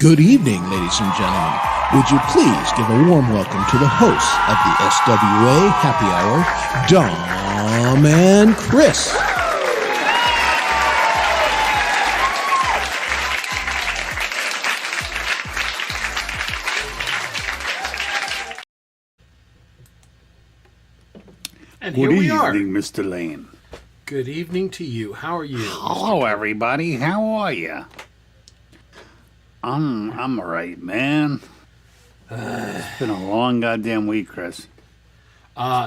Good evening, ladies and gentlemen. Would you please give a warm welcome to the hosts of the SWA Happy Hour, Dom and Chris. And Good here we are. evening, Mr. Lane. Good evening to you. How are you? Hello, everybody. How are you? I'm all right, man. It's been a long goddamn week, Chris. It's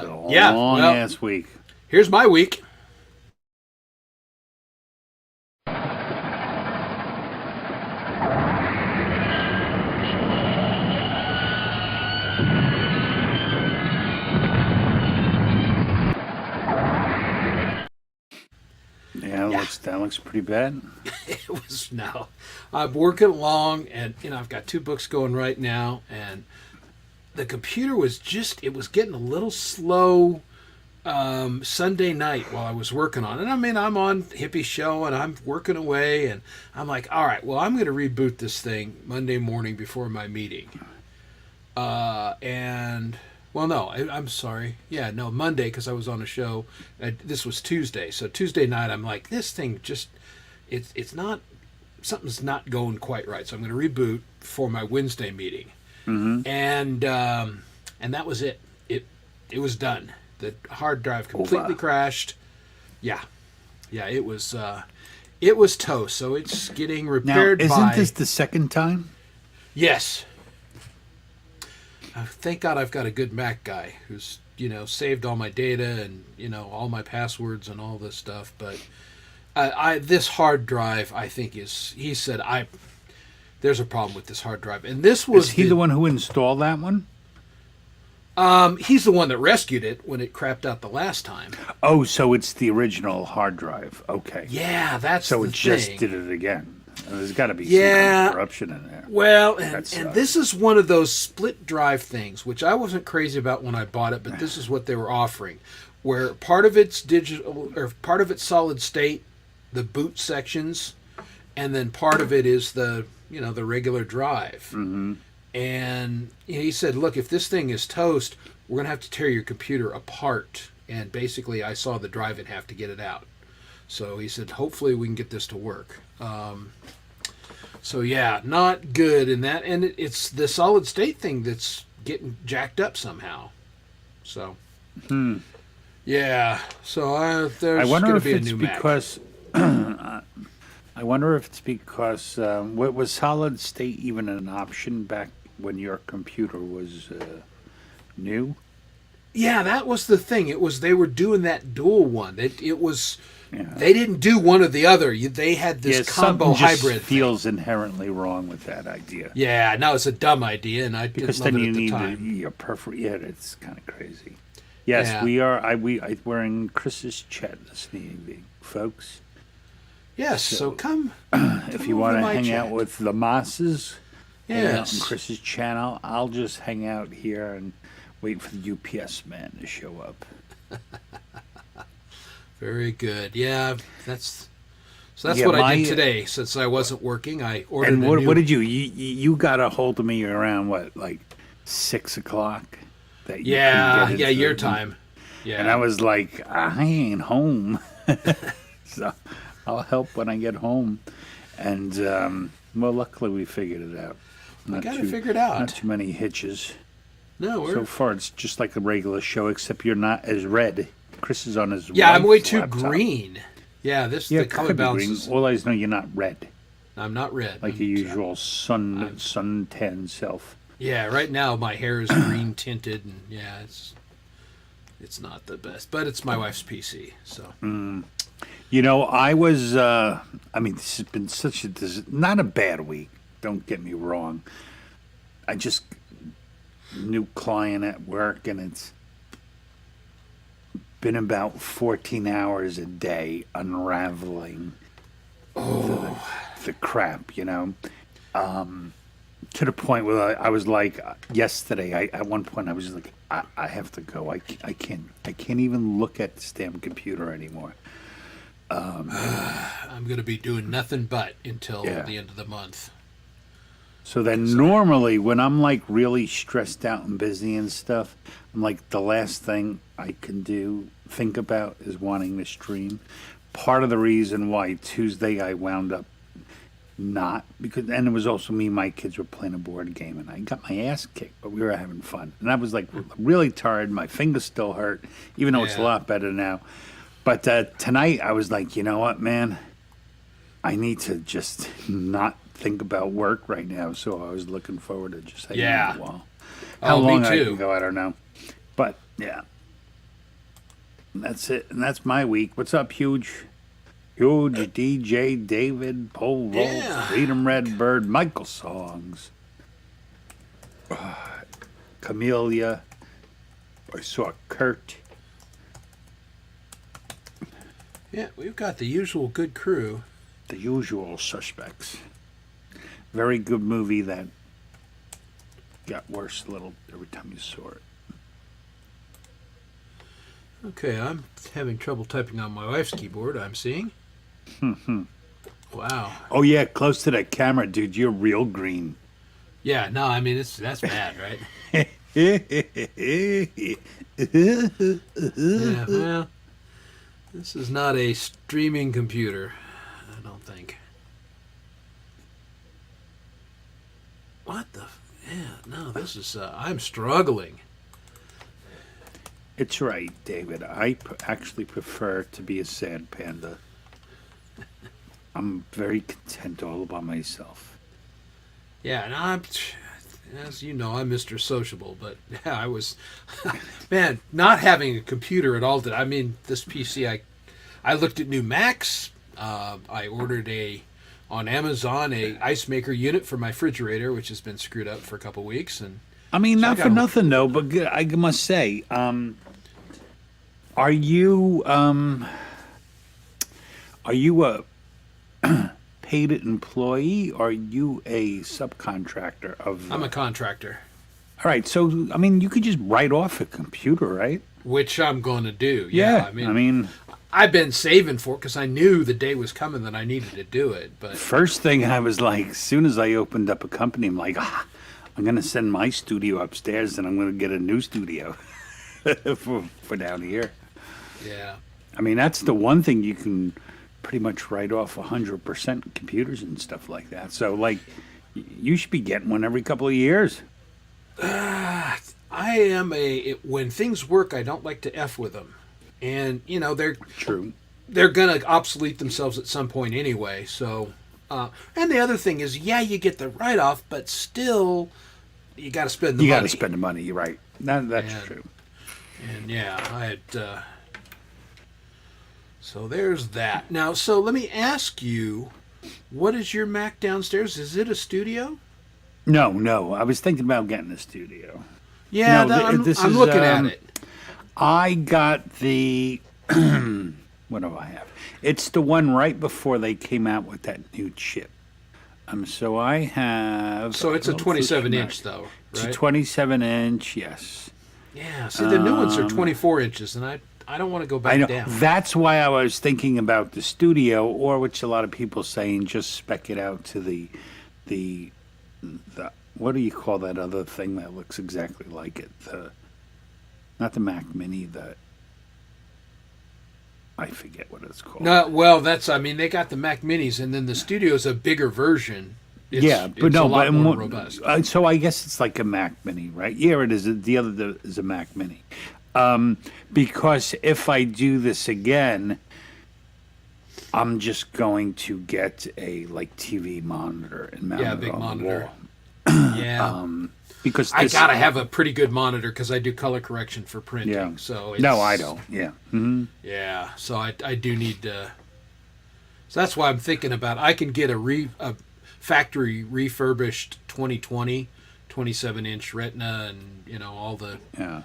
been a long ass week. Here's my week. Yeah, that looks pretty bad. It was now. I'm working along, and I've got 2 books going right now, and the computer was it was getting a little slow Sunday night while I was working on it. I mean, I'm on Hippie Show, and I'm working away, and I'm like, all right, well, I'm going to reboot this thing Monday morning before my meeting. Well, no, I'm sorry. Yeah, no, Monday, because I was on a show. This was Tuesday. So Tuesday night, I'm like, this thing just, it's not, something's not going quite right. So I'm going to reboot for my Wednesday meeting. Mm-hmm. And that was it. It was done. The hard drive completely crashed. Yeah, it was toast. So it's getting repaired. Now, isn't this the second time? Yes. Thank God I've got a good Mac guy who's, saved all my data and, all my passwords and all this stuff. But this hard drive, I think, he said, there's a problem with this hard drive. And this was... Is he the one who installed that one? He's the one that rescued it when it crapped out the last time. Oh, so it's the original hard drive. Okay. Yeah, that's so the it just thing. did it again. There's got to be some kind of corruption in there. Well, and this is one of those split drive things, which I wasn't crazy about when I bought it, but this is what they were offering, where part of it's digital or part of it's solid state, the boot sections, and then part of it is the the regular drive. Mm-hmm. And he said, look, if this thing is toast, we're going to have to tear your computer apart. And basically, I saw the drive in half to get it out. So he said, hopefully we can get this to work. So yeah, not good in that. And it's the solid state thing that's getting jacked up somehow. So, yeah. So there's going to be a new Mac. I wonder if it's because was solid state even an option back when your computer was new? Yeah, that was the thing. They were doing that dual one. It was. Yeah. They didn't do one or the other. They had this combo hybrid. Just feels inherently wrong with that idea. Yeah, no, it's a dumb idea, and I because didn't then love it you at the need time. your perfect. Yeah, it's kind of crazy. Yes, we are. We're in Chris's chat this evening, folks. Yes, so come if you want to hang out with the masses. Yes, on Chris's channel. I'll just hang out here and wait for the UPS man to show up. Very good. Yeah, that's what I did today. Since I wasn't working, I ordered. And what did you got a hold of me around like 6 o'clock? Your time. Yeah, and I was like, I ain't home, so I'll help when I get home. And well, luckily we figured it out. We got it figured out. Not too many hitches. No, so far it's just like a regular show, except you're not as red. Chris is on his I'm way too laptop. Green. Yeah, the color balance is... All I know, you're not red. I'm not red. Like your usual sun tan self. Yeah, right now my hair is green tinted, and it's not the best, but it's my wife's PC, so. I was. This has been not a bad week. Don't get me wrong. I just new client at work, and it's been about 14 hours a day unraveling the crap, to the point where I was like, yesterday, at one point I was like, I have to go. I can't even look at this damn computer anymore. I'm going to be doing nothing but until the end of the month. So then normally when I'm like really stressed out and busy and stuff, I'm like the last thing I can think about is wanting to stream. Part of the reason why Tuesday I wound up not because and it was also me and my kids were playing a board game and I got my ass kicked, but we were having fun. And I was like really tired, my fingers still hurt, even though it's a lot better now. But tonight I was like, you know what, man? I need to just not think about work right now, so I was looking forward to just hanging out a while. How long I can go, I don't know. But, yeah. And that's it. And that's my week. What's up, Huge? Huge, DJ, David, Pole Vault, Freedom Red Bird, Michael Songs, Camellia. I saw Kurt. Yeah, we've got the usual good crew. The usual suspects. Very good movie that got worse a little every time you saw it. Okay, I'm having trouble typing on my wife's keyboard, I'm seeing. Wow. Oh, yeah, close to that camera, dude. You're real green. Yeah, no, I mean, that's bad, right? Yeah, well, this is not a streaming computer, I don't think. What the? Yeah, no, this is, I'm struggling. It's right, David. I actually prefer to be a sad panda. I'm very content all by myself. Yeah, and as you know, I'm Mr. Sociable, but yeah, I was, man, not having a computer at all. I mean, this PC, I looked at new Macs. I ordered on Amazon a ice maker unit for my refrigerator, which has been screwed up for a couple weeks. And I mean, so not for nothing though, but I must say, are you a paid employee or are you a subcontractor of? I'm a contractor. All right, so I mean, you could just write off a computer, right? Which I'm going to do. Yeah, I mean, I've been saving for it because I knew the day was coming that I needed to do it. But first thing I was like, as soon as I opened up a company, I'm like, I'm going to send my studio upstairs and I'm going to get a new studio for down here. Yeah. I mean, that's the one thing you can pretty much write off 100% computers and stuff like that. So, like, you should be getting one every couple of years. I am when things work, I don't like to F with them. And, you know, they're going to obsolete themselves at some point anyway. So, and the other thing is, yeah, you get the write-off, but still, you got to spend the money. You got to spend the money, you're right. That's true. And, yeah, I had... So there's that. Now, so let me ask you, what is your Mac downstairs? Is it a studio? No. I was thinking about getting a studio. Yeah, I'm looking at it. I got the... what do I have? It's the one right before they came out with that new chip. So I have... So it's a 27-inch, though, right? It's a 27-inch, yes. Yeah, see, the new ones are 24 inches, and I don't want to go back down. That's why I was thinking about the studio, or which a lot of people saying just spec it out to the what do you call that other thing that looks exactly like it? Not the Mac Mini, I forget what it's called. No, well, they got the Mac Minis, and then the studio's a bigger version. It's a lot more robust. So I guess it's like a Mac Mini, right? Yeah, it is. The other is a Mac Mini. Because if I do this again, I'm just going to get a TV monitor and mount it big on monitor. the wall. Yeah. Because I gotta have a pretty good monitor because I do color correction for printing. Yeah. So no, I don't. Yeah. Mm-hmm. Yeah. So I do need to. So that's why I'm thinking about. I can get a factory refurbished 2020 27-inch Retina and all the. Yeah.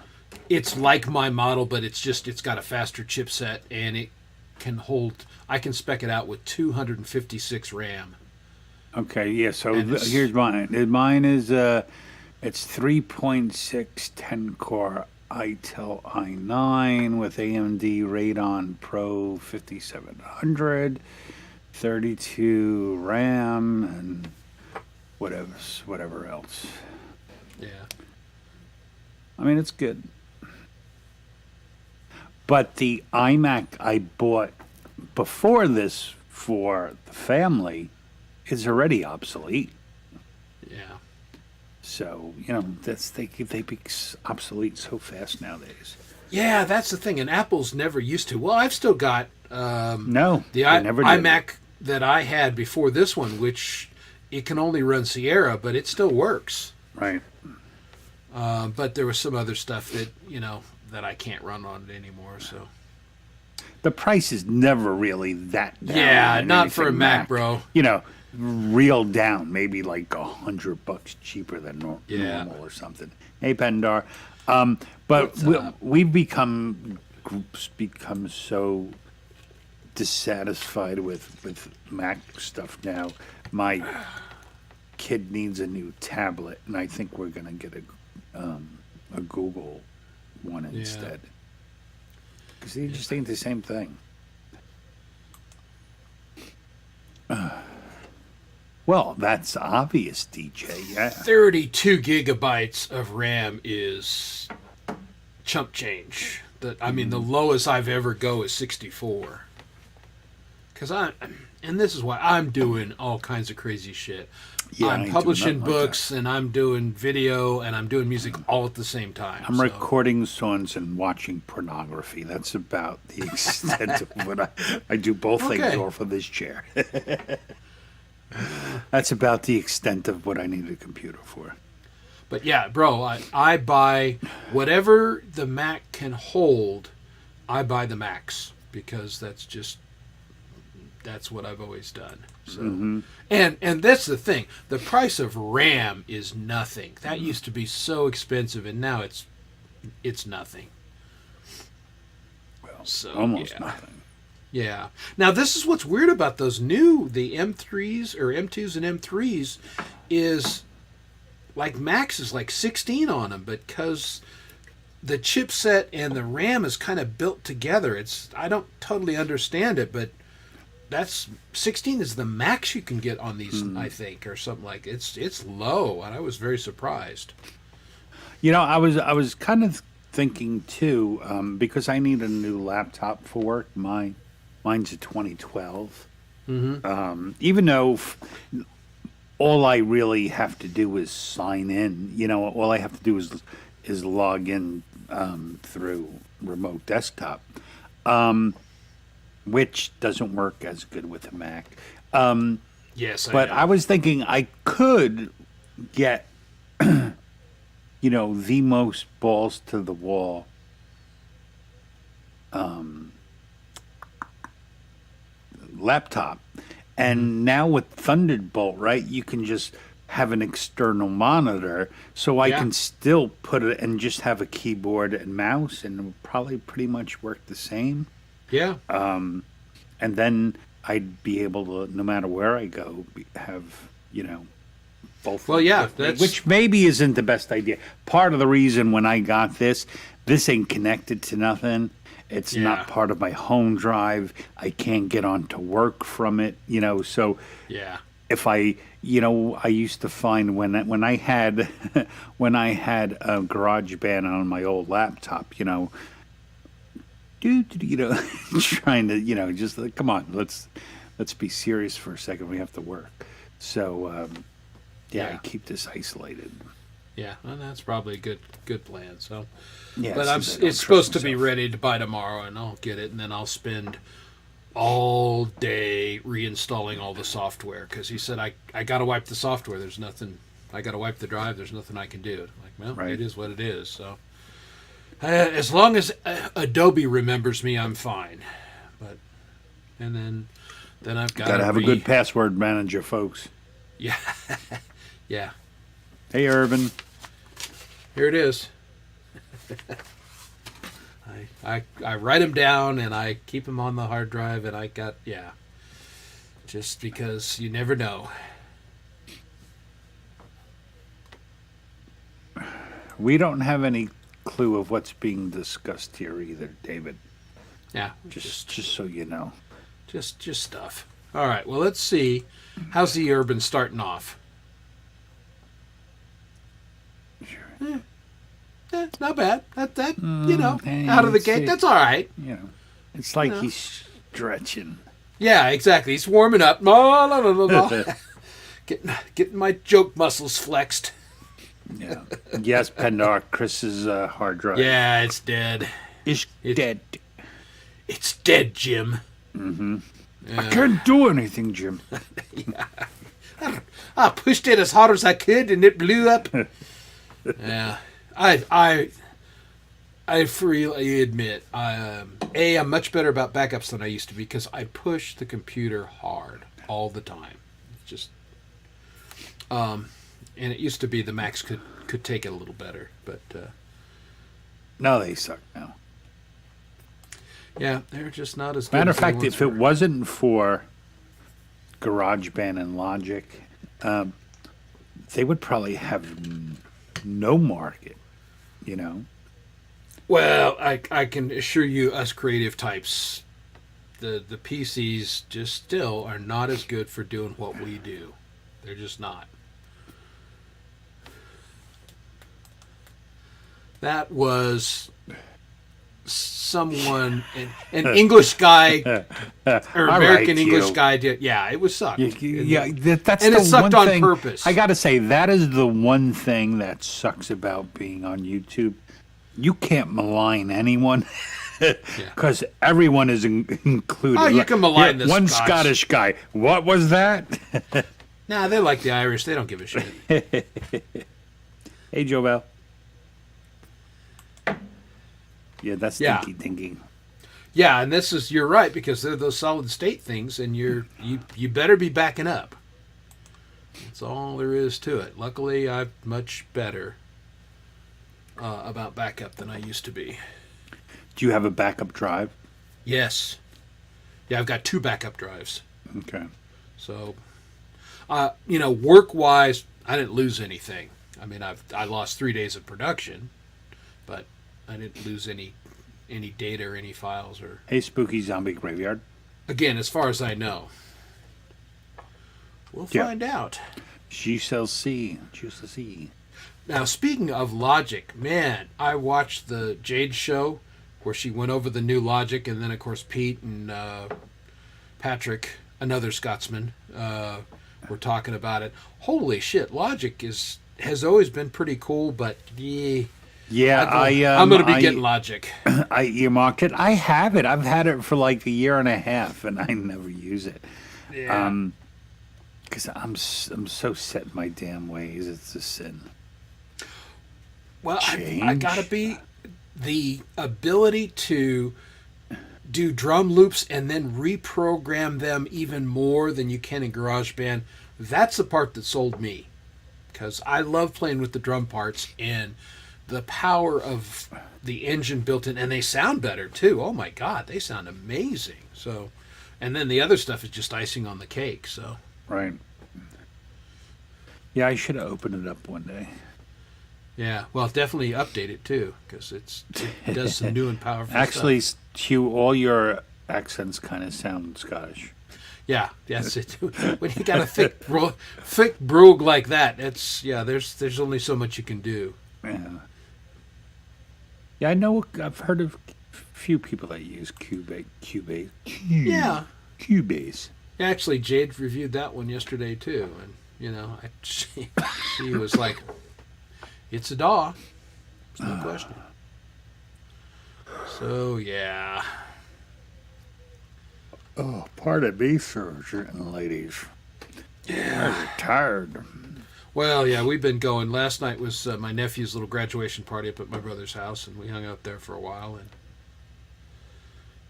It's like my model, but it's got a faster chipset and it can hold. I can spec it out with 256 RAM. Okay, yeah. So here's mine. Mine is it's 3.6 10-core Intel i9 with AMD Radeon Pro 5700, 32 RAM, and whatever else. Yeah. I mean, it's good. But the iMac I bought before this for the family is already obsolete. Yeah. So, they be obsolete so fast nowadays. Yeah, that's the thing. And Apple's never used to. Well, I've still got No, the they never did. iMac that I had before this one, which it can only run Sierra, but it still works. Right. But there was some other stuff that, that I can't run on it anymore. So The price is never really that down. yeah, on not for a anything Mac, bro. Real down, maybe like $100 cheaper than normal or something. Hey, Pendar. But we've become so dissatisfied with Mac stuff now. My kid needs a new tablet, and I think we're gonna get a Google one instead, because they just ain't the same thing. Well, that's obvious, DJ. Yeah. 32 gigabytes of RAM is chump change. The lowest I've ever go is 64. And this is why I'm doing all kinds of crazy shit. Yeah, I'm publishing books, and I'm doing video, and I'm doing music all at the same time. I'm recording songs and watching pornography. That's about the extent of what I do. Both things off of this chair. That's about the extent of what I need a computer for. But yeah, bro, I buy whatever the Mac can hold. I buy the Macs because that's what I've always done. So, and that's the thing. The price of RAM is nothing. That used to be so expensive, and now it's nothing. Well, so almost nothing. Yeah. Now this is what's weird about those the M3s or M2s and M3s is like Max is like 16 on them, but because the chipset and the RAM is kind of built together, I don't totally understand it, but that's 16 is the max you can get on these, I think, or something like it's low, and I was very surprised. I was kind of thinking too, because I need a new laptop for work. Mine's a 2012. Even though all I really have to do is sign in. All I have to do is log in through remote desktop, which doesn't work as good with a Mac. Yes, but I was thinking I could get, the most balls to the wall laptop. And now with Thunderbolt, right, you can just have an external monitor, so I can still put it and just have a keyboard and mouse, and it would probably pretty much work the same. Yeah. And then I'd be able to, no matter where I go, have, both. Well, yeah, which maybe isn't the best idea. Part of the reason when I got this ain't connected to nothing. It's not part of my home drive. I can't get on to work from it, so if I used to find when I had when I had a GarageBand on my old laptop, trying to, just like, come on, let's be serious for a second. We have to work. So I keep this isolated. Yeah, well, that's probably a good plan. So, yeah, but it's supposed to be ready to buy tomorrow, and I'll get it, and then I'll spend all day reinstalling all the software because he said I got to wipe the software. There's nothing. I got to wipe the drive. There's nothing I can do. I'm like, well, It is what it is. So, as long as Adobe remembers me, I'm fine. But and then I've got to have a good password manager, folks. Yeah, yeah. Hey, Urban. Here it is. I write them down and I keep them on the hard drive, and I got just because you never know. We don't have any clue of what's being discussed here either, David. Yeah, just so you know. Just stuff. All right. Well, let's see. How's the Urban starting off? Not bad. That you know, out of the gate, that's all right. You know, it's like he's stretching. Yeah, exactly. He's warming up. La, la, la, la, la. Getting my joke muscles flexed. Yeah. Yes, Pendar, Chris's hard drive. Yeah, it's dead. It's dead. It's dead, Jim. Mm-hmm. Yeah. I can't do anything, Jim. Yeah. I pushed it as hard as I could, and it blew up. Yeah, I freely admit, I'm much better about backups than I used to be because I push the computer hard all the time. It's just, and it used to be the Macs could take it a little better, but no, they suck now. Yeah, they're just not as good. Matter of fact, if it wasn't for GarageBand and Logic, they would probably have no market, you know? Well, I can assure you, us creative types, the PCs just still are not as good for doing what we do. They're just not. That was someone, an English guy, or American English guy did. Yeah, it was sucked. Yeah, that's and the it sucked one on thing, purpose. I got to say, that is the one thing that sucks about being on YouTube. You can't malign anyone because everyone is included. Oh, you can malign this one Scottish guy. What was that? Nah, they like the Irish. They don't give a shit. Hey, Joe Bell. Yeah, that's thinking. Yeah, and you're right, because they're those solid state things, and you better be backing up. That's all there is to it. Luckily, I'm much better about backup than I used to be. Do you have a backup drive? Yes. Yeah, I've got 2 backup drives. Okay. So, work-wise, I didn't lose anything. I mean, I lost 3 days of production, but I didn't lose any data or any files or. Hey, Spooky Zombie Graveyard. Again, as far as I know, we'll find out. She shall see. She shall see. Now, speaking of Logic, man, I watched the Jade show where she went over the new Logic, and then of course Pete and Patrick, another Scotsman, were talking about it. Holy shit, Logic has always been pretty cool, but yeah, I'm going to be getting Logic. I earmarked it. I have it. I've had it for like a year and a half, and I never use it. Yeah. Because I'm so set in my damn ways. It's a sin. Well, I got to be the ability to do drum loops and then reprogram them even more than you can in GarageBand. That's the part that sold me, because I love playing with the drum parts and the power of the engine built in, and they sound better too. Oh my God, they sound amazing. So, and then the other stuff is just icing on the cake. So, right. Yeah, I should have opened it up one day. Yeah, well, definitely update it too, because it does some new and powerful Actually, stuff. Hugh, all your accents kind of sound Scottish. Yeah, yes. When you got a thick brogue like that, there's only so much you can do. Yeah. Yeah, I know. I've heard of a few people that use Cubase. Yeah. Cubase. Actually, Jade reviewed that one yesterday too, and she was like, "It's a DAW, there's no question." So yeah. Oh, pardon me, sirs and ladies. Yeah. I'm tired. Well, yeah, we've been going. Last night was my nephew's little graduation party up at my brother's house, and we hung out there for a while. And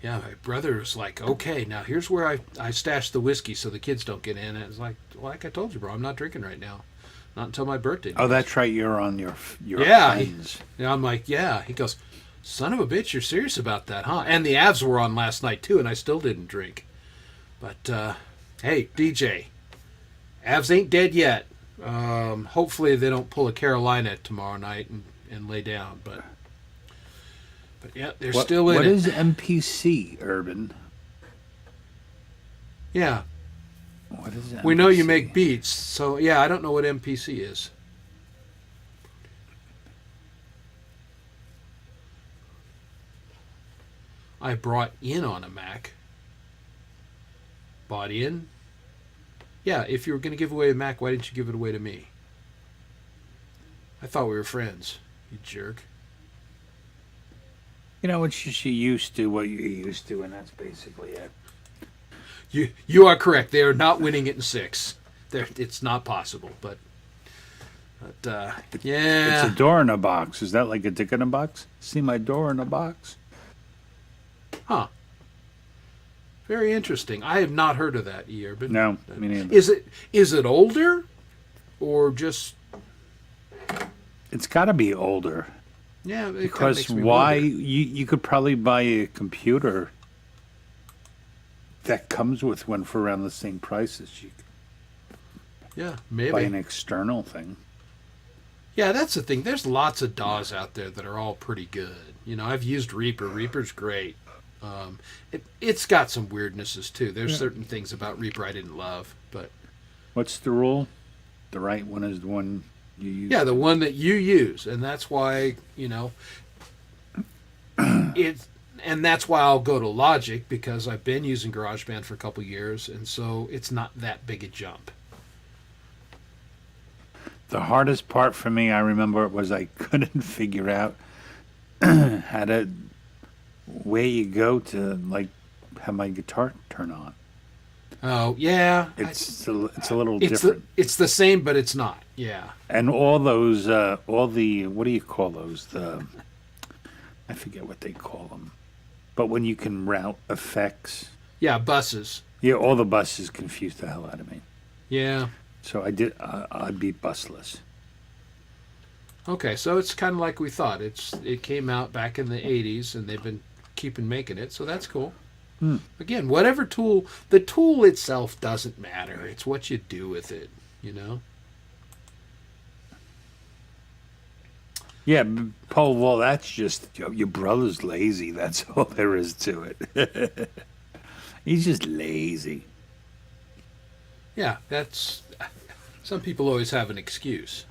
yeah, my brother was like, "Okay, now here's where I stashed the whiskey so the kids don't get in." And it's like I told you, bro, I'm not drinking right now, not until my birthday. Oh, that's right. You're on your yeah. friends. I'm like, yeah. He goes, "Son of a bitch, you're serious about that, huh?" And the Avs were on last night too, and I still didn't drink. But hey, DJ, Avs ain't dead yet. Hopefully they don't pull a Carolina tomorrow night and lay down. But yeah, they're still in it. What is MPC, Urban? Yeah. What is MPC? We know you make beats, so yeah, I don't know what MPC is. I brought in on a Mac. Bought in. Yeah, if you were going to give away a Mac, why didn't you give it away to me? I thought we were friends, you jerk. You know, it's just you used to what you're used to, and that's basically it. You are correct. They are not winning it in 6. It's not possible, but yeah. It's a door in a box. Is that like a dick in a box? See my door in a box? Huh. Very interesting. I have not heard of that, E. Urban. No, me neither. Is it older, or just? It's got to be older. Yeah, it Because makes me why? wonder. You could probably buy a computer that comes with one for around the same price as you Yeah, could maybe. buy an external thing. Yeah, that's the thing. There's lots of DAWs out there that are all pretty good. You know, I've used Reaper. Reaper's great. It's got some weirdnesses too. There's certain things about Reaper I didn't love, but What's the rule? The right one is the one you use. yeah, the one that you use, and that's why and that's why I'll go to Logic, because I've been using GarageBand for a couple years, and so it's not that big a jump. The hardest part for me, I remember, was I couldn't figure out where you go to like have my guitar turn on. Oh yeah, It's a little it's different. it's the same, but it's not. Yeah. And all those, all the, what do you call those? I forget what they call them. But when you can route effects, Yeah, buses. yeah, all the buses confused the hell out of me. Yeah. So I'd be busless. Okay, so it's kind of like we thought. It came out back in the 80s, and they've been keeping making it, so that's cool. Again, whatever tool, the tool itself doesn't matter. It's what you do with it, you know? Yeah, Paul, well, that's just, your brother's lazy. That's all there is to it. He's just lazy. Yeah, that's... Some people always have an excuse.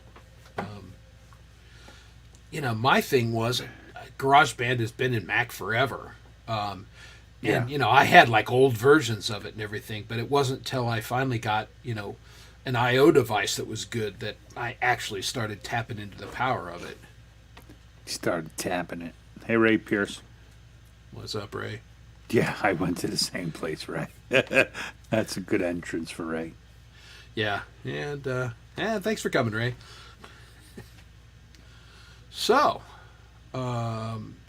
My thing was, GarageBand has been in Mac forever. Yeah. And, I had like old versions of it and everything, but it wasn't until I finally got, an I.O. device that was good that I actually started tapping into the power of it. He started tapping it. Hey, Ray Pierce. What's up, Ray? Yeah, I went to the same place, Ray. That's a good entrance for Ray. Yeah, and thanks for coming, Ray. So,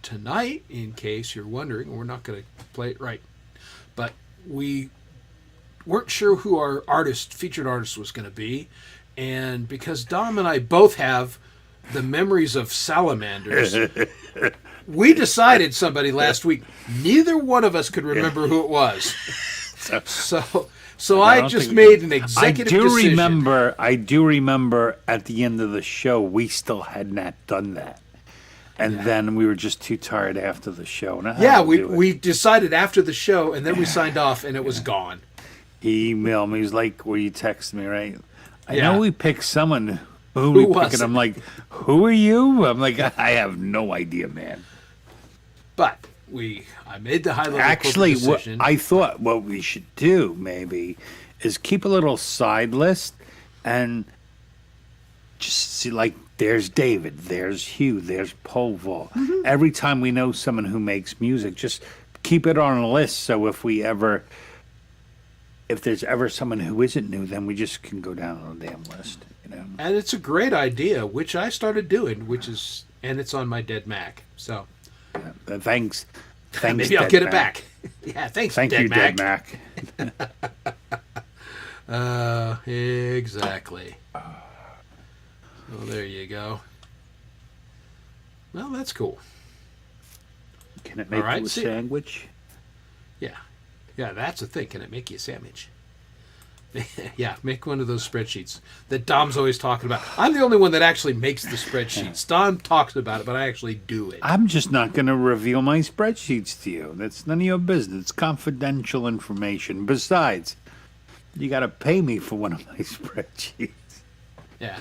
tonight, in case you're wondering, we're not going to play it right, but we weren't sure who our featured artist was going to be, and because Dom and I both have the memories of salamanders, we decided somebody last week. Neither one of us could remember who it was. So I just made an executive decision. I do remember at the end of the show, we still had not done that. And then we were just too tired after the show. We decided after the show, and then we signed off, and it was gone. He emailed me. He's like, well, you texted me, right? I Yeah. know we picked someone. Who Who we was picked? it? I'm like, who are you? I'm like, I have no idea, man. But I made the high-level Actually, decision. I thought what we should do maybe is keep a little side list and just see, like, there's David, there's Hugh, there's Polval. Mm-hmm. Every time we know someone who makes music, just keep it on a list. So if there's ever someone who isn't new, then we just can go down on a damn list, And it's a great idea, which I started doing, and it's on my dead Mac. So Thanks. maybe I'll Dead get Mac. it back. Yeah, thanks, Thank Dead you, Mac. Dead Mac. Exactly. Well, there you go. Well, that's cool. Can it make All right, you a see- sandwich? Yeah, that's the thing. Can it make you a sandwich? Yeah, make one of those spreadsheets that Dom's always talking about. I'm the only one that actually makes the spreadsheets. Dom talks about it, but I actually do it. I'm just not going to reveal my spreadsheets to you. That's none of your business. It's confidential information. Besides, you got to pay me for one of my spreadsheets. Yeah.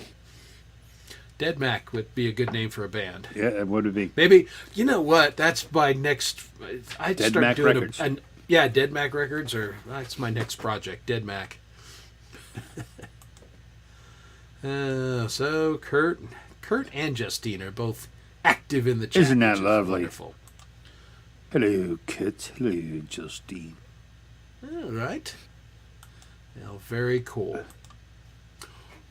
Dead Mac would be a good name for a band. Yeah, it would be. Maybe, you know what? That's my next. I'd Dead start Mac doing Records. yeah, Dead Mac Records, or that's my next project, Dead Mac. So Kurt and Justine are both active in the chat. Isn't that which is lovely? Wonderful. Hello, Kit. Hello, Justine. All right. Well, very cool.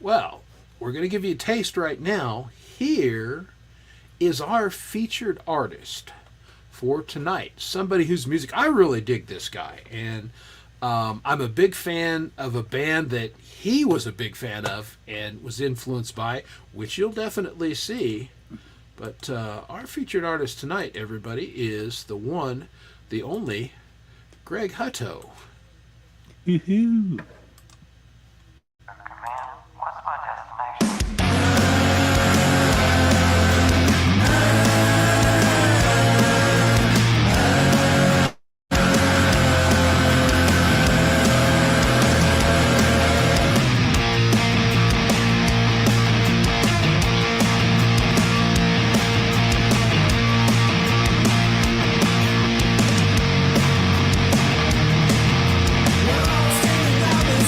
Well, we're going to give you a taste right now. Here is our featured artist for tonight. Somebody whose music, I really dig this guy. And I'm a big fan of a band that he was a big fan of and was influenced by, which you'll definitely see. But our featured artist tonight, everybody, is the one, the only, Greg Hutto. Yoo-hoo. What's my destination? We're all standing around this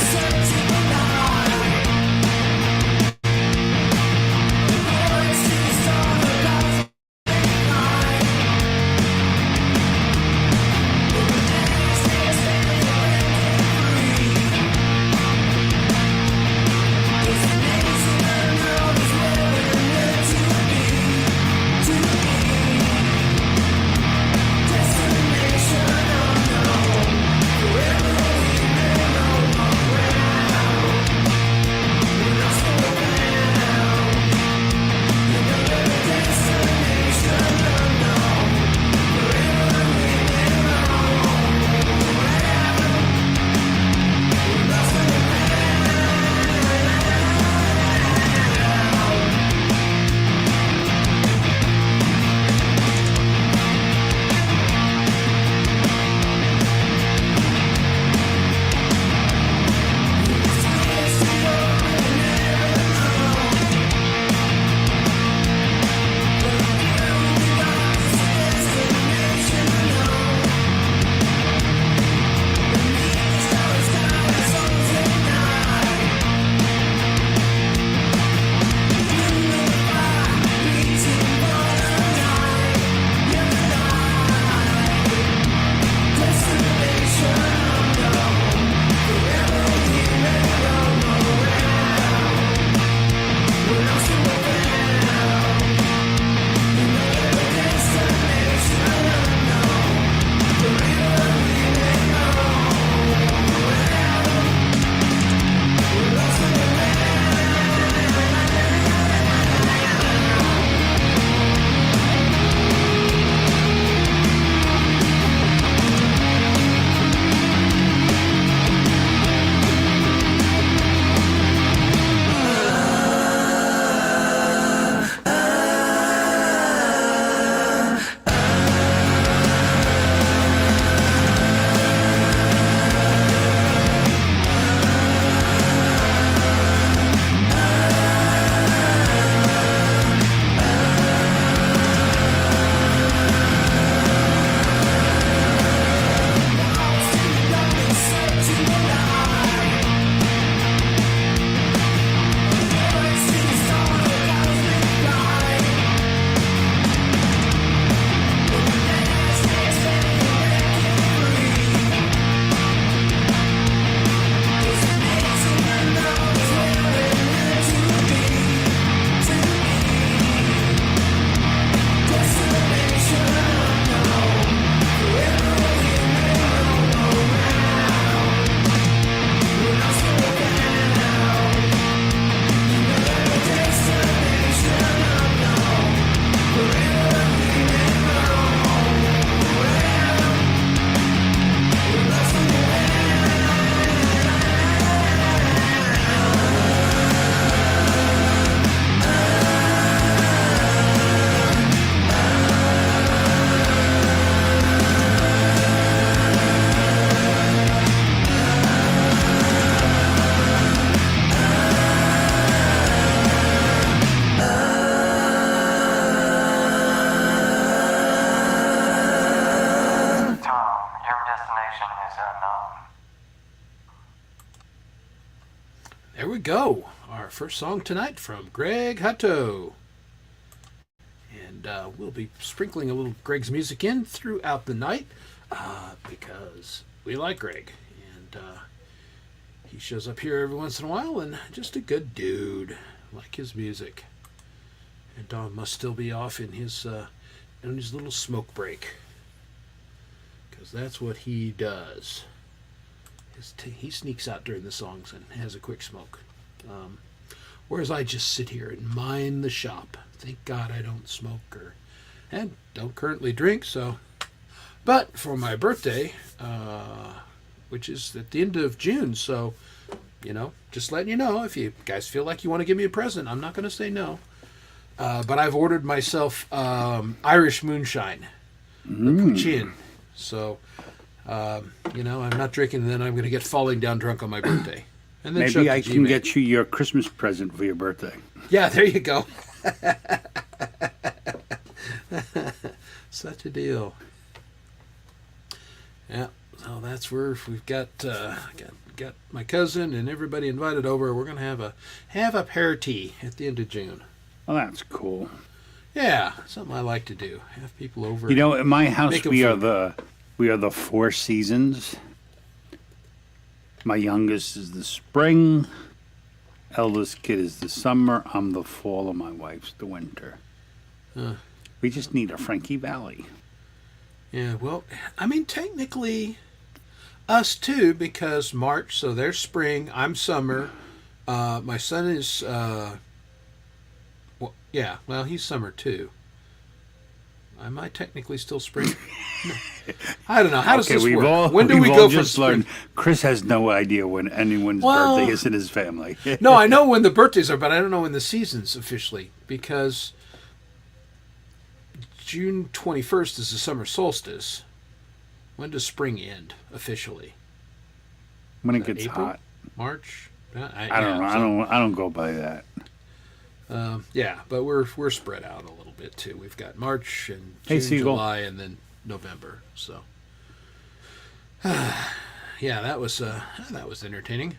there we go. Our first song tonight from Greg Hutto. And we'll be sprinkling a little Greg's music in throughout the night because we like Greg. And he shows up here every once in a while and just a good dude. Like his music. And Don must still be off in his little smoke break. Because that's what he does. He sneaks out during the songs and has a quick smoke. Whereas I just sit here and mind the shop. Thank God I don't smoke and don't currently drink. So, but for my birthday, which is at the end of June, so just letting you know, if you guys feel like you want to give me a present, I'm not going to say no. But I've ordered myself Irish moonshine, the Puchin. So, I'm not drinking, and then I'm going to get falling down drunk on my birthday. And then maybe I can get you your Christmas present for your birthday. Yeah, there you go. Such a deal. Yeah, so that's where we've got my cousin and everybody invited over. We're going to have a pear tea at the end of June. Well, that's cool. Yeah, something I like to do. Have people over. In my house we are the four seasons. My youngest is the spring, eldest kid is the summer, I'm the fall, and my wife's the winter. We just need a Frankie Valley. Yeah, well, I mean, technically, us too, because March, so they're spring, I'm summer. My son is, he's summer too. Am I technically still spring? I don't know. How does this work? When do we go from spring? Chris has no idea when anyone's birthday is in his family. No, I know when the birthdays are, but I don't know when the seasons officially, because June 21st is the summer solstice. When does spring end officially? When it gets April? hot. March? I don't know. I don't go by that. But we're spread out a little bit too. We've got March and June, July, and then November. So, that was entertaining.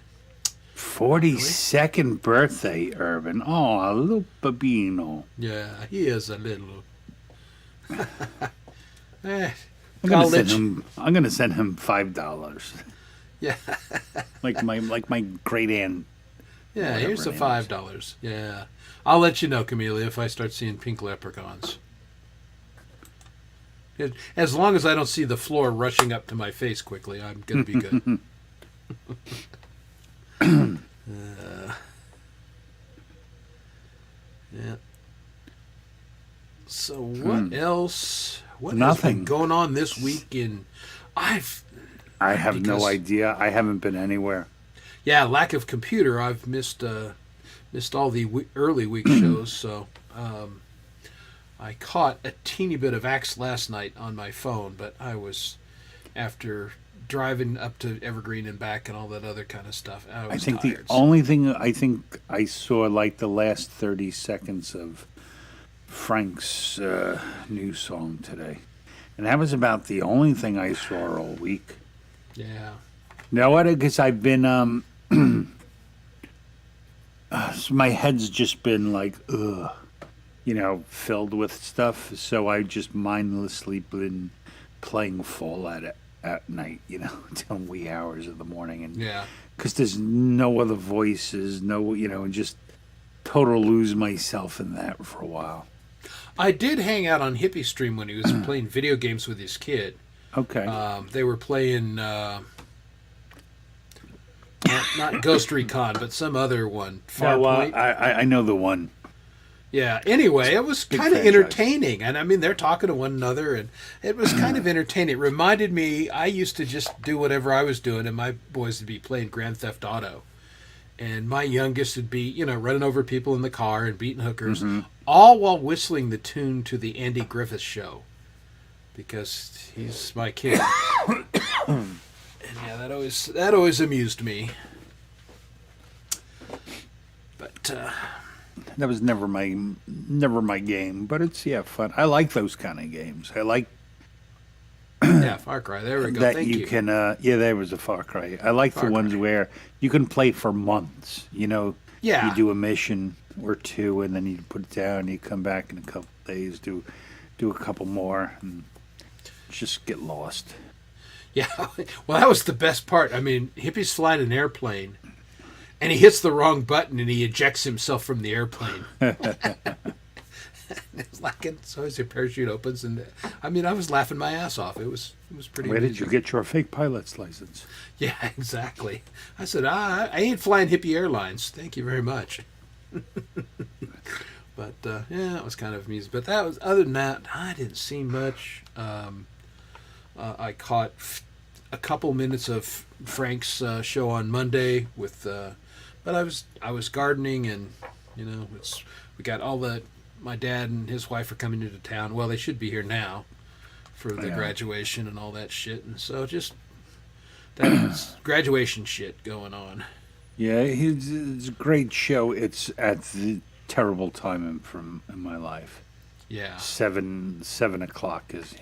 42nd birthday, Irvin. Oh, a little babino. Yeah, he is a little. I'm gonna send him $5. Yeah. like my great aunt. Yeah, here's the $5. Yeah. I'll let you know, Camellia, if I start seeing pink leprechauns. As long as I don't see the floor rushing up to my face quickly, I'm going to be good. Yeah. So what else? What has been going on this week I have no idea. I haven't been anywhere. Yeah, lack of computer. I've missed all the early week shows, so I caught a teeny bit of Axe last night on my phone, but I was, after driving up to Evergreen and back and all that other kind of stuff, I was tired. The only thing I think I saw, like the last 30 seconds of Frank's new song today. And that was about the only thing I saw all week. Yeah. Now what? Because I've been, so my head's just been like, filled with stuff. So I just mindlessly been playing Fall at night, until wee hours of the morning. And yeah. Because there's no other voices, and just total lose myself in that for a while. I did hang out on Hippie Stream when he was playing video games with his kid. Okay. They were playing, not Ghost Recon, but some other one. Farpoint. I know the one. Yeah. Anyway, it was kind of entertaining. And I mean, they're talking to one another, and it was kind of entertaining. It reminded me, I used to just do whatever I was doing, and my boys would be playing Grand Theft Auto. And my youngest would be, running over people in the car and beating hookers, all while whistling the tune to the Andy Griffith Show. Because he's my kid. And yeah, that always amused me. But that was never my game, but it's fun. I like those kind of games. I like Yeah, Far Cry. There we go. that Thank you you. can. Yeah, there was a Far Cry. I like Far the ones Cry. where you can play for months. Yeah. You do a mission or two, and then you put it down. You come back in a couple days, do a couple more, and just get lost. Yeah. Well, that was the best part. I mean, Hippie's flying an airplane, and he hits the wrong button, and he ejects himself from the airplane. It's like so as your parachute opens, and I mean, I was laughing my ass off. It was pretty. Where did amusing. you get your fake pilot's license? Yeah, exactly. I said, I ain't flying Hippie Airlines. Thank you very much. But yeah, it was kind of amusing. But that was other than that, I didn't see much. I caught a couple minutes of Frank's show on Monday with, but I was gardening, and we got my dad and his wife are coming into town. Well, they should be here now for the graduation and all that shit, and so just that graduation shit going on. Yeah, it's a great show. It's at the terrible time in my life. Yeah, 7 o'clock is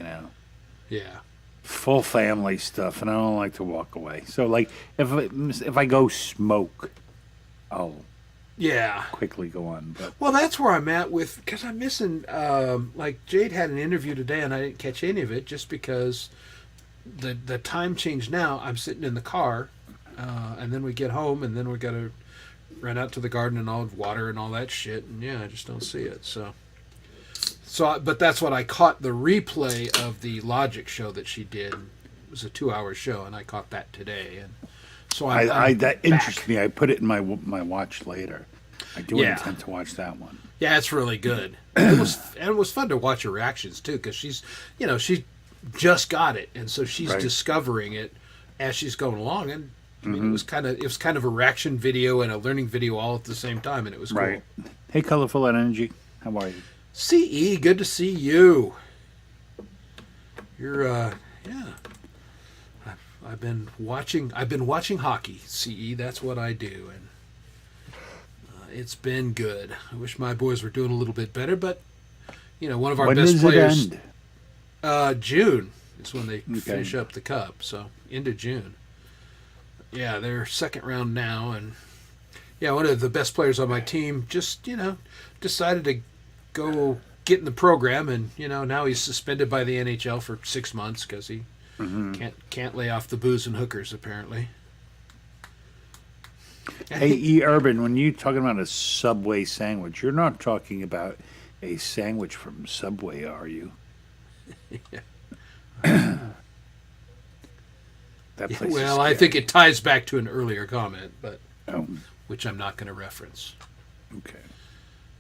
yeah. full family stuff, and I don't like to walk away. So like if I go smoke, I'll Yeah. quickly go on. But Well, that's where I'm at with, because I'm missing, like Jade had an interview today and I didn't catch any of it just because the time changed now. I'm sitting in the car, and then we get home, and then we got to run out to the garden and all water and all that shit. And yeah, I just don't see it. But that's what I caught, the replay of the Logic show that she did. It was a 2-hour show, and I caught that today. And so I'm that back. interests me. I put it in my watch later. I do Yeah. intend to watch that one. Yeah, it's really good. It was fun to watch her reactions too, because she just got it, and so she's Right. discovering it as she's going along. And I mean, it was kind of a reaction video and a learning video all at the same time, and it was cool. Right. Hey, Colorful Energy, how are you? CE, good to see you. You're yeah. I've been watching hockey. CE, that's what I do, and it's been good. I wish my boys were doing a little bit better, but one of our When best does players. it end? June is when they finish up the cup, so into June. Yeah, they're second round now, and yeah, one of the best players on my team just decided to go get in the program, and now he's suspended by the NHL for 6 months because he can't lay off the booze and hookers apparently. Hey, E. Urban, when you're talking about a Subway sandwich, you're not talking about a sandwich from Subway, are you? That place is Well, I scary. think it ties back to an earlier comment, but Oh, which I'm not going to reference. okay.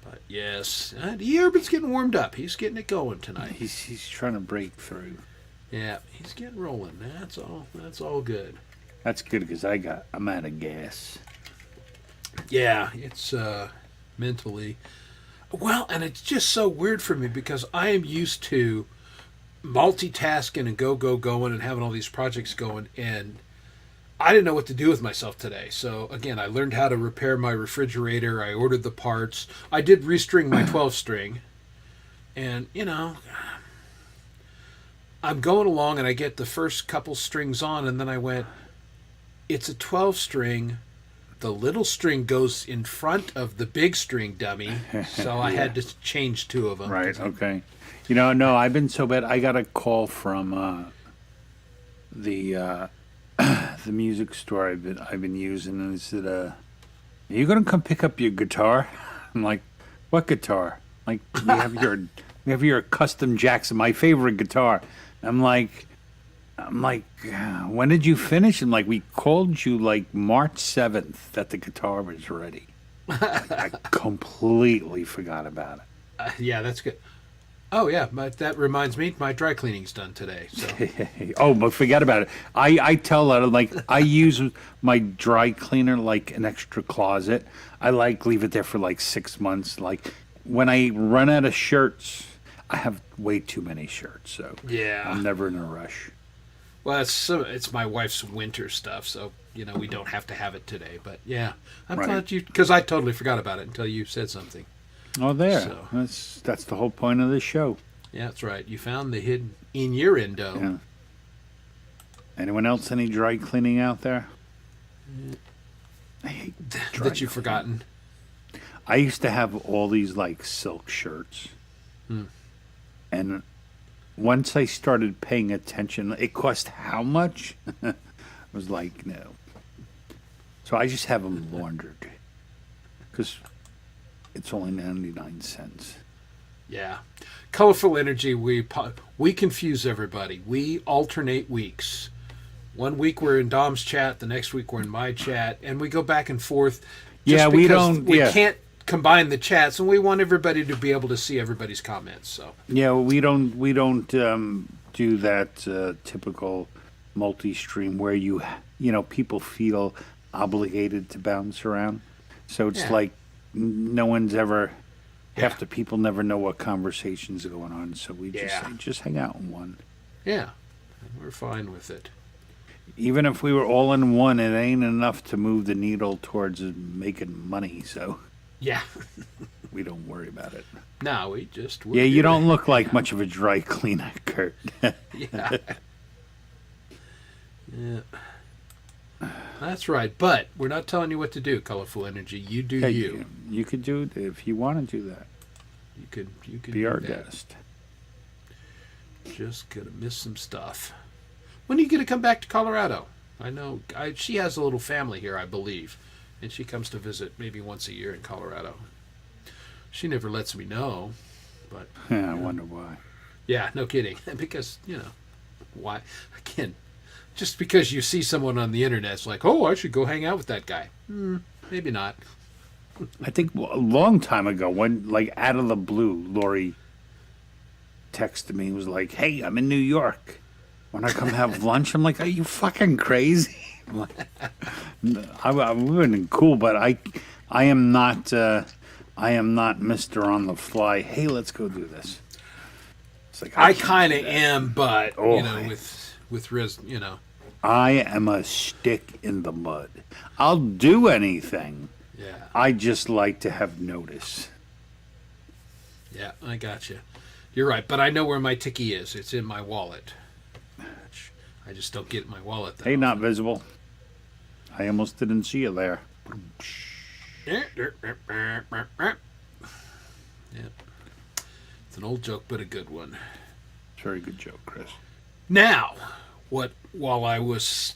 But yes, E. Urban's getting warmed up. He's getting it going tonight. He's trying to break through. Yeah, he's getting rolling. That's all good. That's good because I'm out of gas. Yeah, it's mentally. Well, and it's just so weird for me because I am used to multitasking and going and having all these projects going, and I didn't know what to do with myself today. So again, I learned how to repair my refrigerator. I ordered the parts. I did restring my 12 string, and I'm going along and I get the first couple strings on, and then I went, it's a 12 string. The little string goes in front of the big string, dummy. So I had to change 2 of them. Right. Okay. No, I've been so bad. I got a call from the music store I've been using, and it said, "Are you gonna come pick up your guitar?" I'm like, "What guitar?" Like, we have your custom Jackson, my favorite guitar. I'm like, when did you finish? I'm like, we called you like March 7th that the guitar was ready. I completely forgot about it. Yeah, that's good. Oh yeah, that reminds me, my dry cleaning's done today. So Oh, but forget about it. I tell her, like, I use my dry cleaner like an extra closet. I leave it there for like 6 months. Like, when I run out of shirts, I have way too many shirts, so yeah. I'm never in a rush. Well, it's my wife's winter stuff, so we don't have to have it today. But yeah, I'm Right. glad because I totally forgot about it until you said something. Oh, there. So- That's the whole point of this show. Yeah, that's right. You found the hidden innuendo. Yeah. Anyone else any dry cleaning out there? I hate dry that you've cleaning. forgotten. I used to have all these like silk shirts. And once I started paying attention, it cost how much? I was like, no. So I just have them laundered. Because it's only 99 cents. Yeah. Colorful Energy, we confuse everybody. We alternate weeks. One week we're in Dom's chat, the next week we're in my chat, and we go back and forth. Yeah, we don't. We Yeah. can't combine the chats, and we want everybody to be able to see everybody's comments. So Yeah, we don't do that typical multi-stream where you know people feel obligated to bounce around. So it's Yeah. like no one's ever. Half the people never know what conversations are going on. So we just Yeah. say, just hang out in one. yeah, we're fine with it. Even if we were all in one, it ain't enough to move the needle towards making money. So Yeah. we don't worry about it. No, we just. Yeah, you don't look like much of a dry cleaner, Kurt. Yeah. Yeah. That's right, but we're not telling you what to do, Colorful Energy. You do Hey, you. you could do it if you want to do that. You could Be do our that. guest. Just gonna miss some stuff. When are you gonna come back to Colorado? I know she has a little family here, I believe, and she comes to visit maybe once a year in Colorado. She never lets me know, but Yeah, I wonder why. yeah, no kidding. Because why? Again, just because you see someone on the internet, it's like, oh, I should go hang out with that guy. Maybe not. I think a long time ago, when like out of the blue, Lori texted me and was like, "Hey, I'm in New York. Want to come have lunch?" I'm like, "Are you fucking crazy?" I'm like, I've been cool, but I am not Mr. On the Fly. Hey, let's go do this. It's like I can't kind do of that. am, but Oh. with Riz, I am a stick in the mud. I'll do anything. yeah, I just like to have notice. yeah, I got you. You're right, but I know where my ticky is. It's in my wallet. I just don't get my wallet. Hey, not visible. I almost didn't see you there. Yep. It's an old joke, but a good one. It's a very good joke, Chris. Now, while I was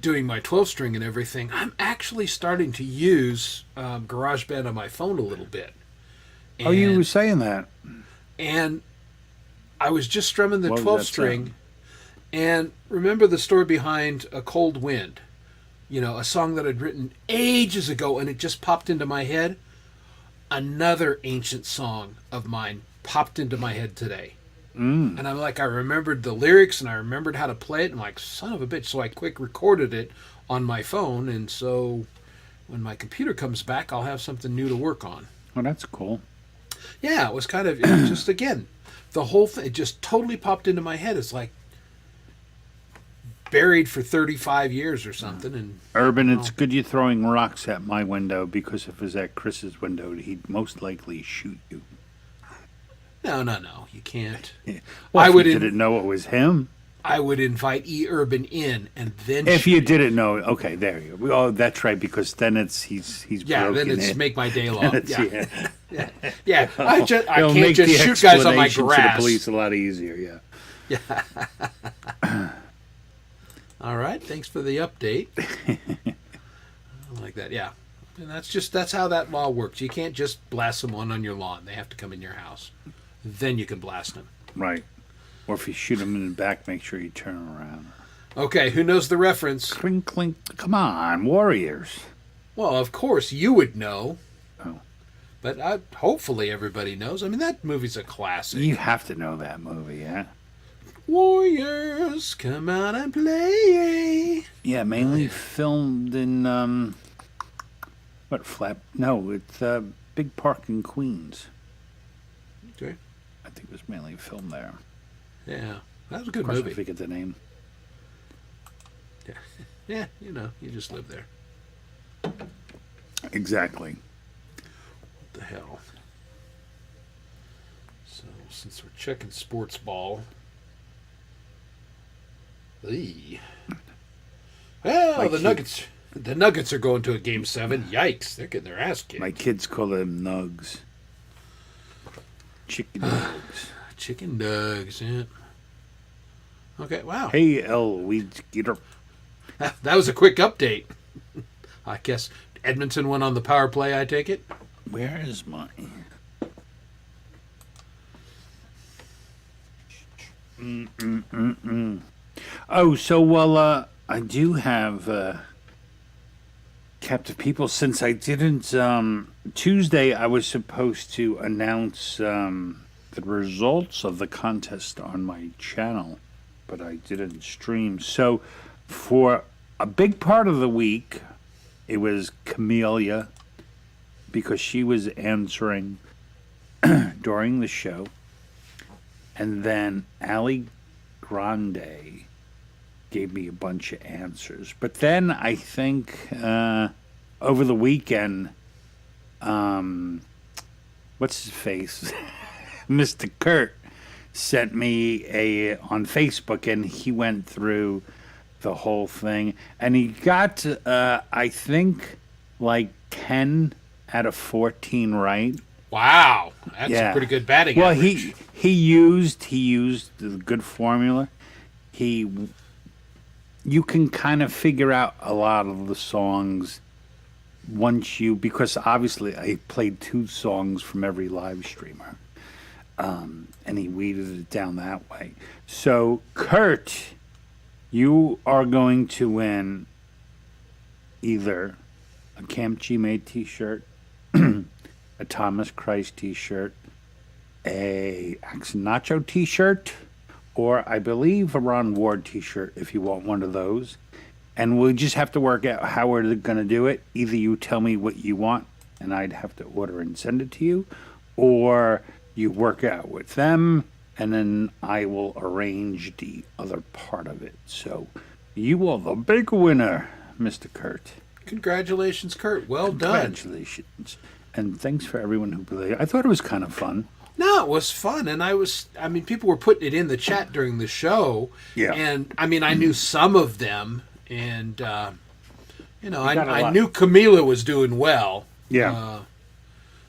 doing my 12-string and everything, I'm actually starting to use GarageBand on my phone a little bit. Oh, you And- were saying that. And I was just strumming the What was 12-string, that and remember the story behind A Cold Wind? A song that I'd written ages ago, and it just popped into my head. Another ancient song of mine popped into my head today. And I'm like, I remembered the lyrics, and I remembered how to play it. I'm like, son of a bitch. So I quick recorded it on my phone, and so when my computer comes back, I'll have something new to work on. Oh, that's cool. Yeah, it was just, again, the whole thing, it just totally popped into my head. It's like buried for 35 years or something. And Urban, it's good you're throwing rocks at my window because if it was at Chris's window, he'd most likely shoot you. no, you can't. Well, I if would you in- didn't know it was him. I would invite Urban in, and then If shoot you him. didn't know, okay, there you go. Oh, that's right, because then he's Yeah, then broken it's it. make my day long. It's- Yeah, yeah. I It'll can't make just the shoot guys on my explanation to the grass. police a lot easier. Yeah. All right, thanks for the update. I like that. Yeah, and that's how that law works. You can't just blast someone on your lawn. They have to come in your house. Then you can blast them. Right. Or if you shoot him in the back, make sure you turn around. Okay, who knows the reference? Clink, clink. Come on, Warriors. Well, of course you would know. Oh. But hopefully everybody knows. I mean, that movie's a classic. You have to know that movie, yeah? Warriors, come out and play. Yeah, mainly filmed in, it's Big Park in Queens. Okay. I think it was mainly filmed there. Yeah, that was a good Of course, I movie. forget the name. Yeah, you just live there. Exactly. What the hell? So, since we're checking sports ball, Eee. Well, My the kid- Nuggets. The Nuggets are going to a Game 7. Yikes! They're getting their ass kicked. My kids call them nugs. Chicken nugs. Chicken nugs. Yeah. Okay. Wow. Hey, El Weeds Getter. That was a quick update. I guess Edmonton went on the power play. I take it. Where is my... Oh, so, well, I do have captive people. Since I didn't... Tuesday, I was supposed to announce the results of the contest on my channel, but I didn't stream. So, for a big part of the week, it was Camellia, because she was answering during the show. And then Ali Grande gave me a bunch of answers. But then I think over the weekend, what's his face? Mr. Kurt sent me on Facebook, and he went through the whole thing. And he got, I think, like 10 out of 14 right. Wow, that's a pretty good batting well, average. he used the good formula. You can kind of figure out a lot of the songs because obviously I played 2 songs from every live streamer, and he weeded it down that way. So, Kurt, you are going to win either a Camp G Made t-shirt, a Thomas Christ t-shirt, a Axanacho t-shirt, or I believe a Ron Ward t-shirt if you want one of those. And we'll just have to work out how we're going to do it. Either you tell me what you want and I'd have to order and send it to you, or you work out with them and then I will arrange the other part of it. So you are the big winner, Mr. Kurt. Congratulations, Kurt. Well done. Congratulations. And thanks for everyone who played. I thought it was kind of fun. No, it was fun, and people were putting it in the chat during the show. Yeah. And I knew some of them, and got a I lot. knew Camila was doing well. Yeah.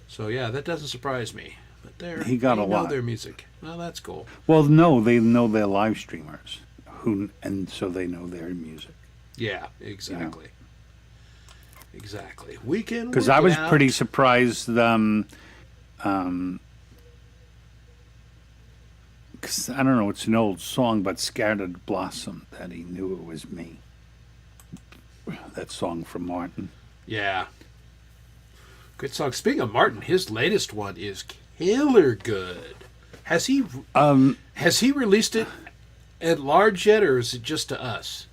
So yeah, that doesn't surprise me. But He got they a know lot. their music. Well, that's cool. Well, no, they know they're live streamers, and so they know their music. Yeah, exactly. Exactly. We can. Because work I it was out. pretty surprised. Because I don't know, it's an old song, but Scattered Blossom, that he knew it was me. That song from Martin. Yeah. Good song. Speaking of Martin, his latest one is killer good. Has he released it at large yet, or is it just to us?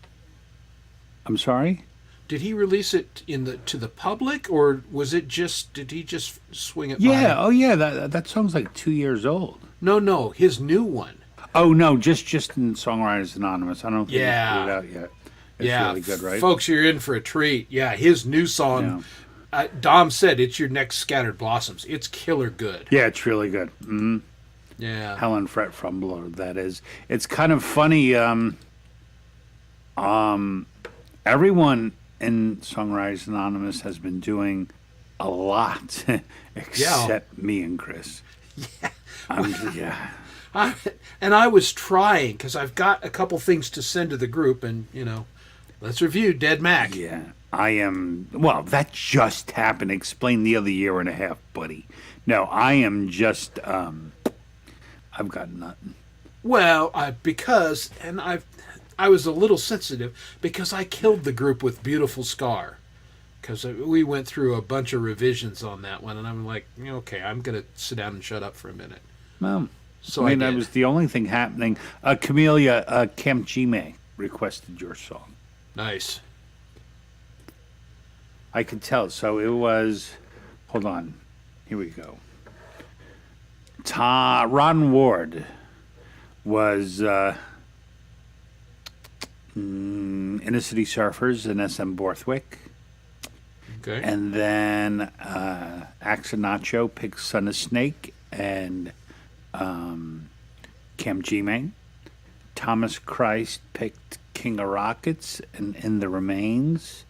I'm sorry? Did he release it to the public, or did he just swing it Yeah, by? oh yeah, that song's like 2 years old. No, his new one. Oh no, just in Songwriters Anonymous. I don't think Yeah. he's put it out yet. It's Yeah, really good, right? folks, you're in for a treat. Yeah, his new song. Dom said it's your next Scattered Blossoms. It's killer good. Yeah, it's really good. Mm-hmm. Yeah. Helen Fret Frumbler, that is. It's kind of funny. Everyone in Songwriters Anonymous has been doing a lot, except me and Chris. Yeah. And I was trying because I've got a couple things to send to the group, and let's review Dead Mac. Yeah. I am. Well, that just happened. Explain the other year and a half, buddy. No, I am just. I've got nothing. Well, I was a little sensitive because I killed the group with Beautiful Scar, because we went through a bunch of revisions on that one, and I'm like, okay, I'm gonna sit down and shut up for a minute. Well, So I mean, I that did. was the only thing happening. Camellia Camp Gme requested your song. Nice. I could tell. So it was. Hold on. Here we go. Ron Ward was Inner City Surfers and SM Borthwick. Okay. And then Axanacho picked Son of Snake and Cam G-Man. Thomas Christ picked King of Rockets and In the Remains.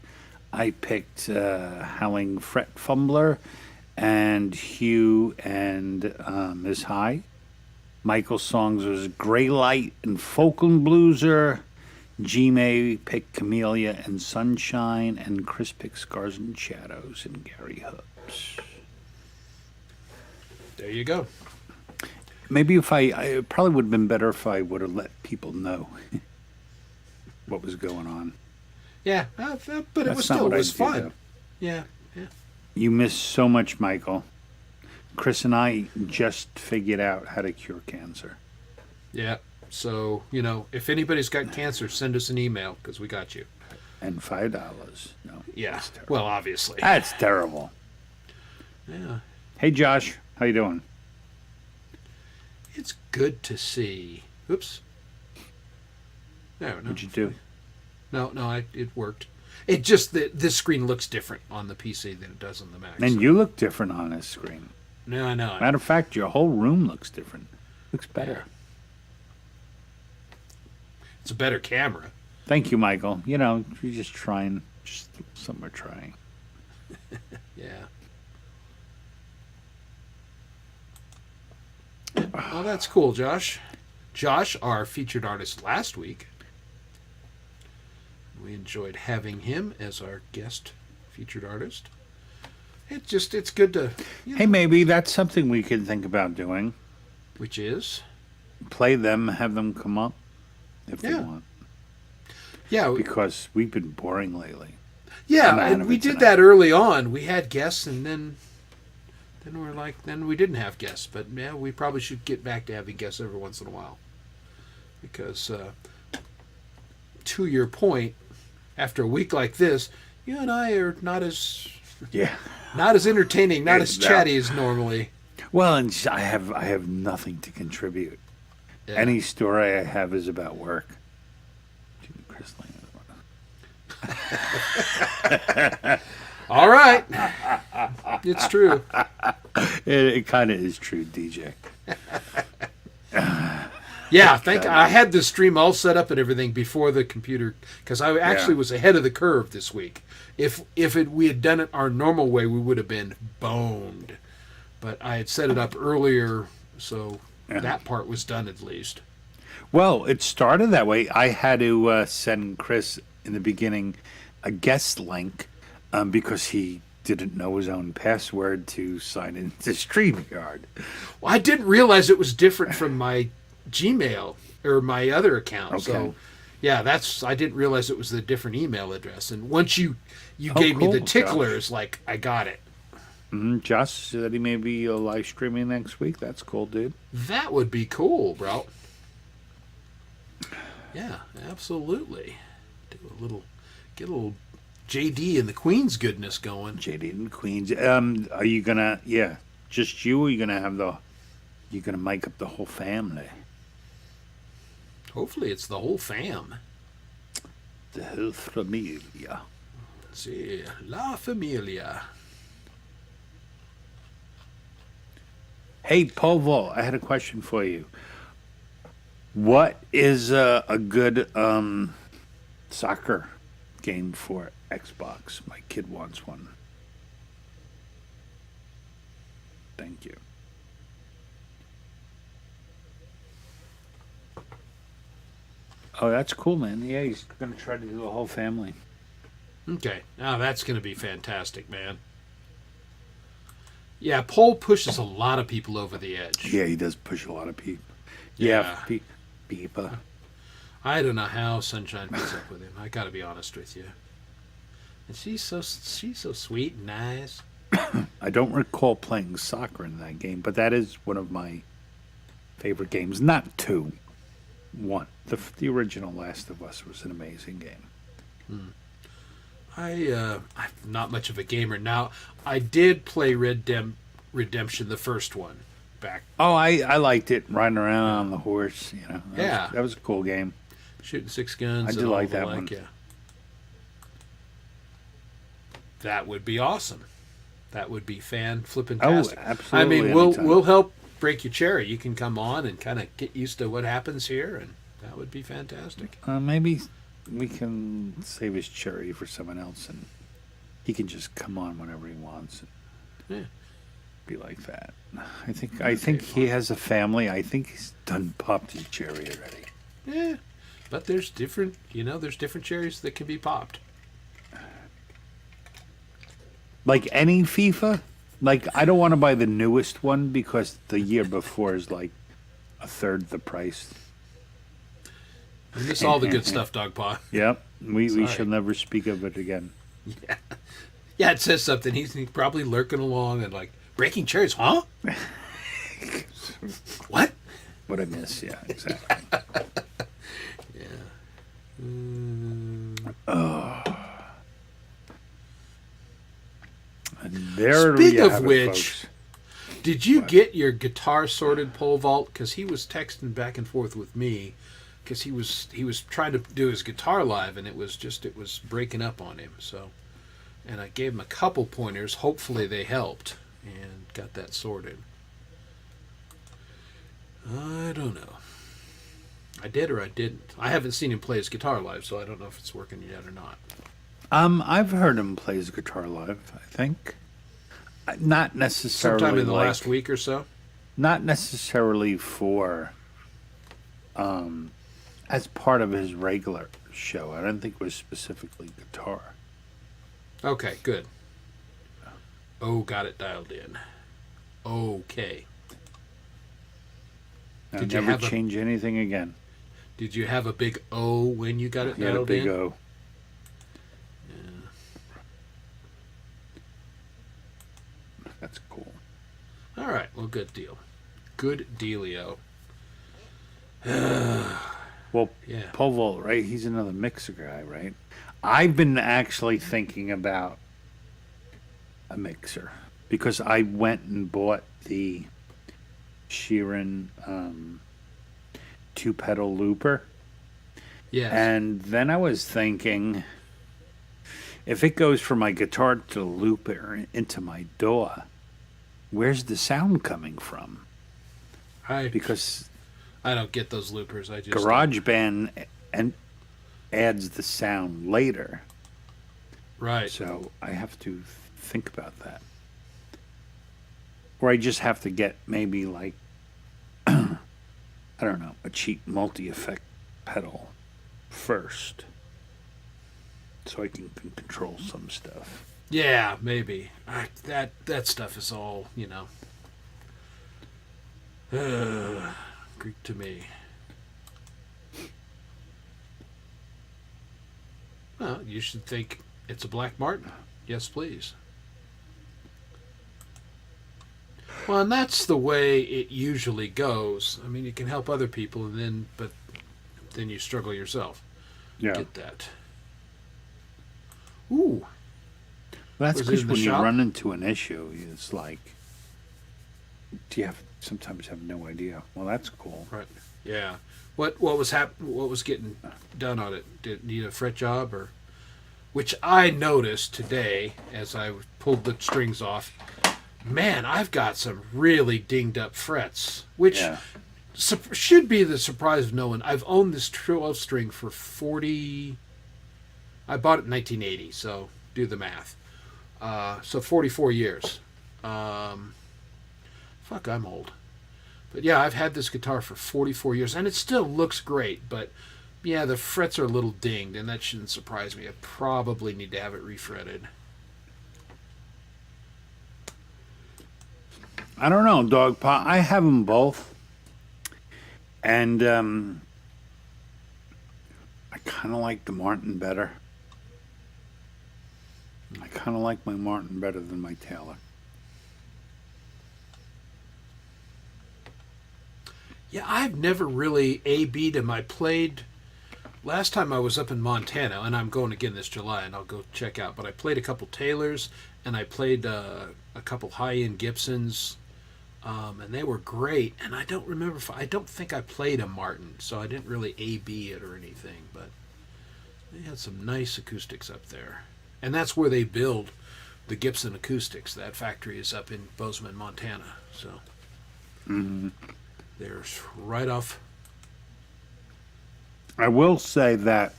I picked Howling Fret Fumbler and Hugh and Miss High. Michael's songs was Grey Light and Folkland Blueser. G-May picked Camellia and Sunshine, and Chris picked Scars and Shadows and Gary Hoops. There you go. Maybe if I it probably would have been better if I would have let people know what was going on. Yeah, but it That's was not still what I was do, fun. though. Yeah. You missed so much, Michael. Chris and I just figured out how to cure cancer. Yeah. So, you know, if anybody's got cancer, send us an email because we got you. And $5. No. Yeah. That's terrible. Well, obviously. That's terrible. Yeah. Hey, Josh. How you doing? It's good to see. Oops. No. What'd you do? No, it worked. It just that this screen looks different on the PC than it does on the Mac. And so. you look different on this screen. No, I know. Matter of fact, your whole room looks different. Looks better. It's a better camera. Thank you, Michael. You know, you're just trying. Just something we're trying. Yeah. Well, that's cool, Josh. Josh, our featured artist last week. We enjoyed having him as our guest featured artist. It's good to... Hey, maybe that's something we could think about doing. Which is? Play them, have them come up if they want. Yeah. Because we've been boring lately. Yeah, and we did that early on. We had guests, and then we didn't have guests. But yeah, we probably should get back to having guests every once in a while. Because to your point, after a week like this, you and I are not as entertaining, not as chatty as normally. Well, and I have nothing to contribute. Yeah. Any story I have is about work. Chris All right. It's true. It kind of is true, DJ. Yeah, I had the stream all set up and everything before the computer because I actually was ahead of the curve this week. If we had done it our normal way, we would have been boned. But I had set it up earlier, so that part was done at least. Well, it started that way. I had to send Chris in the beginning a guest link because he didn't know his own password to sign into StreamYard. Well, I didn't realize it was different from my Gmail or my other account. Okay. So, yeah, I didn't realize it was a different email address. And once you gave me the ticklers, Josh. I got it. Josh said he may be live streaming next week. That's cool, dude. That would be cool, bro. Yeah, absolutely. Get a little JD and the Queen's goodness going. JD and the Queen's. Are you gonna? Yeah, just you. Or are you gonna you're gonna mic up the whole family? Hopefully, it's the whole fam. The whole familia. Sí, la familia. Hey, Povo, I had a question for you. What is a good soccer game for Xbox? My kid wants one. Thank you. Oh, that's cool, man. Yeah, he's going to try to do the whole family. Okay. Now that's going to be fantastic, man. Yeah, Paul pushes a lot of people over the edge. Yeah, he does push a lot of people. Yeah. People. I don't know how Sunshine puts up with him. I got to be honest with you. And she's so sweet and nice. I don't recall playing soccer in that game, but that is one of my favorite games. Not two. One. The original Last of Us was an amazing game. I'm not much of a gamer now. I did play Redemption, the first one, back. Oh, I liked it. Riding around on the horse, you know. That was a cool game. Shooting six guns. I did like that one. Yeah. That would be awesome. That would be flippin-tastic. Oh, absolutely. I mean, we'll help break your cherry. You can come on and kind of get used to what happens here, and that would be fantastic. Maybe we can save his cherry for someone else, and he can just come on whenever he wants. And Yeah. be like that. I think he has a family. I think he's done popped his cherry already. Yeah. But there's different, there's different cherries that can be popped. Like any FIFA, like I don't want to buy the newest one because the year before is like a third the price. You miss all the good stuff, Dogpaw. Yep, we Sorry. shall never speak of it again. Yeah, it says something. He's probably lurking along and like, breaking cherries, huh? What? What I miss, yeah, exactly. Yeah. And there Speak you of have it, which, folks. did you get your guitar sorted, pole vault? Because he was texting back and forth with me, because he was trying to do his guitar live, and it was breaking up on him. So, and I gave him a couple pointers. Hopefully they helped and got that sorted. I don't know. I did or I didn't. I haven't seen him play his guitar live, so I don't know if it's working yet or not. I've heard him play his guitar live. I think, not necessarily Sometime in the like, last week or so. not necessarily for, as part of his regular show. I don't think it was specifically guitar. Okay, good. Oh, got it dialed in. Okay. I'll Did you never have change anything again. Did you have a big O when you got it He had a dialed big in? O. That's cool. All right. Well, good deal. Good dealio. Well, Yeah. Pole Vault, right? He's another mixer guy, right? I've been actually thinking about a mixer because I went and bought the Sheeran two-pedal looper. Yes. And then I was thinking, if it goes from my guitar to the looper into my DAW, where's the sound coming from? Because I don't get those loopers. I just GarageBand and adds the sound later, right. so I have to think about that. Or I just have to get maybe like I don't know, a cheap multi-effect pedal first, so I can control some stuff. Yeah, maybe. That stuff is all Greek to me. Well, you should think it's a Black Martin. Yes, please. Well, and that's the way it usually goes. I mean, you can help other people, but then you struggle yourself. Yeah, Get that. Ooh. that's Was it because in the when you shop? run into an issue, it's like, sometimes have no idea. Well, that's cool. Right. Yeah. What was What was getting done on it? Did it need a fret job or? Which I noticed today as I pulled the strings off. Man, I've got some really dinged up frets, which Yeah. should be the surprise of no one. I've owned this 12 string for 40. I bought it in 1980, so do the math. So 44 years. Fuck, I'm old. But yeah, I've had this guitar for 44 years, and it still looks great, but yeah, the frets are a little dinged, and that shouldn't surprise me. I probably need to have it refretted. I don't know, Dog Paw. I have them both, and I kind of like the Martin better. I kind of like my Martin better than my Taylor. Yeah, I've never really A-B'd him. I played last time I was up in Montana, and I'm going again this July, and I'll go check out. But I played a couple Taylors, and I played a couple high-end Gibsons, and they were great. And I don't remember I don't think I played a Martin, so I didn't really A-B it or anything. But they had some nice acoustics up there, and that's where they build the Gibson acoustics. That factory is up in Bozeman, Montana. So. Mm-hmm. There's right off. I will say that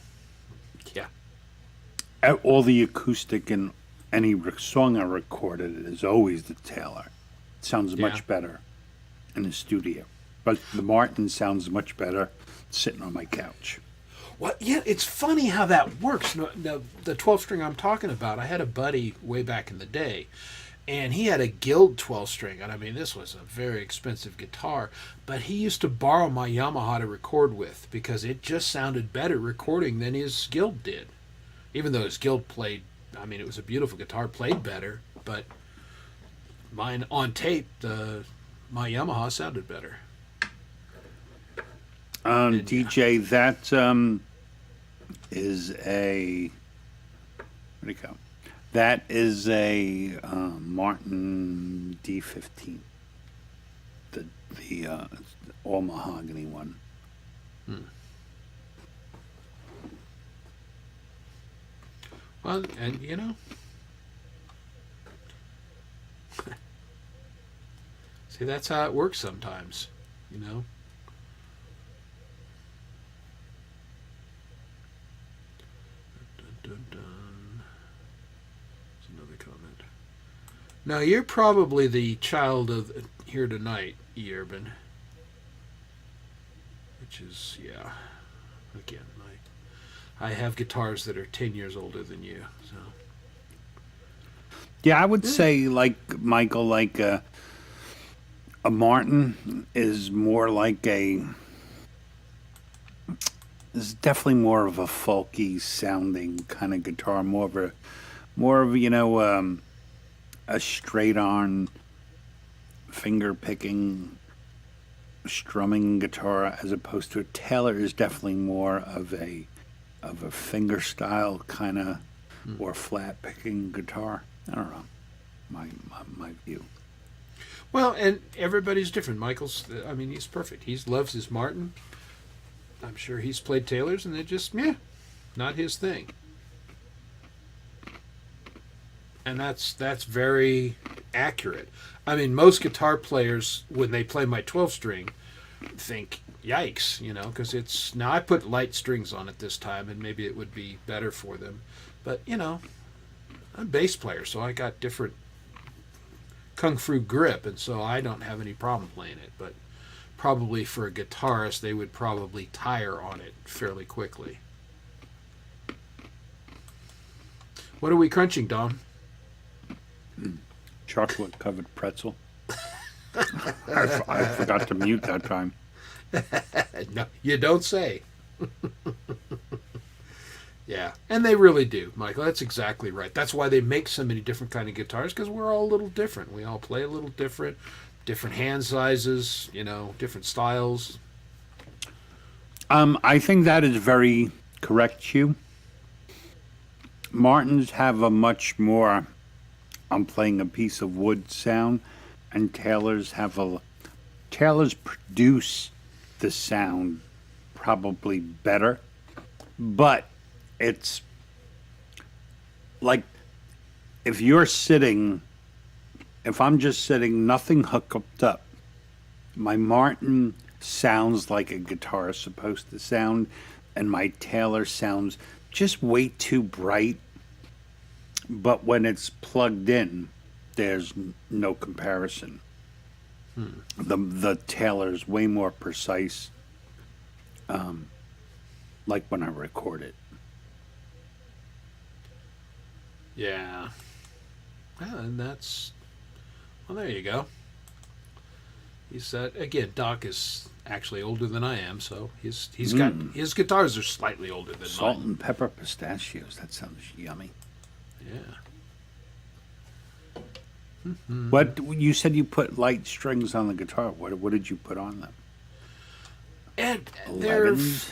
All the acoustic in any song I recorded is always the Taylor. It sounds Yeah. much better in the studio. But the Martin sounds much better sitting on my couch. Well, yeah, it's funny how that works. No, the 12 string I'm talking about, I had a buddy way back in the day, and he had a Guild 12 string. And I mean, this was a very expensive guitar, but he used to borrow my Yamaha to record with because it just sounded better recording than his Guild did. Even though his Guild played, I mean, it was a beautiful guitar, played better, but mine on tape, my Yamaha sounded better. DJ, that is a, what do you call it? That is a Martin D15. The all mahogany one. Well, and you know, see, that's how it works sometimes, you know. Dun, dun, dun. There's another comment. Now, you're probably the child of here tonight, Yerban. Which is, yeah. Again, I have guitars that are 10 years older than you, so. Yeah, I would say, like Michael, like a Martin is more like is definitely more of a folky sounding kind of guitar, more of a straight on finger picking strumming guitar, as opposed to a Taylor is definitely more of a finger style kind of or flat picking guitar. I don't know, my view. Well, and everybody's different. Michael's, I mean, he's perfect. He loves his Martin. I'm sure he's played Taylors, and they're just, not his thing. And that's very accurate. I mean, most guitar players, when they play my 12-string, think, yikes, because it's... Now, I put light strings on it this time, and maybe it would be better for them. But, I'm a bass player, so I got different kung fu grip, and so I don't have any problem playing it. But probably for a guitarist, they would probably tire on it fairly quickly. What are we crunching, Dom? Chocolate covered pretzel. I forgot to mute that time. No, you don't say. Yeah, and they really do, Michael. That's exactly right. That's why they make so many different kind of guitars, because we're all a little different. We all play a little different hand sizes, different styles. I think that is very correct, Hugh. Martins have a much more I'm playing a piece of wood sound, and Taylors produce the sound probably better, but it's like if I'm just sitting, nothing hooked up, my Martin sounds like a guitar is supposed to sound, and my Taylor sounds just way too bright. But when it's plugged in, there's no comparison. The Taylor's way more precise, like when I record it. Yeah. Well, and that's... Well, there you go. He said, again, Doc is actually older than I am, so he's got... His guitars are slightly older than Salt mine. and pepper pistachios. That sounds yummy. Yeah. What you said you put light strings on the guitar. What did you put on them? And they're... 11s?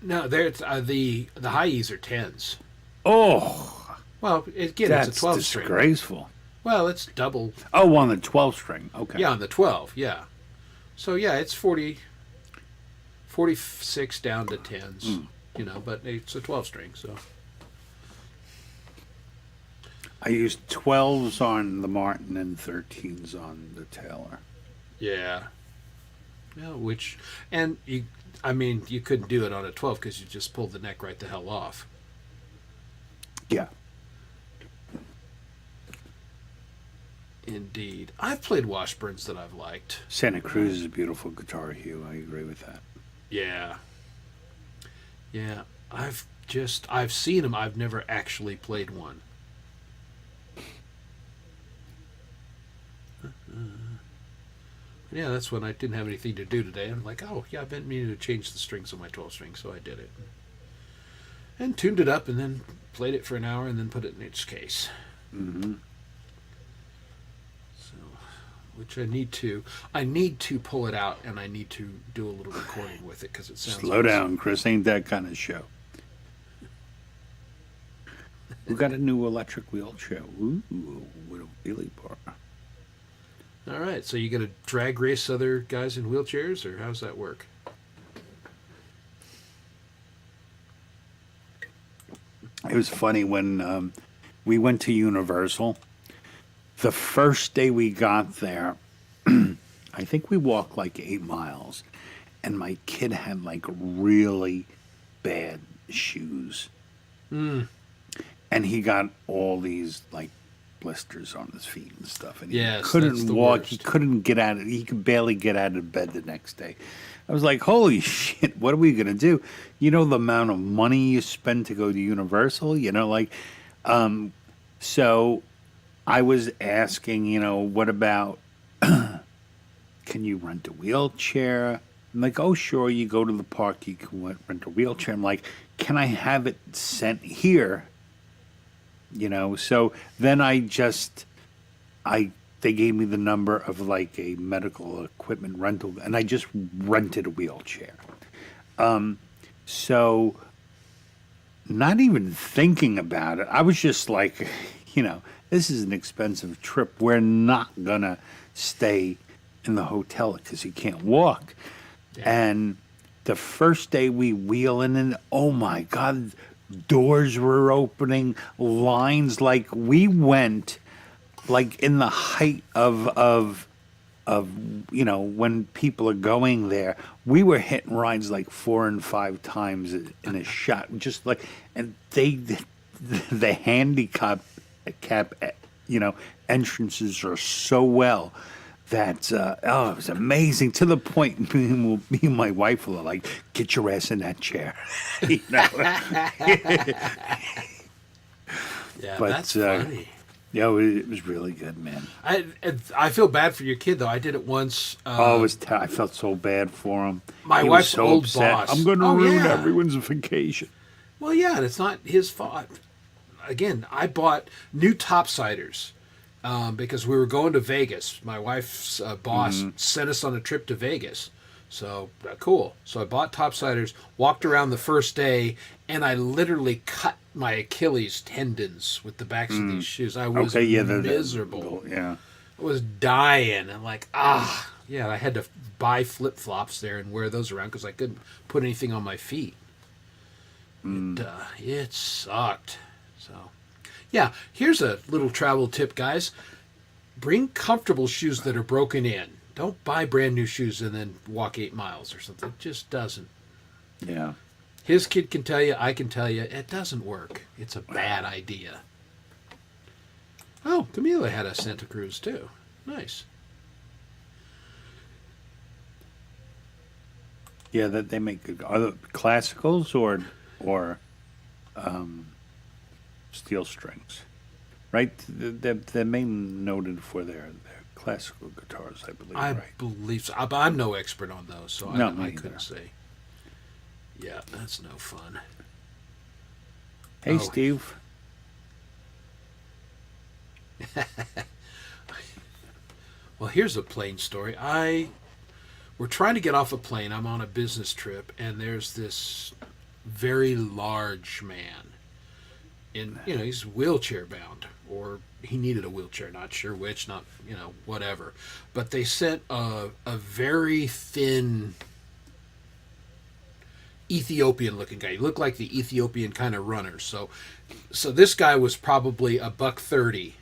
No, they're the high E's are 10s. Oh, Well, again, that's it's a 12 string. disgraceful. Well, it's double. Oh, on the 12 string. Okay. Yeah, on the 12, yeah. So, yeah, it's 46 down to 10s, but it's a 12 string, so. I used 12s on the Martin and 13s on the Taylor. Yeah. Yeah, you couldn't do it on a 12 because you just pulled the neck right the hell off. Yeah. Indeed. I've played Washburns that I've liked. Santa Cruz is a beautiful guitar, Hugh. I agree with that. Yeah. Yeah. I've seen them. I've never actually played one. Yeah, that's when I didn't have anything to do today. I'm like, oh, yeah, I've been meaning to change the strings on my 12 string, so I did it. And tuned it up and then played it for an hour and then put it in its case. Mm-hmm. So, which I need to. I need to pull it out and I need to do a little recording with it because it sounds Slow down, Chris. Ain't that kind of show. We got a new electric wheelchair. Ooh, with a wheelie bar. All right, so you going to drag race other guys in wheelchairs, or how's that work? It was funny when we went to Universal. The first day we got there, I think we walked like 8 miles, and my kid had like really bad shoes. Mm. And he got all these like blisters on his feet and stuff, and he Yes, that's couldn't the walk. worst. He couldn't get out of. He could barely get out of bed the next day. I was like, "Holy shit! What are we gonna do?" You know the amount of money you spend to go to Universal. You know, like, so I was asking, you know, what about? Can you rent a wheelchair? I'm like, oh, sure. You go to the park, you can rent a wheelchair. I'm like, can I have it sent here? You know, so then they gave me the number of like a medical equipment rental, and I just rented a wheelchair. So not even thinking about it, I was just like, you know, this is an expensive trip. We're not gonna stay in the hotel because you can't walk. Yeah. And the first day we wheel in, and oh my God, doors were opening, lines, like we went like in the height of you know, when people are going there. We were hitting rides like 4 and 5 times in a shot, just like, and the handicap you know, entrances are so well that it was amazing, to the point me and my wife were like, get your ass in that chair. You know? Yeah, But, that's funny. Yeah, it was really good, man. I feel bad for your kid though. I did it once. I felt so bad for him. My He was wife's so old upset. boss. I'm going to Oh, ruin yeah. everyone's vacation. Well, yeah, and it's not his fault. Again, I bought new topsiders because we were going to Vegas. My wife's boss sent us on a trip to Vegas. So, cool. So I bought topsiders, walked around the first day, and I literally cut my Achilles tendons with the backs of these shoes. I was miserable. Yeah. I was dying. I'm like, yeah, I had to buy flip-flops there and wear those around because I couldn't put anything on my feet. It sucked. So, yeah, here's a little travel tip, guys. Bring comfortable shoes that are broken in. Don't buy brand new shoes and then walk 8 miles or something. It just doesn't. Yeah. His kid can tell you, I can tell you, it doesn't work. It's a bad idea. Oh, Camila had a Santa Cruz too. Nice. Yeah, that they make good. Are they classicals or steel strings? Right? They're mainly noted for their classical guitars, I believe. I right? believe so. I'm no expert on those, so No, I me couldn't either. say. Yeah, that's no fun. Hey, Oh. Steve. Well, here's a plane story. We're trying to get off a plane. I'm on a business trip, and there's this very large man. He's wheelchair bound, or he needed a wheelchair. Not sure which. Not whatever. But they sent a very thin Ethiopian-looking guy. He looked like the Ethiopian kind of runner. So this guy was probably $130,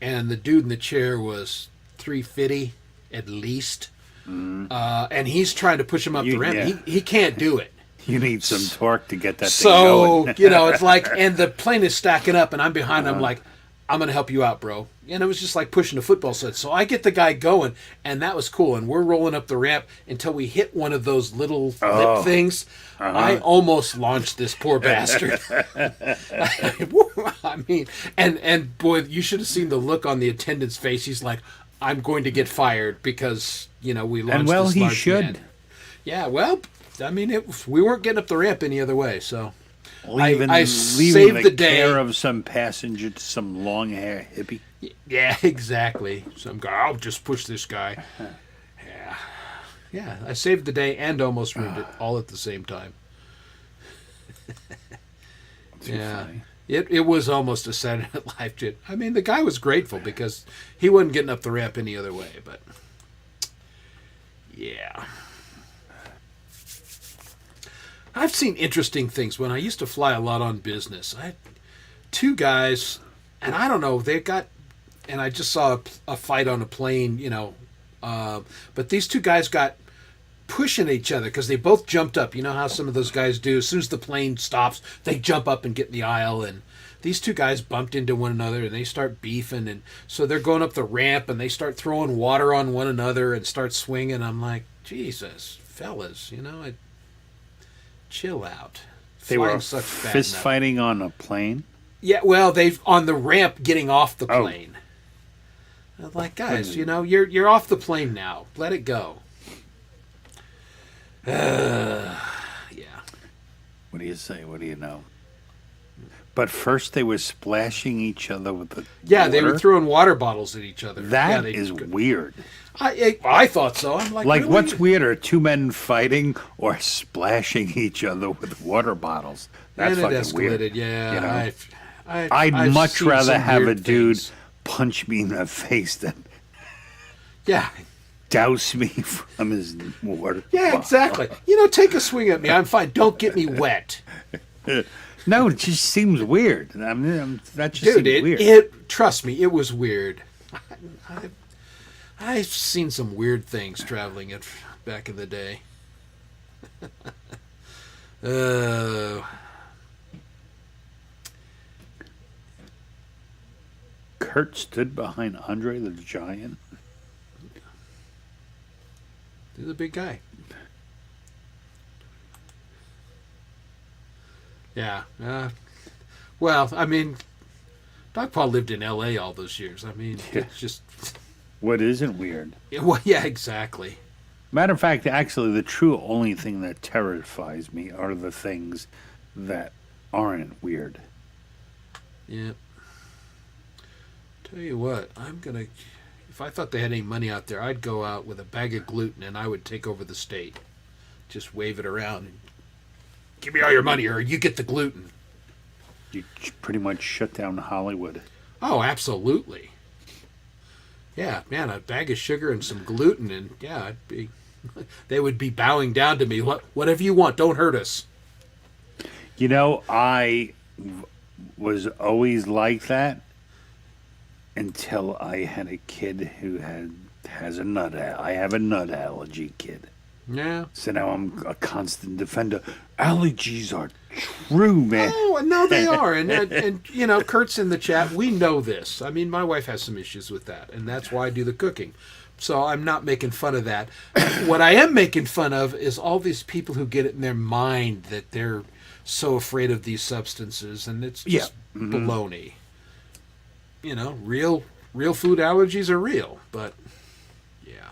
and the dude in the chair was $350 at least. And he's trying to push him up the ramp. Yeah. He can't do it. You need some torque to get that thing So, going. it's like, and the plane is stacking up, and I'm behind. I'm like, I'm going to help you out, bro. And it was just like pushing a football set. So I get the guy going, and that was cool. And we're rolling up the ramp until we hit one of those little lip things. I almost launched this poor bastard. I mean, and boy, you should have seen the look on the attendant's face. He's like, I'm going to get fired because, we launched And well, this he large should. man. Yeah, well, I mean, we weren't getting up the ramp any other way, so... Leaving saved the day. care of some passenger to some long hair hippie. Yeah, exactly. Some guy, I'll just push this guy. Yeah. I saved the day and almost ruined it all at the same time. Funny. It was almost a Saturday Night Live shit. I mean, the guy was grateful because he wasn't getting up the ramp any other way, but yeah. I've seen interesting things. When I used to fly a lot on business, I had two guys, and I don't know, and I just saw a fight on a plane, but these two guys got pushing each other because they both jumped up. You know how some of those guys do? As soon as the plane stops, they jump up and get in the aisle, and these two guys bumped into one another, and they start beefing, and so they're going up the ramp, and they start throwing water on one another and start swinging. I'm like, Jesus, fellas, chill out. They were Flying sucks bad fist enough. fighting on a plane. Yeah, well, they've on the ramp getting off the plane. I'm like, guys, you're off the plane now. Let it go. Yeah. What do you say? What do you know? But first they were splashing each other with the Yeah, they were water? throwing water bottles at each other. That yeah, is weird. I thought so. I'm like, really? What's weirder, two men fighting or splashing each other with water bottles? That's And it fucking weird. escalated. Yeah, You know? I've I'd much seen rather some have a weird dude things. punch me in the face than Yeah. douse me from his water. Yeah, bottle. exactly. Take a swing at me. I'm fine. Don't get me wet. No, it just seems weird. That just Dude, seems weird. it trust me, it was weird. I've seen some weird things traveling back in the day. Kurt stood behind Andre the Giant. He's a big guy. Yeah. Well, I mean, Doc Paul lived in L.A. all those years. I mean, it's just... What isn't weird? Well, yeah, exactly. Matter of fact, actually, the true only thing that terrifies me are the things that aren't weird. Yeah. Tell you what, if I thought they had any money out there, I'd go out with a bag of gluten and I would take over the state. Just wave it around and give me all your money or you get the gluten. You pretty much shut down Hollywood. Oh, absolutely. Yeah, man, a bag of sugar and some gluten, and yeah, they would be bowing down to me. Whatever you want, don't hurt us. I was always like that until I had a kid who has a nut. I have a nut allergy, kid. Yeah. So now I'm a constant defender. Allergies are true, man. Oh, no, they are. And Kurt's in the chat. We know this. I mean, my wife has some issues with that, and that's why I do the cooking. So I'm not making fun of that. What I am making fun of is all these people who get it in their mind that they're so afraid of these substances, and it's just baloney. Real food allergies are real, but yeah.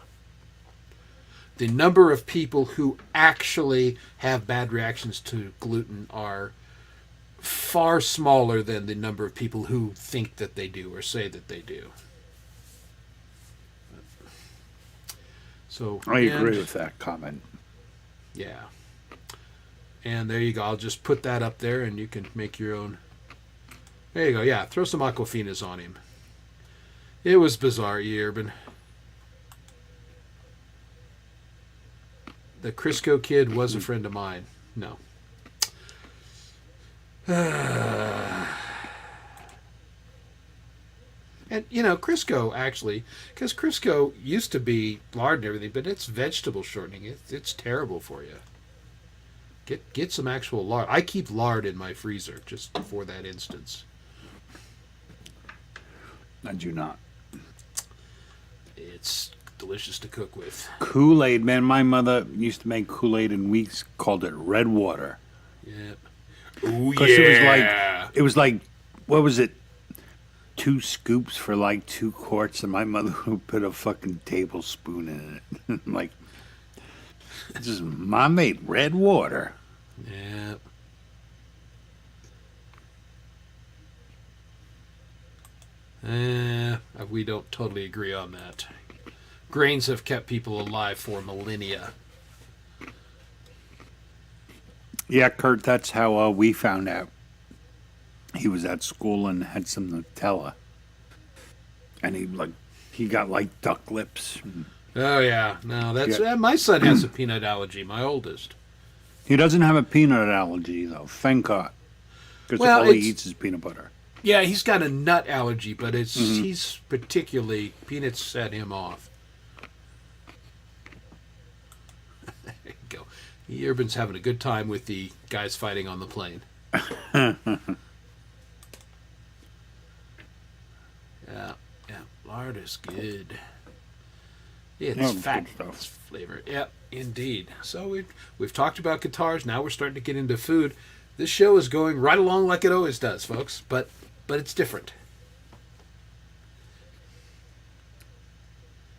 The number of people who actually have bad reactions to gluten are far smaller than the number of people who think that they do or say that they do. So I agree with that comment. Yeah. And there you go. I'll just put that up there and you can make your own. There you go. Yeah, throw some Aquafinas on him. It was bizarre, Urban. The Crisco kid was a friend of mine. No. And, Crisco, actually, because Crisco used to be lard and everything, but it's vegetable shortening. It's terrible for you. Get some actual lard. I keep lard in my freezer just for that instance. I do not. It's delicious to cook with. Kool-Aid, man. My mother used to make Kool-Aid, and we called it red water. Yep. Ooh, Because it was like, what was it? 2 scoops for like 2 quarts, and my mother would put a fucking tablespoon in it. I'm like, this is Mom made red water. Yep. We don't totally agree on that. Grains have kept people alive for millennia. Yeah, Kurt, that's how we found out. He was at school and had some Nutella. And he got like duck lips. Oh yeah, no, that's Yeah. my son has a peanut allergy. My oldest. He doesn't have a peanut allergy, though, thank God. Because Well, all he it's- eats is peanut butter. Yeah, he's got a nut allergy, but he's particularly peanuts set him off. There you go. Urban's having a good time with the guys fighting on the plane. Yeah, lard is good. It's Yeah, fat, good stuff. it's flavor. Yep, indeed. So we've talked about guitars. Now we're starting to get into food. This show is going right along like it always does, folks. But it's different.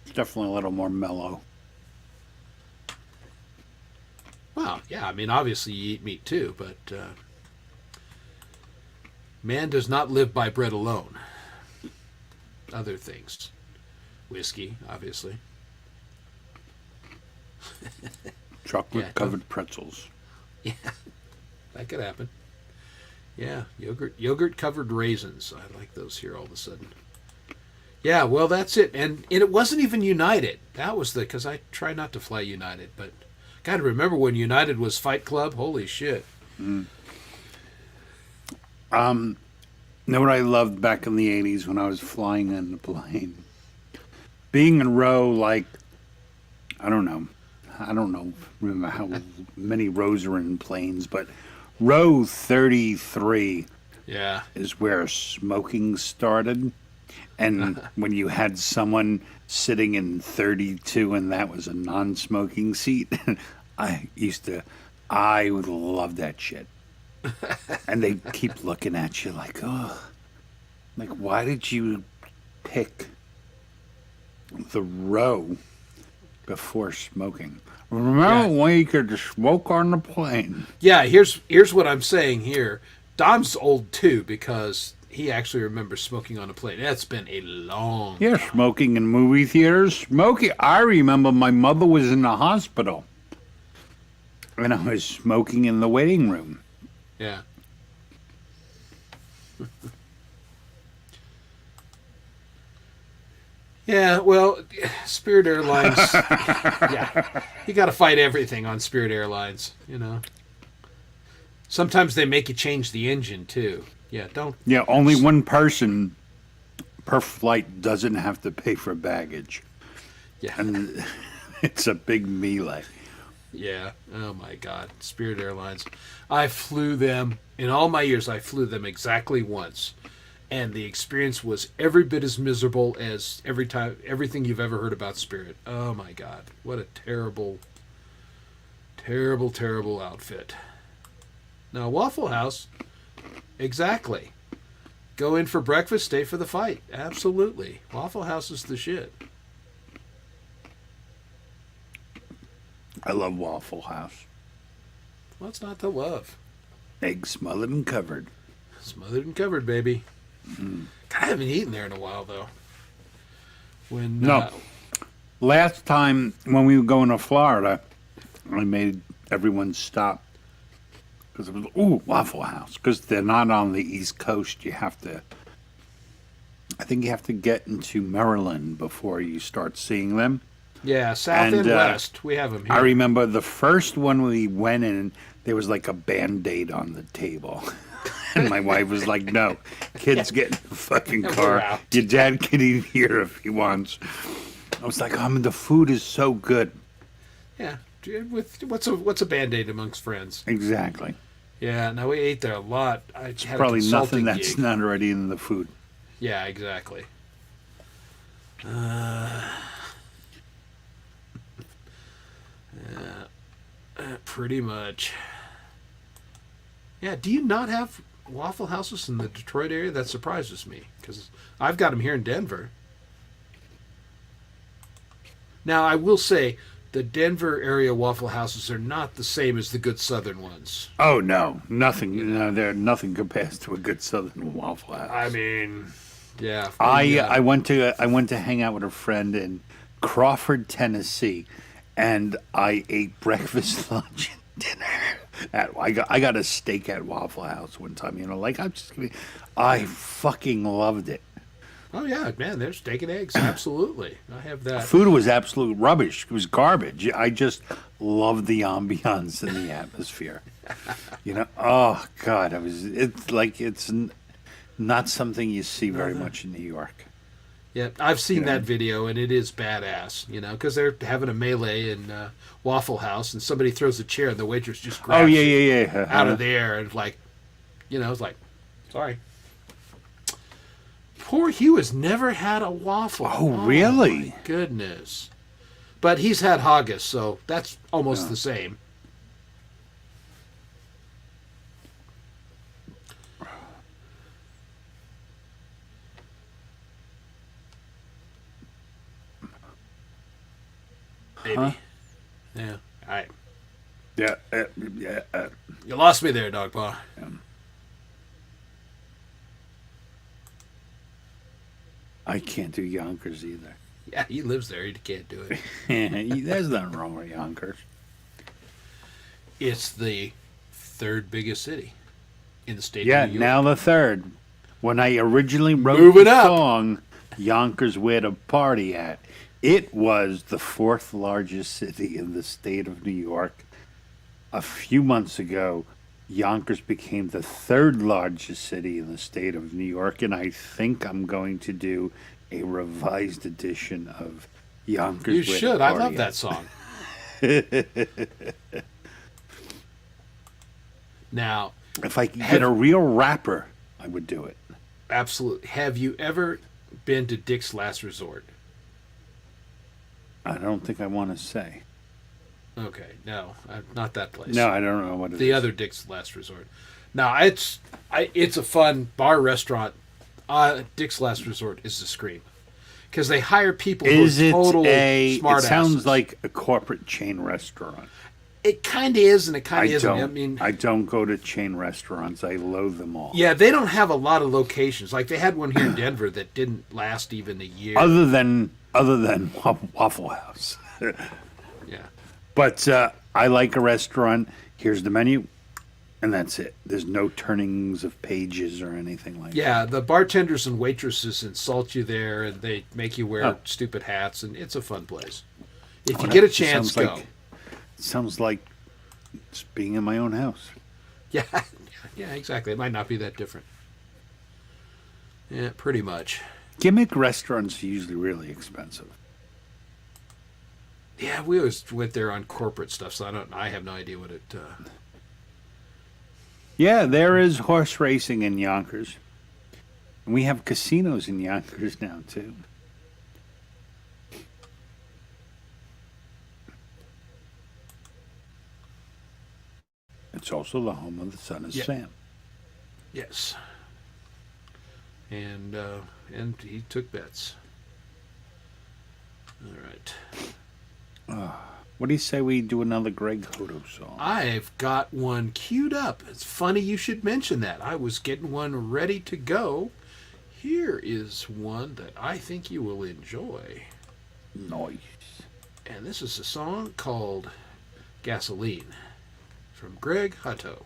It's definitely a little more mellow. Well, yeah. I mean, obviously you eat meat too, but man does not live by bread alone. Other things, whiskey, obviously. Chocolate-covered pretzels. Yeah, that could happen. Yeah, yogurt covered raisins. I like those here all of a sudden. Yeah, well, that's it. And it wasn't even United. That was because I try not to fly United, but God, remember when United was Fight Club? Holy shit. Know what I loved back in the 80s when I was flying on the plane? Being in row, like, I don't know, remember how many rows are in planes, but row 33 Yeah. is where smoking started. And when you had someone sitting in 32 and that was a non-smoking seat, I would love that shit. And they keep looking at you like, oh, like, why did you pick the row before smoking? Remember when you could smoke on the plane? Yeah, here's what I'm saying here. Dom's old too because he actually remembers smoking on a plane. That's been a long Yeah, smoking in movie theaters. Smoking. I remember my mother was in the hospital. And I was smoking in the waiting room. Yeah. Yeah, well, Spirit Airlines. Yeah, you got to fight everything on Spirit Airlines. You know. Sometimes they make you change the engine too. Yeah, don't. Yeah, only one person per flight doesn't have to pay for baggage. Yeah. And it's a big melee. Yeah. Oh my God, Spirit Airlines. I flew them in all my years. I flew them exactly once, and the experience was every bit as miserable as everything you've ever heard about Spirit. Oh my God, what a terrible, terrible, terrible outfit. Now Waffle House, exactly. Go in for breakfast, stay for the fight. Absolutely, Waffle House is the shit. I love Waffle House. What's not to love? Egg smothered and covered. Smothered and covered, baby. God, I haven't eaten there in a while, though. When No. Last time when we were going to Florida, I made everyone stop. Because it was, Waffle House. Because they're not on the East Coast. I think you have to get into Maryland before you start seeing them. yeah, South and And, West, we have them here. I remember the first one we went in, there was like a Band-Aid on the table. And my wife was like, no, kid's get in the fucking We're car. out. Your dad can eat here if he wants. I was like, the food is so good. Yeah, with what's a Band-Aid amongst friends? Exactly. Yeah, no, we ate there a lot. I had a Probably consulting nothing that's gig. not already in the food. Yeah, exactly. Pretty much. Yeah, do you not have Waffle Houses in the Detroit area? That surprises me because I've got them here in Denver. Now, I will say the Denver area Waffle Houses are not the same as the good Southern ones. Oh no, nothing. No, there nothing compares to a good Southern Waffle House. I mean, yeah. I went to hang out with a friend in Crawford, Tennessee, and I ate breakfast, lunch, and dinner. I got a steak at Waffle House one time. I fucking loved it. Oh yeah, man. There's steak and eggs. Absolutely, I have that. Food was absolute rubbish. It was garbage. I just loved the ambiance and the atmosphere. Oh God, it's not something you see very much in New York. Yeah, I've seen that video, and it is badass. Because they're having a melee in Waffle House, and somebody throws a chair, and the waitress just grabs it out of the air, and it's like, sorry. Poor Hugh has never had a waffle. Oh, really? My goodness. But he's had haggis, so that's almost the same. Maybe. Huh? Yeah. All right. Yeah. You lost me there, Dog Paw. I can't do Yonkers either. Yeah, he lives there. He can't do it. There's nothing wrong with Yonkers. It's the third biggest city in the state of New York. Now the third. When I originally wrote Moving the up. song, Yonkers Where to Party At, it was the fourth largest city in the state of New York. A few months ago, Yonkers became the third largest city in the state of New York, and I think I'm going to do a revised edition of Yonkers. You Where should. to I Party love At. that song. Now, If I could get a real rapper, I would do it. absolutely. Have you ever been to Dick's Last Resort? I don't think I want to say. Okay, no, not that place. No, I don't know what it is. The other Dick's Last Resort. Now, it's a fun bar restaurant. Dick's Last Resort is the scream. Because they hire people who Is are it total it smart sounds asses. like a corporate chain restaurant. It kind of is, and it kind I of isn't. don't. I mean, I don't go to chain restaurants. I loathe them all. yeah, they don't have a lot of locations. Like they had one here in Denver that didn't last even a year. Other than Waffle House. Yeah. But I like a restaurant. Here's the menu, and that's it. There's no turnings of pages or anything like that. Yeah, the bartenders and waitresses insult you there, and they make you wear stupid hats, and it's a fun place. If you get a chance, go. Sounds like just being in my own house. Yeah, yeah, exactly. It might not be that different. Yeah, pretty much. Gimmick restaurants are usually really expensive. Yeah, we always went there on corporate stuff, so I have no idea what it. Yeah, there is horse racing in Yonkers. And we have casinos in Yonkers now, too. It's also the home of the Son of Sam. Yes. And he took bets. All right. What do you say we do another Greg Hodo song? I've got one queued up. It's funny you should mention that. I was getting one ready to go. Here is one that I think you will enjoy. Nice. And this is a song called Gasoline from Greg Hutto.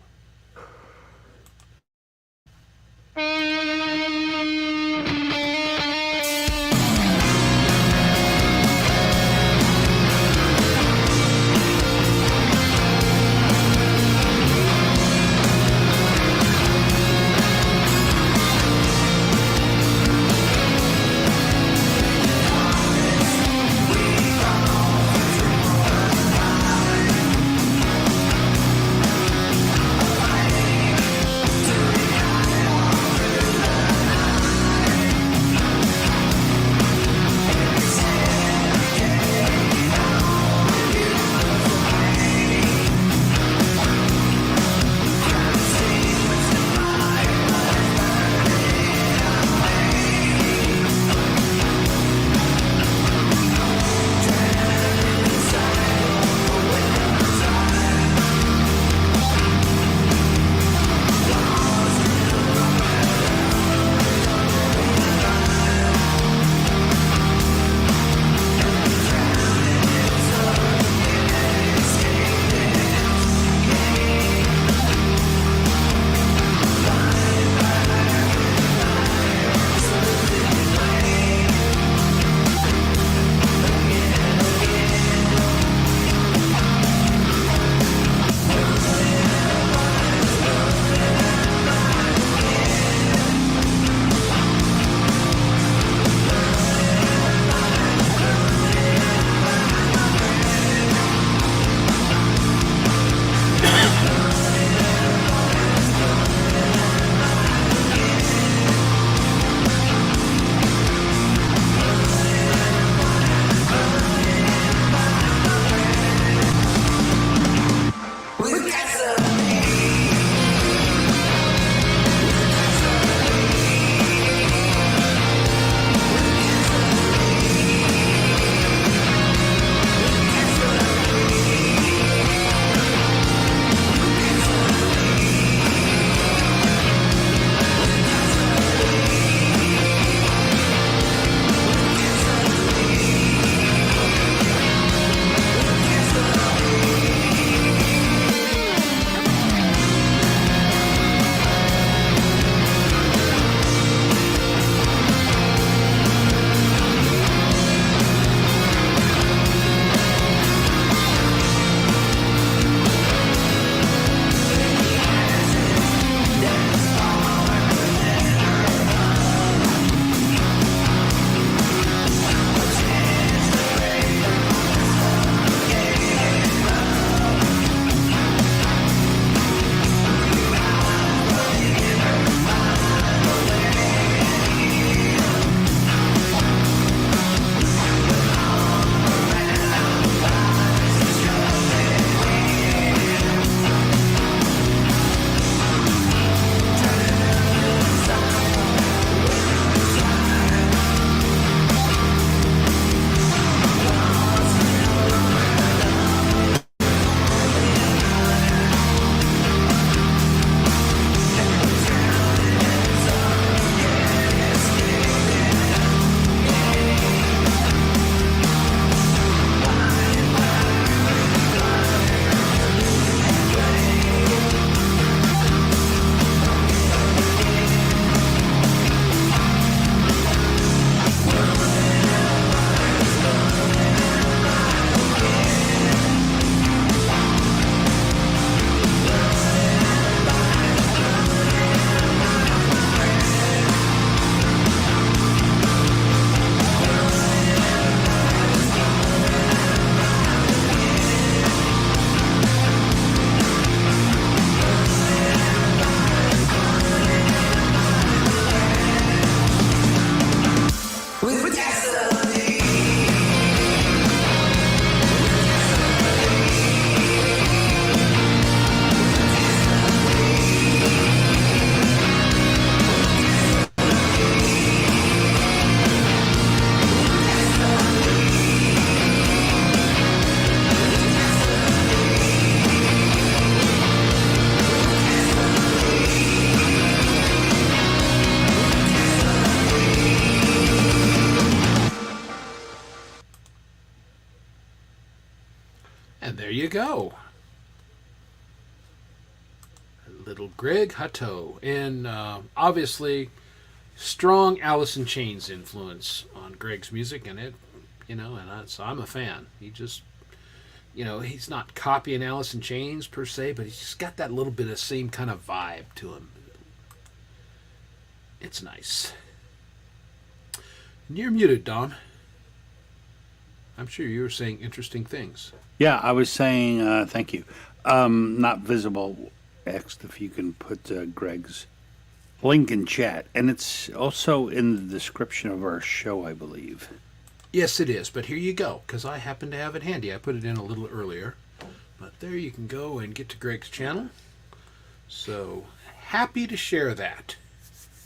go. Little Greg Hutto. And obviously, strong Alice in Chains influence on Greg's music, and so I'm a fan. He just, he's not copying Alice in Chains per se, but he's just got that little bit of same kind of vibe to him. It's nice. And you're muted, Dom. I'm sure you were saying interesting things. Yeah, I was saying thank you. Not visible. Asked if you can put Greg's link in chat, and it's also in the description of our show, I believe. Yes, it is, but here you go, because I happen to have it handy. I put it in a little earlier, but there you can go and get to Greg's channel. So happy to share that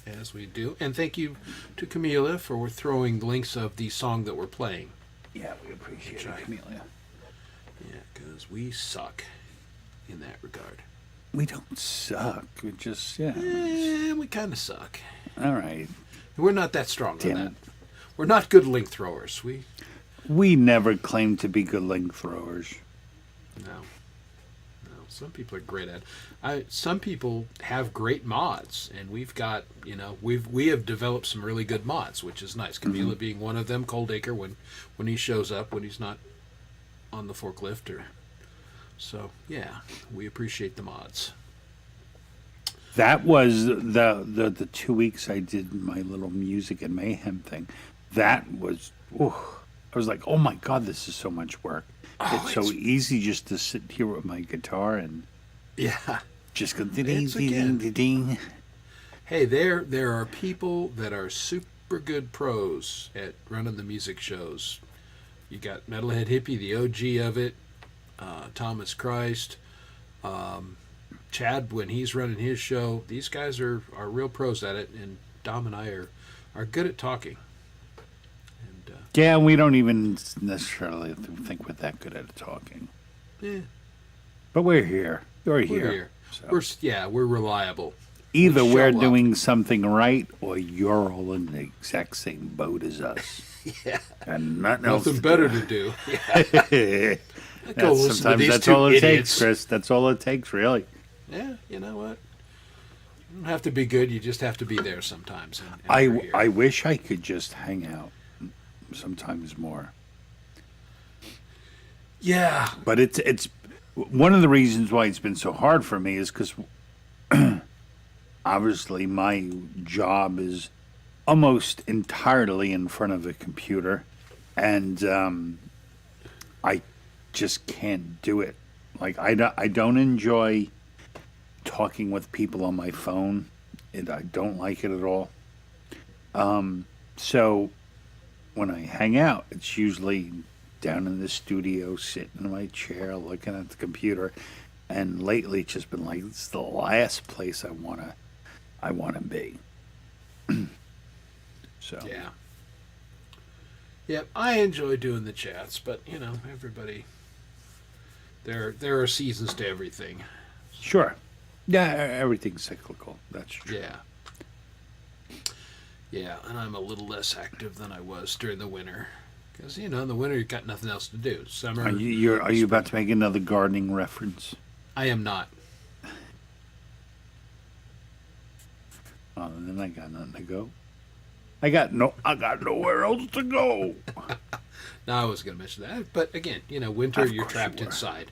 as we do, and thank you to Camellia for throwing links of the song that we're playing. Yeah, we appreciate it, Camellia. Yeah, because we suck in that regard. We don't suck. We just, yeah. We kind of suck. All right. We're not that strong Damn on it. that. We're not good link throwers. We never claim to be good link throwers. No. Some people are great at it. Some people have great mods, and we've got, we have developed some really good mods, which is nice. Camila being one of them, Coldacre when he shows up, when he's not on the forklift. So, yeah, we appreciate the mods. That was the 2 weeks I did my little music and mayhem thing. That was, I was like, oh my God, this is so much work. It's so easy just to sit here with my guitar and just go ding, ding, ding, ding. Hey, there are people that are super good pros at running the music shows. You got Metalhead Hippie, the OG of it, Thomas Christ, Chad when he's running his show. These guys are real pros at it, and Dom and I are good at talking. And yeah, we don't even necessarily think we're that good at talking. Yeah, but we're here. We're here. So. We're reliable. Either we're show up. doing something right, or you're all in the exact same boat as us. Yeah, And nothing better to do. Yeah. Sometimes that's all it takes, Chris. That's all it takes, really. Yeah, you know what? You don't have to be good. You just have to be there sometimes. And I wish I could just hang out sometimes more. Yeah. But it's one of the reasons why it's been so hard for me is because obviously my job is almost entirely in front of a computer, and I just can't do it. Like I don't enjoy talking with people on my phone. I don't like it at all. So when I hang out, it's usually down in the studio, sitting in my chair, looking at the computer. And lately, it's just been like, it's the last place I wanna be. So yeah. Yep, I enjoy doing the chats, but everybody. There are seasons to everything. Sure. Yeah, everything's cyclical. That's true. Yeah. Yeah, and I'm a little less active than I was during the winter. Because, in the winter you've got nothing else to do. Summer. Are you about to make another gardening reference? I am not. Oh, then I got nothing to go. I got nowhere else to go. No, I was going to mention that. But again, winter Of you're course trapped you are. inside.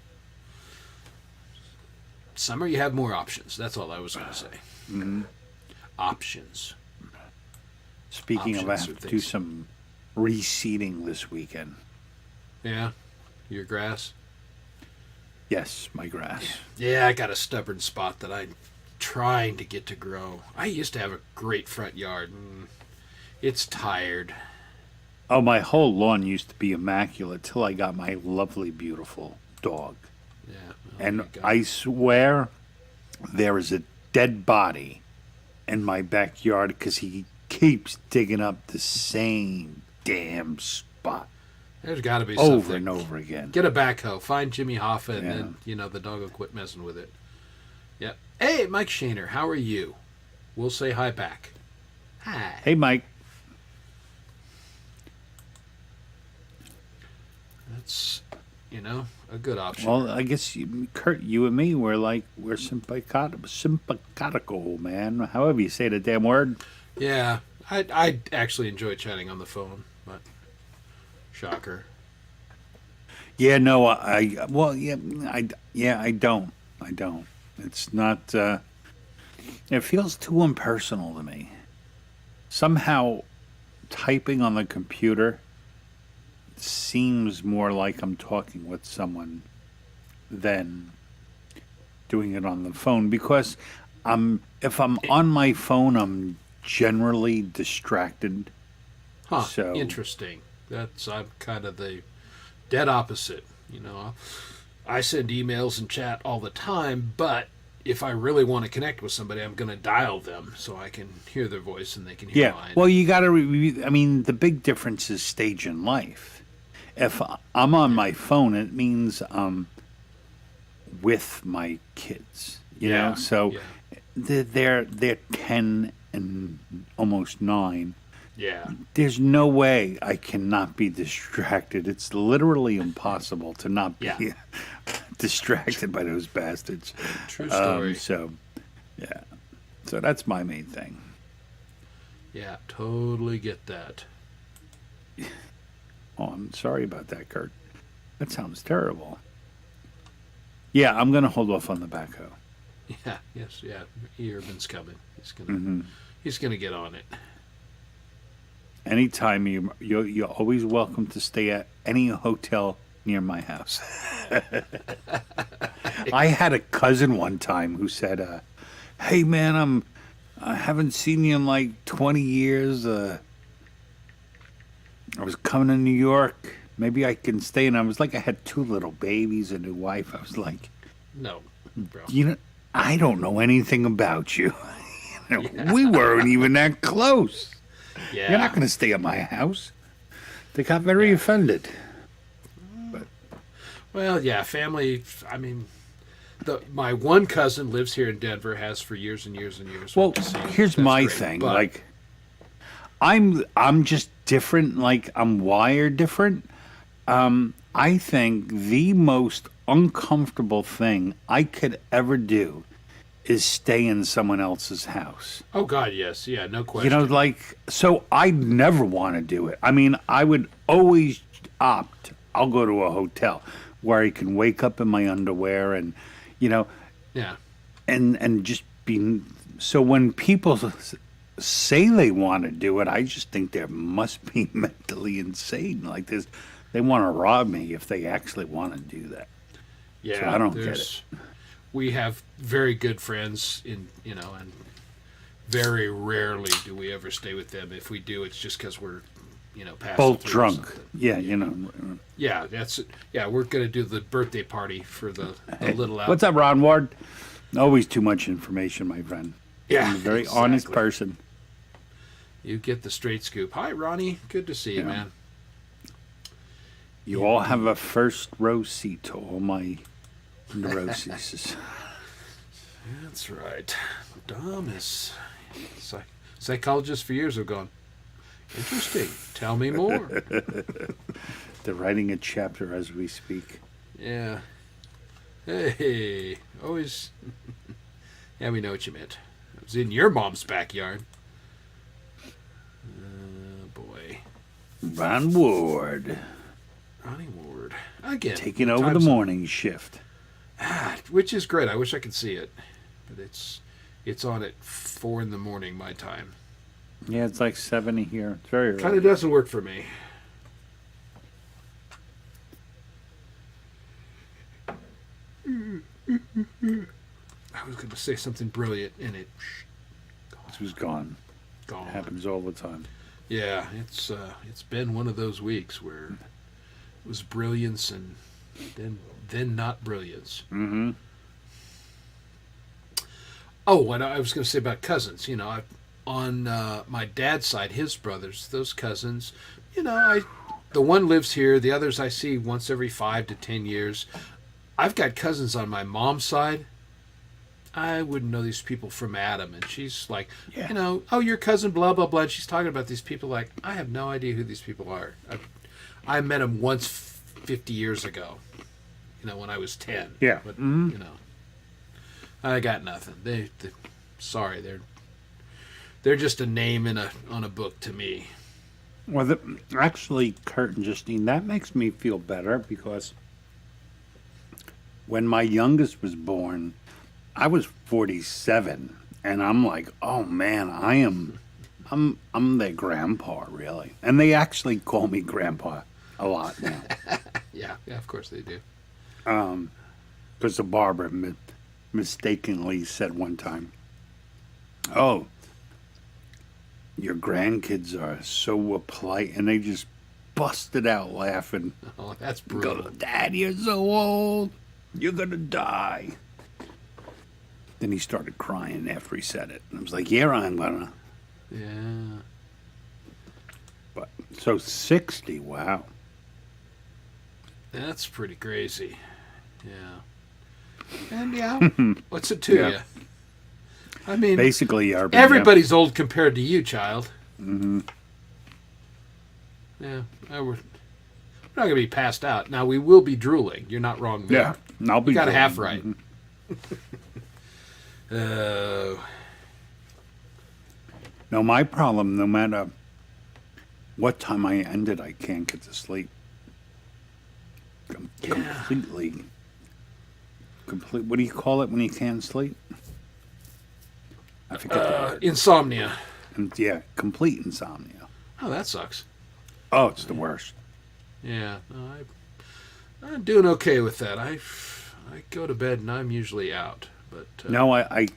Summer you have more options. That's all I was going to say. Mm-hmm. Options. Speaking of, I Options have are to do things. some reseeding this weekend. Yeah? Your grass? Yes, my grass. Yeah, I got a stubborn spot that I'm trying to get to grow. I used to have a great front yard, and it's tired. Oh, my whole lawn used to be immaculate till I got my lovely, beautiful dog. Yeah. well, And there you go. I swear there is a dead body in my backyard because he keeps digging up the same damn spot There's got to be something. over and over again. Get a backhoe. Find Jimmy Hoffa, and Yeah. then, the dog will quit messing with it. Yep. Hey, Mike Shaner, how are you? We'll say hi back. Hi. Hey, Mike. That's, a good option. Well, I guess Kurt, you and me, we're simpatico, man. However you say the damn word. Yeah, I actually enjoy chatting on the phone, but shocker. Yeah, no, well, I don't. It's not. It feels too impersonal to me. Somehow, typing on the computer seems more like I'm talking with someone than doing it on the phone because if I'm on my phone, I'm generally distracted. Huh? So Interesting. I'm kind of the dead opposite. I send emails and chat all the time, but if I really want to connect with somebody, I'm going to dial them so I can hear their voice and they can hear yeah, mine. well, you got to. I mean, the big difference is stage in life. If I'm on my phone, it means I'm with my kids. You know, so they're 10 and almost 9. Yeah. There's no way I cannot be distracted. It's literally impossible to not be distracted by those bastards. True story. So that's my main thing. Yeah, totally get that. Oh, I'm sorry about that, Kurt. That sounds terrible. Yeah, I'm going to hold off on the backhoe. Yeah, yes, yeah. Urban's coming. He's gonna get on it. Anytime you're always welcome to stay at any hotel near my house. I had a cousin one time who said, "Hey man, I haven't seen you in like 20 years. I was coming to New York. Maybe I can stay." And I was like, I had 2 little babies, a new wife. I was like, No, bro. I don't know anything about you. We weren't even that close. Yeah. You're not going to stay at my house. They got very offended. Well, yeah, family. I mean, my one cousin lives here in Denver, has for years and years and years. Well, here's my great, thing. but- Like, I'm just different. Like, I'm wired different. I think the most uncomfortable thing I could ever do is stay in someone else's house. Oh God, yes, yeah, no question. So I'd never want to do it. I mean, I would always opt, I'll go to a hotel where I can wake up in my underwear and, yeah, and just be. So when people say they want to do it, I just think they must be mentally insane. Like this, they want to rob me if they actually want to do that. yeah. So I don't get it. We have very good friends and very rarely do we ever stay with them. If we do, it's just because we're, past Both through or drunk. something. Yeah, Yeah, we're gonna do the birthday party for the little out. What's up, Ron Ward? Always too much information, my friend. Yeah, I'm a very honest exactly. person. You get the straight scoop. Hi, Ronnie. Good to see you, man. You all have a first row seat to all my neuroses. That's right. Dom is psychologists for years have gone. Interesting. Tell me more. They're writing a chapter as we speak. Yeah. Hey, always. Yeah, we know what you meant. It was in your mom's backyard. Boy. Ron Ward Ronnie Ward. Again. taking over the time's- morning shift. Which is great. I wish I could see it. But it's on at 4 in the morning my time. Yeah, it's like 7 here. It's very Kind early. of doesn't work for me. I was going to say something brilliant and it This was gone. gone. Happens all the time. Yeah, it's been one of those weeks where it was brilliance and then not brilliance. Mm-hmm. Oh, and I was going to say about cousins. On my dad's side, his brothers, those cousins. The one lives here. The others I see once every 5 to 10 years. I've got cousins on my mom's side. I wouldn't know these people from Adam, and she's like, Yeah. oh, your cousin, blah blah blah. And she's talking about these people like I have no idea who these people are. I met them once 50 years ago. when I was 10. Yeah. But, I got nothing. Sorry, they're just a name on a book to me. Well, actually, Kurt and Justine, that makes me feel better because when my youngest was born, I was 47, and I'm like, oh man, I'm their grandpa, really, and they actually call me grandpa a lot now. Yeah, of course they do. Because the barber mistakenly said one time, "Oh, your grandkids are so polite," and they just busted out laughing. Oh, that's Go, brutal. Dad, you're so old. You're gonna die. Then he started crying after he said it. I was like, yeah, I'm gonna. Yeah. But so 60, wow. That's pretty crazy. Yeah. And what's it to Yeah. you? I mean, Basically, everybody's old compared to you, child. Mm-hmm. Yeah. We're not going to be passed out. Now, we will be drooling. You're not wrong there. Yeah, I'll be. You got a good. half right. No, my problem, no matter what time I ended, I can't get to sleep. Completely. What do you call it when you can't sleep? I forget the word. Insomnia. Yeah, complete insomnia. Oh, that sucks. Oh, it's the worst. Yeah. No, I'm doing okay with that. I go to bed and I'm usually out. But No, I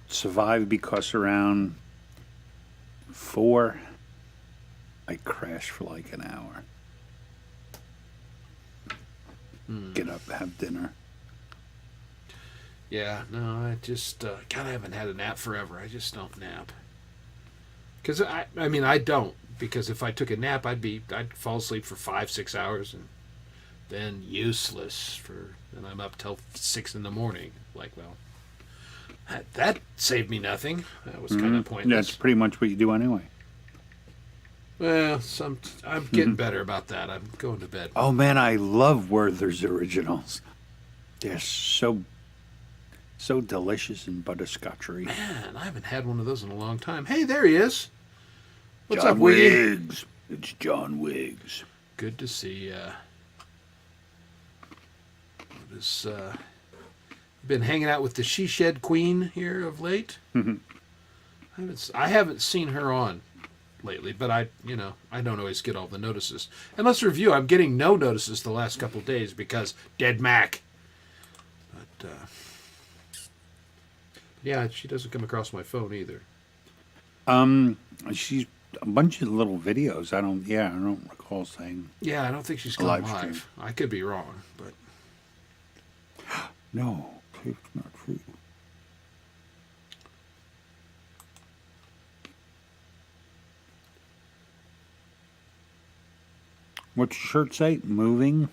survived because around 4, I crashed for like an hour. Get up, have dinner. Yeah, no, I just kind of haven't had a nap forever. I just don't nap. Because I mean, I don't. Because if I took a nap, I'd fall asleep for 5-6 hours and then useless and I'm up till 6 in the morning. Like, well, that saved me nothing. That was kind of pointless. That's pretty much what you do anyway. Well, I'm getting better about that. I'm going to bed. Oh man, I love Werther's originals. They're so delicious and butterscotchery. Man, I haven't had one of those in a long time. Hey, there he is. What's John up, Wiggy? Wiggs. It's John Wiggs. Good to see you. Been hanging out with the She Shed Queen here of late. I haven't seen her on lately, but I don't always get all the notices. And let's review. I'm getting no notices the last couple of days because Dead Mac. But yeah, she doesn't come across my phone either. She's a bunch of little videos. I don't recall saying. Yeah, I don't think she's gone Live live. stream. I could be wrong, but No, it's not true. What's your shirt say? Moving?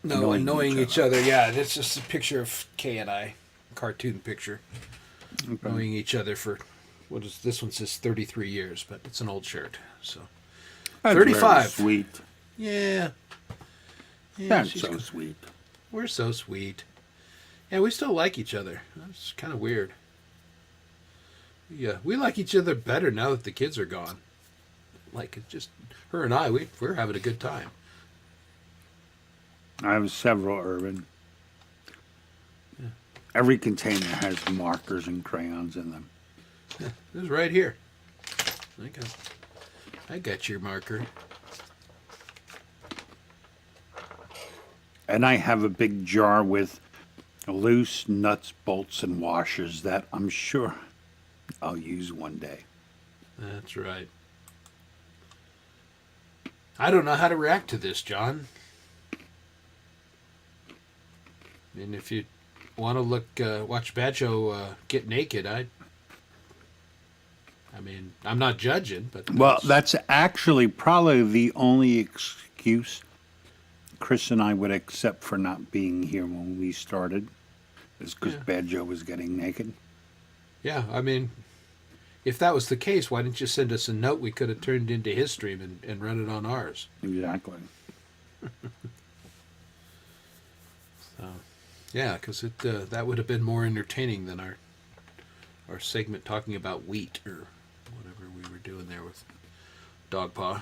no, Annoying annoying each each other. Yeah, that's just a picture of Kay and I, cartoon picture, annoying each other for what is this one says 33 years, but it's an old shirt. So That's 35. very sweet. yeah, That's she's so cool. sweet. We're so sweet. Yeah, we still like each other. That's kind of weird. Yeah, we like each other better now that the kids are gone. Like, it's just her and I, we're having a good time. I have several, Urban. Yeah. Every container has markers and crayons in them. Yeah, this is right here. I got your marker. And I have a big jar with loose nuts, bolts, and washers that I'm sure I'll use one day. That's right. I don't know how to react to this, John. And if you want to watch Badjo get naked, I mean, I'm not judging, but Well, that's actually probably the only excuse Chris and I would accept for not being here when we started, is because Bad Joe was getting naked. yeah, I mean, if that was the case, why didn't you send us a note we could have turned into his stream and run it on ours? Exactly. Yeah, because it that would have been more entertaining than our segment talking about wheat or whatever we were doing there with Dogpaw.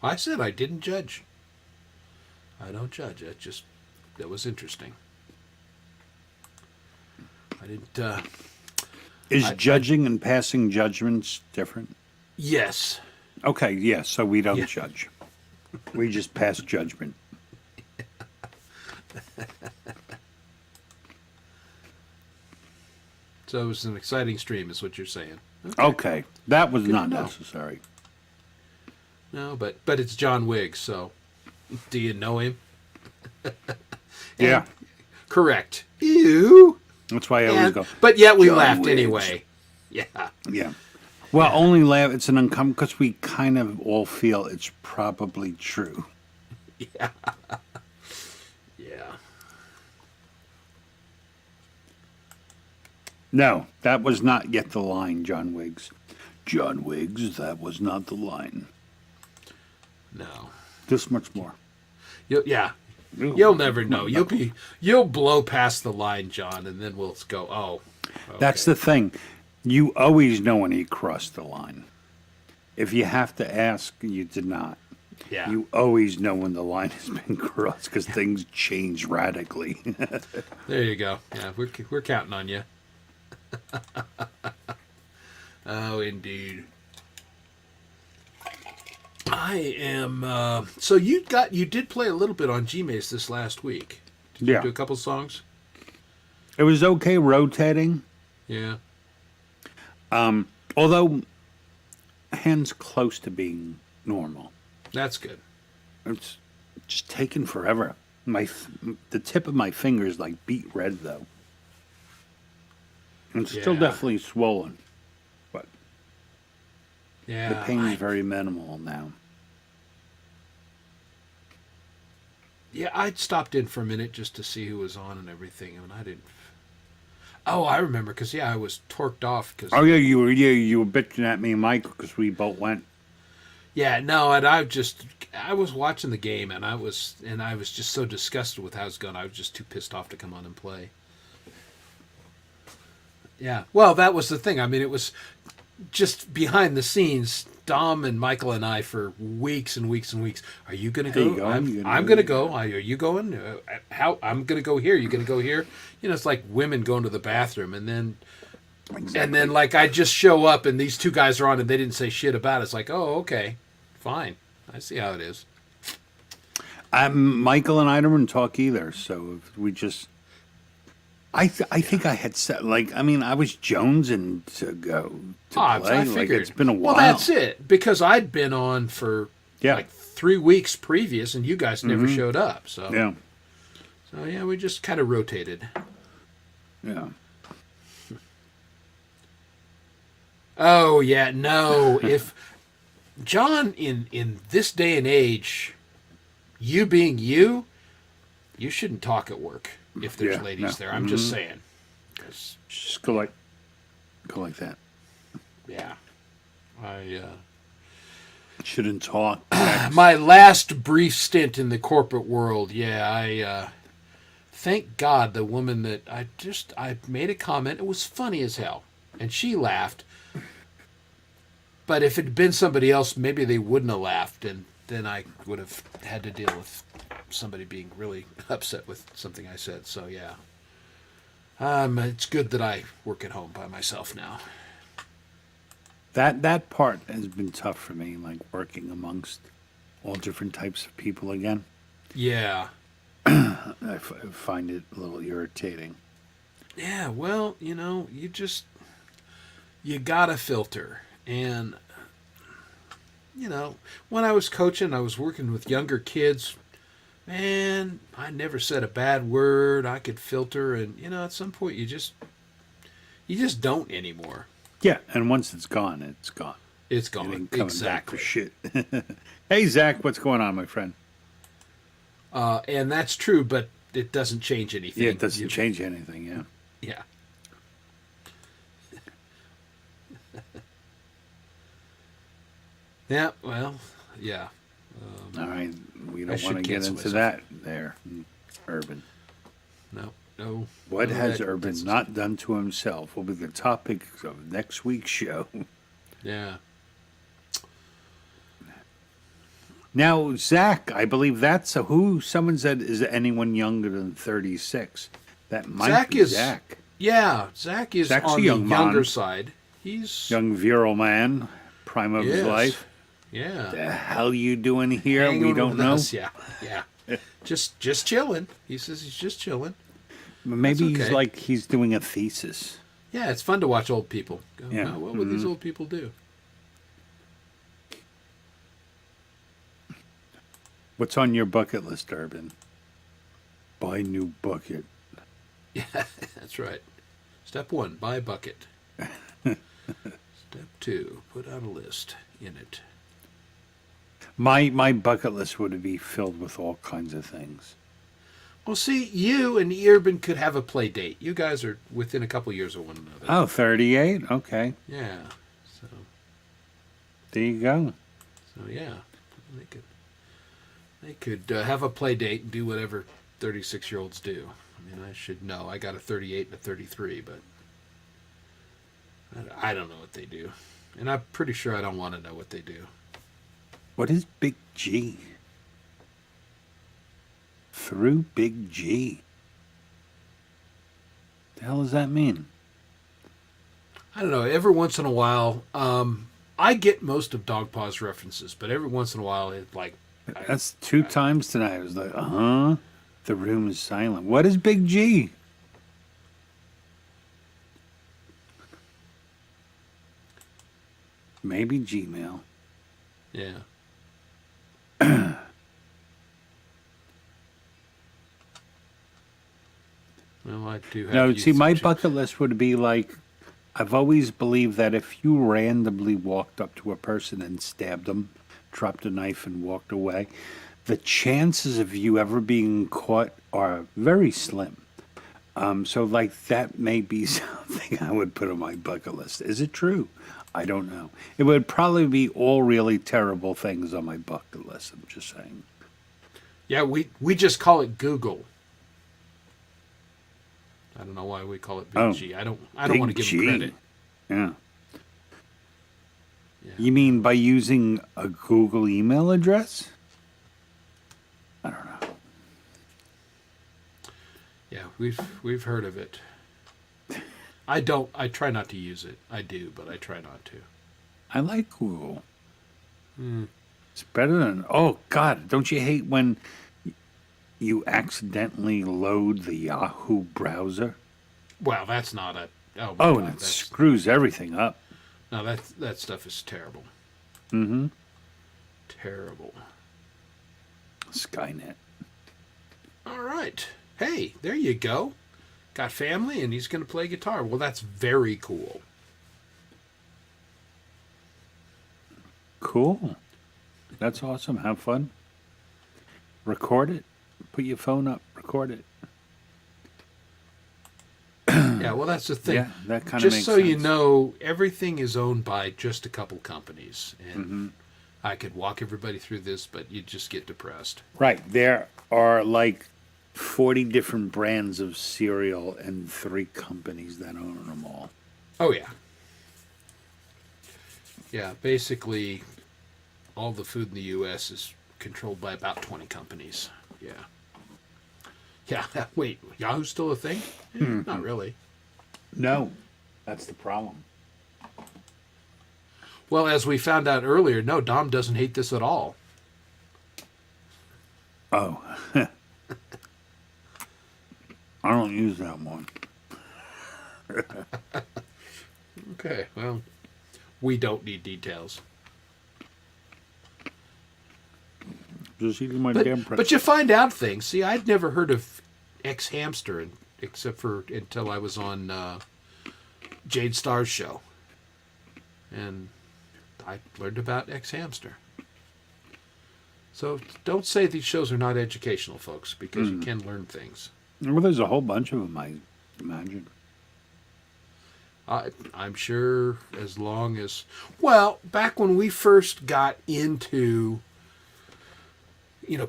I said I didn't judge. I don't judge. That was interesting. I didn't. Is judging and passing judgments different? Yes. Okay, yeah, so we don't Yeah. judge. We just pass judgment. So it was an exciting stream, is what you're saying. Okay, that was Good not to know. necessary. No, but it's John Wiggs. So, do you know him? Yeah, Correct. Ew. that's why I always go. But yet we John laughed Wiggs. anyway. Yeah. Yeah. Well, only laugh. It's an uncomfortable because we kind of all feel it's probably true. Yeah. No, that was not yet the line, John Wiggs. John Wiggs, that was not the line. No. This much more. Yeah. You'll never know. You'll blow past the line, John, and then we'll go, oh. Okay. That's the thing. You always know when he crossed the line. If you have to ask, you did not. Yeah. You always know when the line has been crossed because things change radically. There you go. Yeah, we're counting on you. Oh, indeed. I am. So you did play a little bit on Gmaze this last week. Did you Yeah. do a couple songs? It was okay rotating, Yeah. although hands close to being normal. That's good. It's just taking forever. The tip of my finger is like beet red though. It's still Yeah. definitely swollen, but Yeah. the pain is very minimal now. Yeah, I stopped in for a minute just to see who was on and everything, and I didn't. Oh, I remember because I was torqued off because. Oh yeah, you were bitching at me and Michael because we both went. Yeah, no, and I was watching the game and I was just so disgusted with how it's going. I was just too pissed off to come on and play. Yeah, well, that was the thing. I mean, it was just behind the scenes. Dom and Michael and I for weeks and weeks and weeks. Are you going to There you go? go. I'm going to go. Are you going? How? I'm going to go here. You going to go here? You know, it's like women going to the bathroom, and then like I just show up, and these two guys are on, and they didn't say shit about it. It's like, oh, okay, fine. I see how it is. Michael and I don't talk either, so we just. I think I had said I was jonesing to go to I play. figured It's been a while. Well, that's it because I'd been on for Yeah. like 3 weeks previous, and you guys never showed up. So Yeah, we just kind of rotated. yeah. Oh yeah, no. If John in this day and age, you being you shouldn't talk at work if there's Yeah, ladies no. there. I'm just saying. 'Cause, Just go like that. yeah, I Shouldn't talk. my last brief stint in the corporate world. Yeah, I thank God the woman that I made a comment. It was funny as hell, and she laughed. But if it had been somebody else, maybe they wouldn't have laughed, and then I would have had to deal with somebody being really upset with something I said. So yeah, it's good that I work at home by myself now. That part has been tough for me, like working amongst all different types of people again. Yeah, I find it a little irritating. yeah. Well, you gotta filter, and when I was coaching, I was working with younger kids. Man, I never said a bad word. I could filter, and at some point you just don't anymore. Yeah, and once it's gone, it's gone. It's It gone. ain't coming Exactly. back for shit. Hey, Zach, what's going on, my friend? And that's true, but it doesn't change anything. Yeah, it doesn't change anything, yeah. Yeah. Yeah, well, yeah. All right. We I don't should want to get cancel into myself. that there, Urban. No. What none of has that Urban cancels. not done to himself will be the topic of next week's show. Yeah. Now, Zach, I believe that's who someone said is anyone younger than 36. That might Zach be is. Zach. Yeah, Zach is Zach's on a the young man. younger side. He's. Young virile man, prime of his Yes. life. Yeah. The hell you doing here? Hanging We don't with know. us. Yeah. just chilling. He says he's just chilling. Maybe That's he's okay. like he's doing a thesis. Yeah, it's fun to watch old people. Go, Yeah. "Oh, what would these old people do?" What's on your bucket list, Urban? Buy new bucket. Yeah, that's right. Step 1, buy a bucket. Step 2, put out a list in it. My bucket list would be filled with all kinds of things. Well, see, you and Urban could have a play date. You guys are within a couple years of one another. Oh, 38? Okay. Yeah. So There you go. yeah, they could have a play date and do whatever 36-year-olds do. I mean, I should know. I got a 38 and a 33, but I don't know what they do, and I'm pretty sure I don't want to know what they do. What is Big G? Through Big G. The hell does that mean? I don't know. Every once in a while, I get most of Dog Paw's references, but every once in a while, it like That's 2 times tonight. I was like, The room is silent. What is Big G? Maybe Gmail. yeah. Well, I do have. No, used see, my some bucket list would be like, I've always believed that if you randomly walked up to a person and stabbed them, dropped a knife and walked away, the chances of you ever being caught are very slim. So, like, that may be something I would put on my bucket list. Is it true? I don't know. It would probably be all really terrible things on my bucket list. I'm just saying. Yeah, we just call it Google. I don't know why we call it Big Oh, G. I don't Big want to give G. him credit. Yeah. Yeah. You mean by using a Google email address? I don't know. Yeah, we've heard of it. I try not to use it. I do, but I try not to. I like Google. It's better than. Oh, God. Don't you hate when you accidentally load the Yahoo browser? Well, that's not a. Oh, my Oh, God, and it that's, screws everything up. no, that stuff is terrible. Mm-hmm. Terrible. Skynet. All right. Hey, there you go. Got family, and he's going to play guitar. Well, that's very cool. Cool. That's awesome. Have fun. Record it. Put your phone up. Record it. Yeah, well, that's the thing. Yeah, that kind of Just makes so sense. you know, everything is owned by just a couple companies, and Mm-hmm. I could walk everybody through this, but you'd just get depressed. Right. There are like 40 different brands of cereal and 3 companies that own them all. Oh yeah, yeah. Basically, all the food in the U.S. is controlled by about 20 companies. Yeah. Yeah. Wait, Yahoo's still a thing? Not really. No, that's the problem. Well, as we found out earlier, no, Dom doesn't hate this at all. Oh. I don't use that one. Okay, well, we don't need details. Just eating my But, damn pretzel. but you find out things. See, I'd never heard of X Hamster except for until I was on Jade Starr's show. And I learned about X Hamster. So don't say these shows are not educational, folks, because you can learn things. Well, there's a whole bunch of them, I imagine. I'm sure as long as... Well, back when we first got into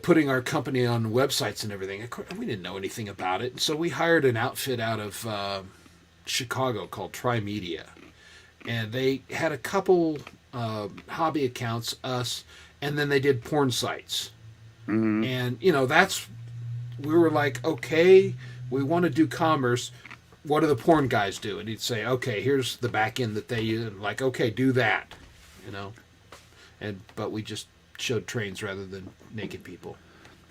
putting our company on websites and everything. Of course, we didn't know anything about it, and so we hired an outfit out of Chicago called Tri-Media, and they had a couple hobby accounts, us, and then they did porn sites. And we were like, okay, we want to do commerce. What do the porn guys do? And he'd say, okay, here's the back end that they use. And like, okay, do that, but we just showed trains rather than naked people.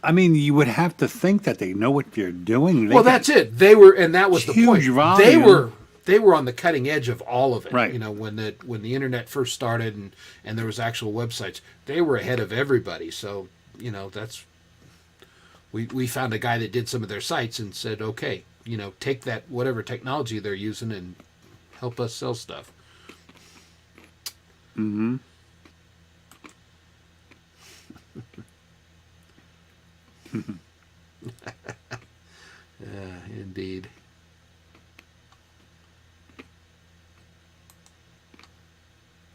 I mean, you would have to think that they know what you're doing. Well, that's it. They were, and that was the point. Volume. They were on the cutting edge of all of it. Right. When the internet first started and there was actual websites, they were ahead of everybody. So that's we found a guy that did some of their sites and said, okay, take that whatever technology they're using and help us sell stuff. Mm-hmm. Indeed.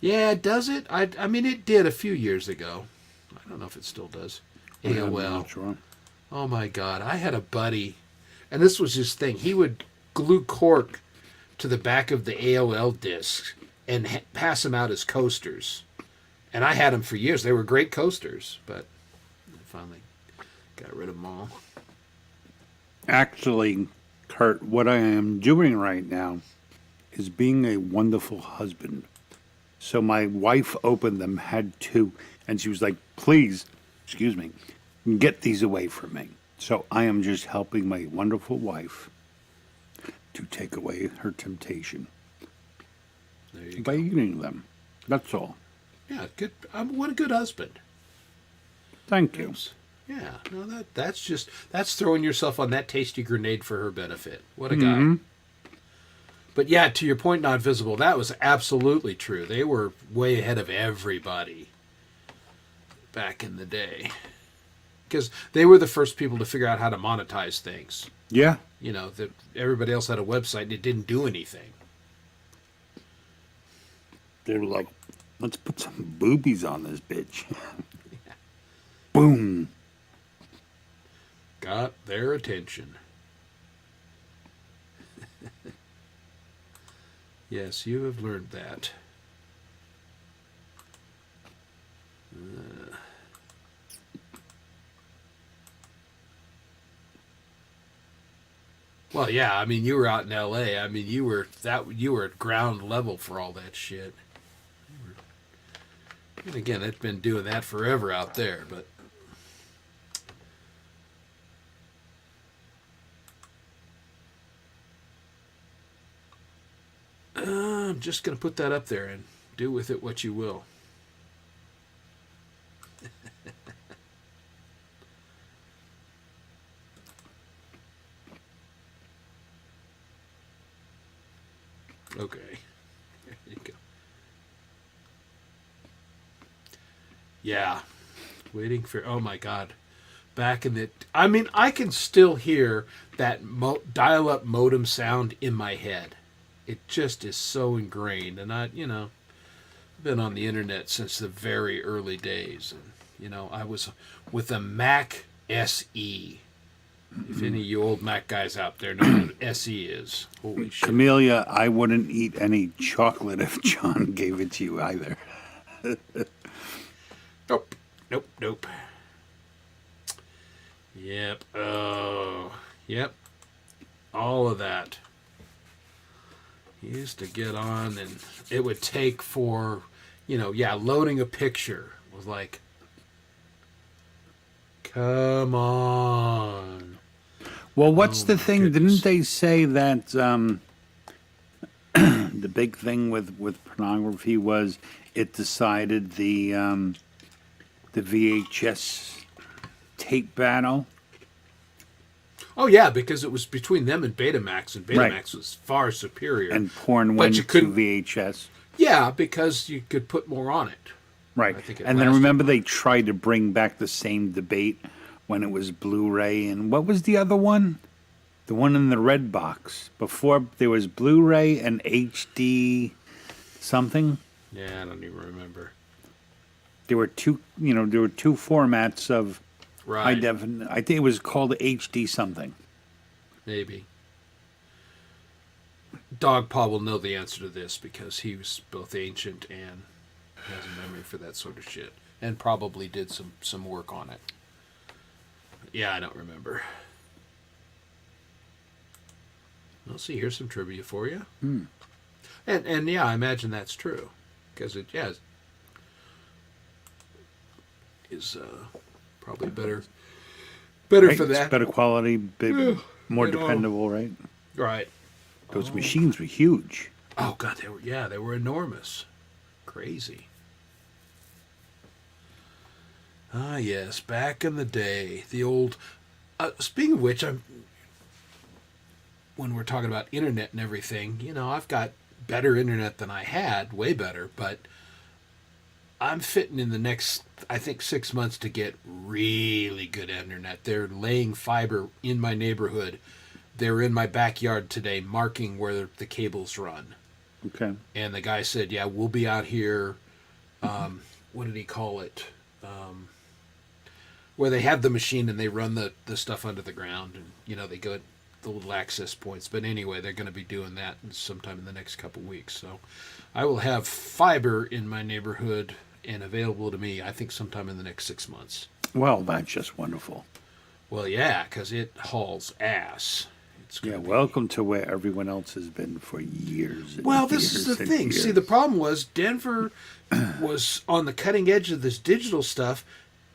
Yeah, does it? I mean, it did a few years ago. I don't know if it still does. AOL. Sure. Oh my God, I had a buddy, and this was his thing. He would glue cork to the back of the AOL discs and pass them out as coasters. And I had them for years. They were great coasters, but I finally got rid of them all. Actually, Kurt, what I am doing right now is being a wonderful husband. So my wife opened them, had two, and she was like, please, excuse me, get these away from me. So I am just helping my wonderful wife to take away her temptation by eating them. That's all. Yeah, good. What a good husband. Thank you. Yeah, no, that's throwing yourself on that tasty grenade for her benefit. What a guy. But yeah, to your point, not visible, that was absolutely true. They were way ahead of everybody back in the day. Because they were the first people to figure out how to monetize things. Yeah. That everybody else had a website and it didn't do anything. They were like, let's put some boobies on this bitch. Yeah. Boom. Got their attention. Yes, you have learned that. Well, yeah, I mean, you were out in L.A. I mean, you were at ground level for all that shit. And again, they've been doing that forever out there, but I'm just going to put that up there and do with it what you will. Okay. There you go. Yeah. Waiting for... Oh, my God. Back in the... I mean, I can still hear that dial-up modem sound in my head. It just is so ingrained. And I've been on the internet since the very early days. And, I was with a Mac SE. If any of you old Mac guys out there know what SE is. Holy shit. Camellia, I wouldn't eat any chocolate if John gave it to you either. Nope. Yep. Oh, yep. All of that. He used to get on, and it would take for, loading a picture was like, come on. Well, what's the thing? Goodness. Didn't they say that the big thing with pornography was it decided the VHS tape battle? Oh, yeah, because it was between them and Betamax, and Betamax was far superior. And porn But went you to couldn't- VHS. Yeah, because you could put more on it. Right. I think it And then lasted remember they tried to bring back the same debate when it was Blu-ray. And what was the other one? The one in the red box. Before there was Blu-ray and HD something. Yeah, I don't even remember. There were two formats of Right. I think it was called HD something. Maybe. Dog Paw will know the answer to this because he was both ancient and has a memory for that sort of shit. And probably did some work on it. Yeah, I don't remember. Well, see, here's some trivia for you. And yeah, I imagine that's true. Because it, yeah, is probably better Right? for It's that. better quality, big, more you know. dependable, right? Right. Those machines were huge. Oh God, they were enormous, crazy. Ah yes, back in the day, the old. Speaking of which, when we're talking about internet and everything, I've got better internet than I had, way better, but I'm fitting in the next, I think, 6 months to get really good internet. They're laying fiber in my neighborhood. They're in my backyard today, marking where the cables run. Okay. And the guy said, "Yeah, we'll be out here." What did he call it? Where they have the machine and they run the stuff under the ground, and they go at the little access points. But anyway, they're going to be doing that sometime in the next couple weeks. So I will have fiber in my neighborhood and available to me, I think, sometime in the next 6 months. Well, that's just wonderful. Well, yeah, because it hauls ass. It's Yeah, gonna be- welcome to where everyone else has been for years. And Well, this is years the and thing. See, years. the problem was Denver was on the cutting edge of this digital stuff,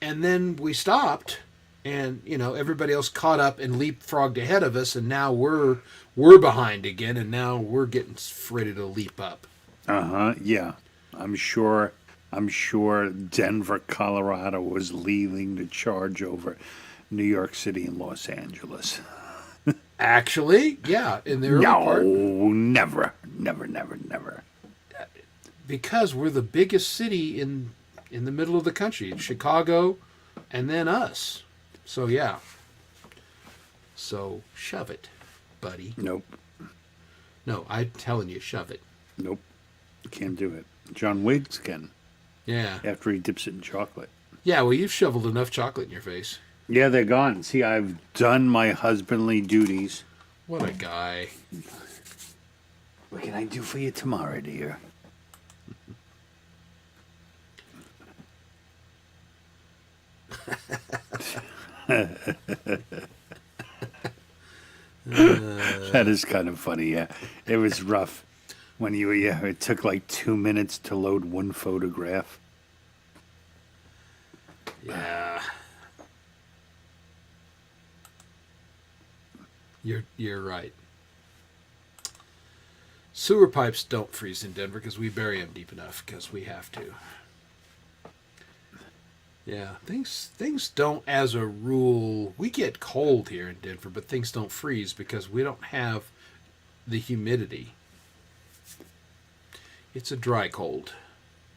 and then we stopped, and everybody else caught up and leapfrogged ahead of us, and now we're behind again, and now we're getting ready to leap up. Yeah, I'm sure Denver, Colorado was leading the charge over New York City and Los Angeles. Actually, yeah, in the early No, part, never. because we're the biggest city in the middle of the country, Chicago, and then us. So yeah. So shove it, buddy. Nope. No, I'm telling you, shove it. Nope. Can't do it. John Wiggs can, Yeah. after he dips it in chocolate. Yeah, well, you've shoveled enough chocolate in your face. Yeah, they're gone. See, I've done my husbandly duties. What a guy. What can I do for you tomorrow, dear? That is kind of funny, yeah. It was rough when it took like 2 minutes to load one photograph. Yeah. You're right. Sewer pipes don't freeze in Denver because we bury them deep enough because we have to. Yeah, things don't, as a rule, we get cold here in Denver, but things don't freeze because we don't have the humidity. It's a dry cold.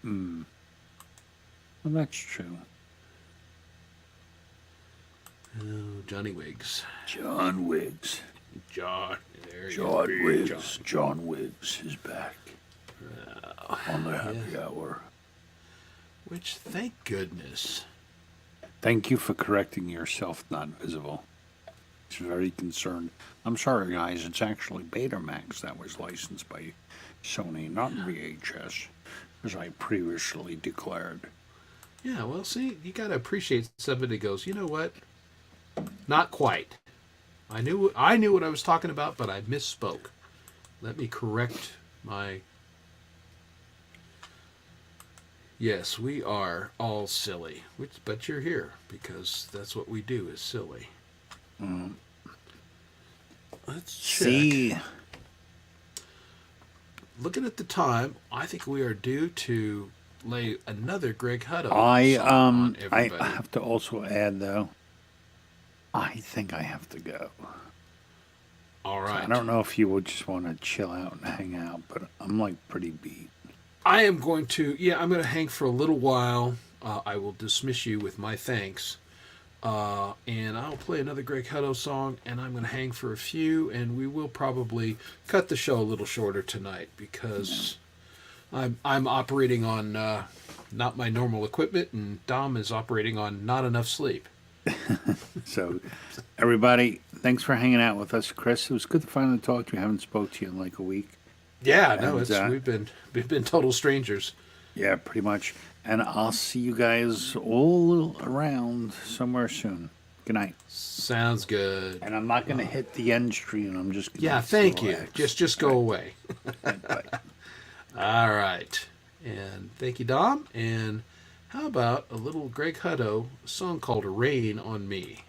Well, that's true. Oh, Johnny Wiggs. John Wiggs. John. There he John is, Wiggs. John. John Wiggs is back on the happy hour. Which, thank goodness. Thank you for correcting yourself, not visible. He's very concerned. I'm sorry, guys. It's actually Betamax that was licensed by Sony, not VHS, as I previously declared. Yeah, well, see, you got to appreciate somebody that goes, you know what? Not quite. I knew what I was talking about, but I misspoke. Let me correct my... Yes, we are all silly. But you're here, because that's what we do, is silly. Let's check. See, Looking at the time, I think we are due to lay another Greg Hutto I song on I everybody. have to also add though. I think I have to go. All right. I don't know if you would just want to chill out and hang out, but I'm like pretty beat. I am going to, I'm going to hang for a little while. I will dismiss you with my thanks. And I'll play another Greg Hutto song, and I'm going to hang for a few, and we will probably cut the show a little shorter tonight because I'm operating on not my normal equipment, and Dom is operating on not enough sleep. So, everybody, thanks for hanging out with us, Chris. It was good to finally talk to you. I haven't spoke to you in like a week. Yeah, no, And, it's we've been total strangers. Yeah, pretty much. And I'll see you guys all around somewhere soon. Good night. Sounds good. And I'm not going to hit the end screen. I'm just going to Yeah, thank you. relax. Just go away. Bye. All right. And thank you, Dom. And how about a little Greg Hutto song called Rain on Me?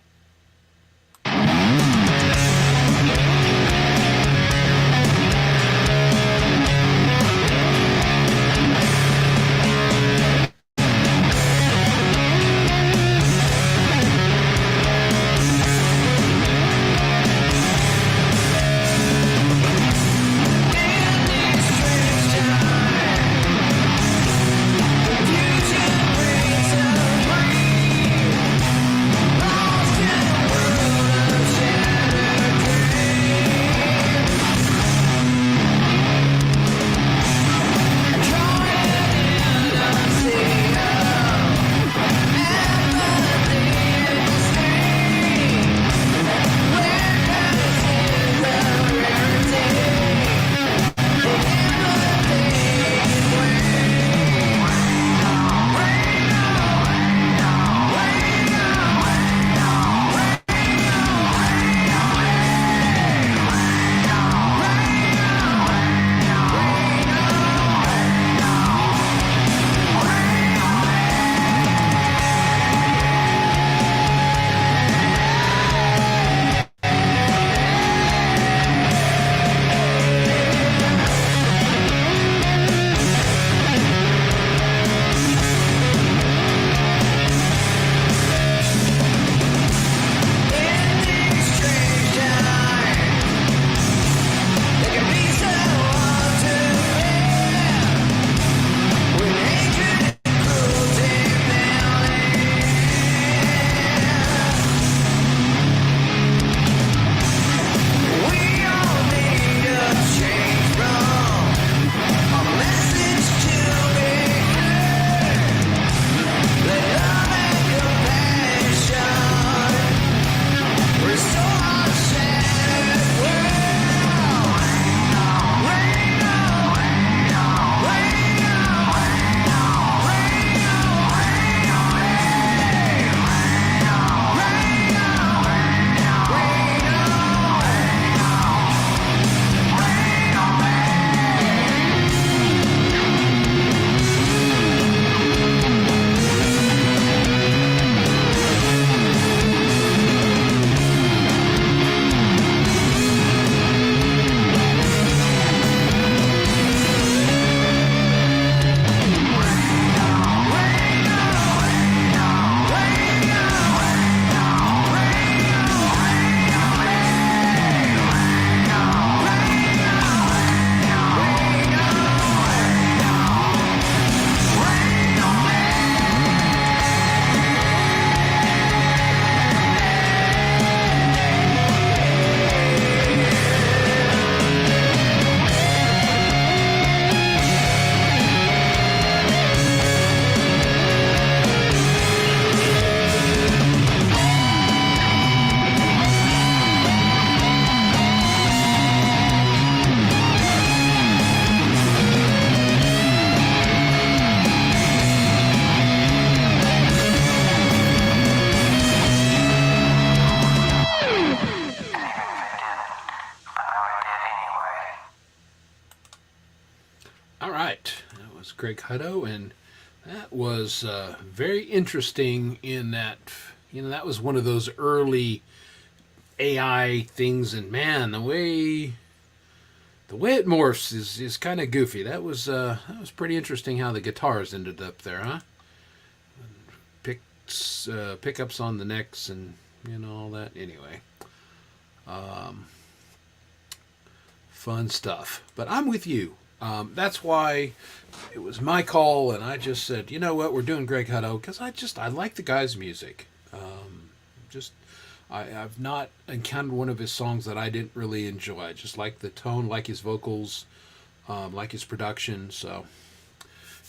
All right, that was Greg Hutto, and that was very interesting in that, that was one of those early AI things, and man, the way it morphs is kind of goofy. That was pretty interesting how the guitars ended up there, huh? Pickups on the necks and all that. Anyway, fun stuff. But I'm with you. That's why it was my call, and I just said, you know what, we're doing Greg Hutto because I like the guy's music. I've not encountered one of his songs that I didn't really enjoy. I just like the tone, like his vocals, like his production. So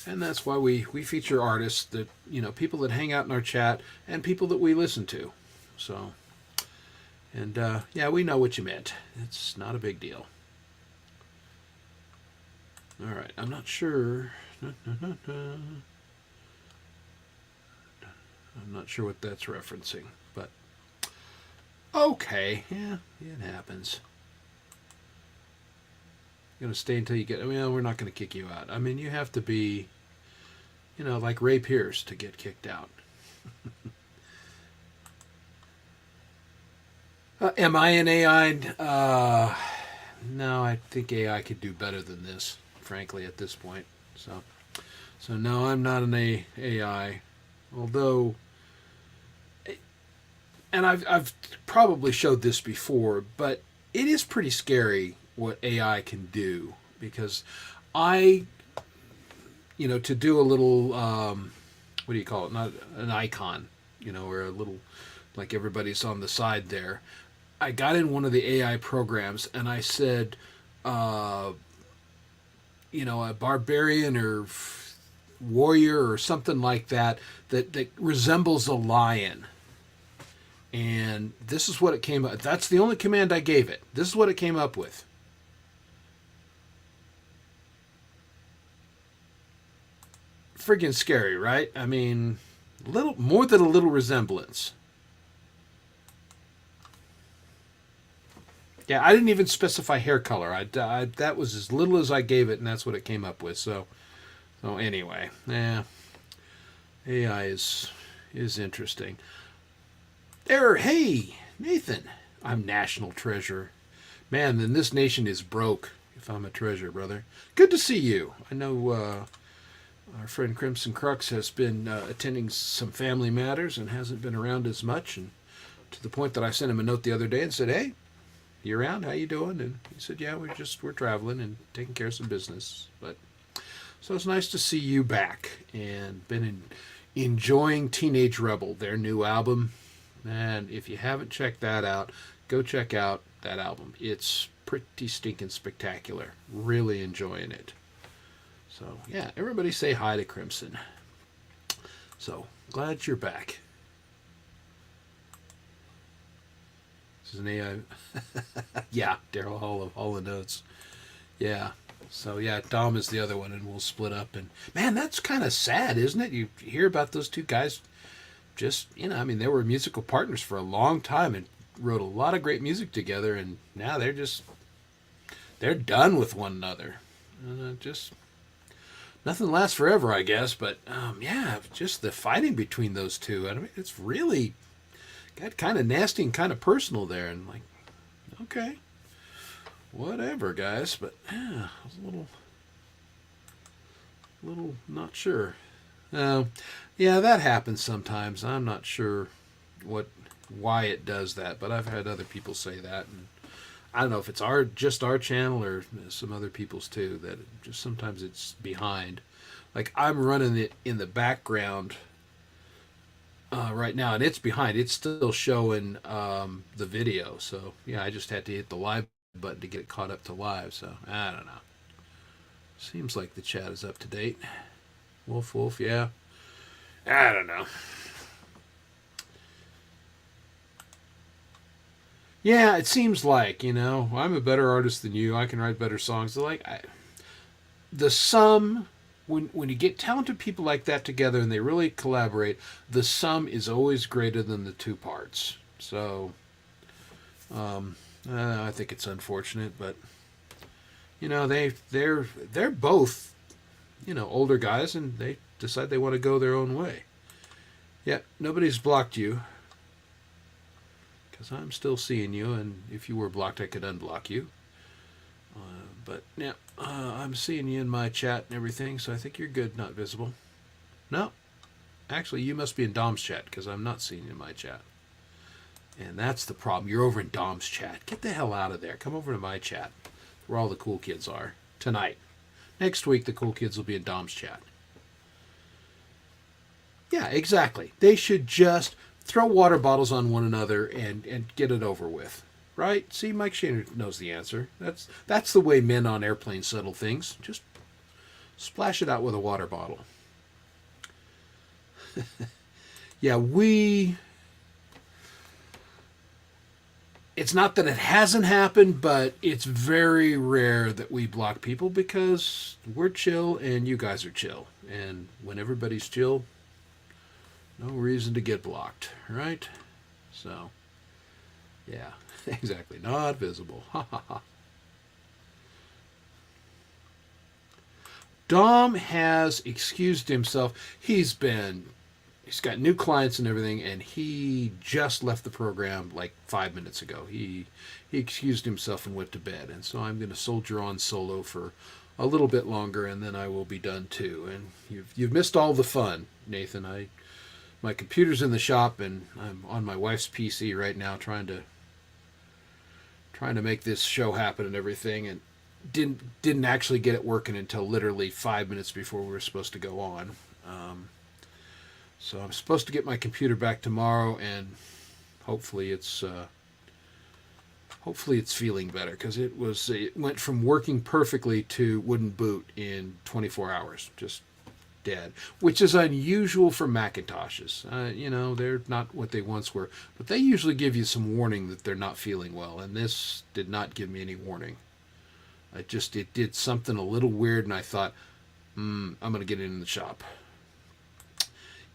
And that's why we feature artists that, people that hang out in our chat and people that we listen to. So, and yeah, we know what you meant. It's not a big deal. All right, I'm not sure. I'm not sure what that's referencing, but okay, yeah, it happens. You're gonna stay until you get. We're not gonna kick you out. I mean, you have to be, like Ray Pierce to get kicked out. Am I an AI? No, I think AI could do better than this, frankly, at this point. So no, I'm not an AI. Although, and I've probably showed this before, but it is pretty scary what AI can do, because to do a little, what do you call it? Not an icon, or a little, like everybody's on the side there. I got in one of the AI programs and I said, a barbarian or warrior or something like that resembles a lion. And this is what it came up. That's the only command I gave it. This is what it came up with. Friggin' scary, right? I mean, little more than a little resemblance. Yeah, I didn't even specify hair color. I that was as little as I gave it, and that's what it came up with. So anyway, yeah, AI is interesting. Hey, Nathan, I'm national treasure. Man, then this nation is broke if I'm a treasure, brother. Good to see you. I know our friend Crimson Crux has been attending some family matters and hasn't been around as much, and to the point that I sent him a note the other day and said, hey, you around? How you doing? And he said, yeah, we're traveling and taking care of some business. But so it's nice to see you back, and been enjoying Teenage Rebel, their new album. And if you haven't checked that out, go check out that album. It's pretty stinking spectacular. Really enjoying it. So yeah, everybody say hi to Crimson. So glad you're back. This is an AI. Yeah, Daryl Hall of Notes. Yeah. So yeah, Dom is the other one, and we'll split up. And man, that's kind of sad, isn't it? You hear about those two guys. Just they were musical partners for a long time and wrote a lot of great music together, and now they're done with one another. Just nothing lasts forever, I guess. But yeah, just the fighting between those two. I mean, it's really got kind of nasty and kind of personal there, and like, okay, whatever, guys. But yeah, I was a little not sure. Yeah, that happens sometimes. I'm not sure why it does that, but I've had other people say that, and I don't know if it's just our channel or some other people's too, that just sometimes it's behind. Like I'm running it in the background right now, and it's behind. It's still showing the video, so yeah, I just had to hit the live button to get it caught up to live. So I don't know. Seems like the chat is up to date. Wolf, yeah. I don't know. Yeah, it seems like, I'm a better artist than you. I can write better songs. The sum, when you get talented people like that together and they really collaborate, the sum is always greater than the two parts. So, I think it's unfortunate, but they're both, older guys, and they decide they want to go their own way. Yeah, nobody's blocked you, because I'm still seeing you, and if you were blocked, I could unblock you. But yeah, I'm seeing you in my chat and everything, so I think you're good, not visible. No, actually, you must be in Dom's chat, because I'm not seeing you in my chat. And that's the problem. You're over in Dom's chat. Get the hell out of there. Come over to my chat, where all the cool kids are, tonight. Next week, the cool kids will be in Dom's chat. Yeah, exactly. They should just throw water bottles on one another and get it over with. Right? See, Mike Shaner knows the answer. That's the way men on airplanes settle things. Just Splash it out with a water bottle. Yeah, it's not that it hasn't happened, but it's very rare that we block people because we're chill and you guys are chill. And when everybody's chill, no reason to get blocked, right? So, yeah, exactly. Not visible. Ha ha ha. Dom has excused himself. He's got new clients and everything, and he just left the program like 5 minutes ago. He excused himself and went to bed, and so I'm going to soldier on solo for a little bit longer, and then I will be done too. And you've missed all the fun, Nathan. My computer's in the shop, and I'm on my wife's PC right now trying to make this show happen and everything, and didn't actually get it working until literally 5 minutes before we were supposed to go on. So I'm supposed to get my computer back tomorrow, and hopefully it's feeling better, because it went from working perfectly to wouldn't boot in 24 hours, just dead, which is unusual for Macintoshes. They're not what they once were, but they usually give you some warning that they're not feeling well, and this did not give me any warning. It did something a little weird, and I thought, I'm going to get it in the shop.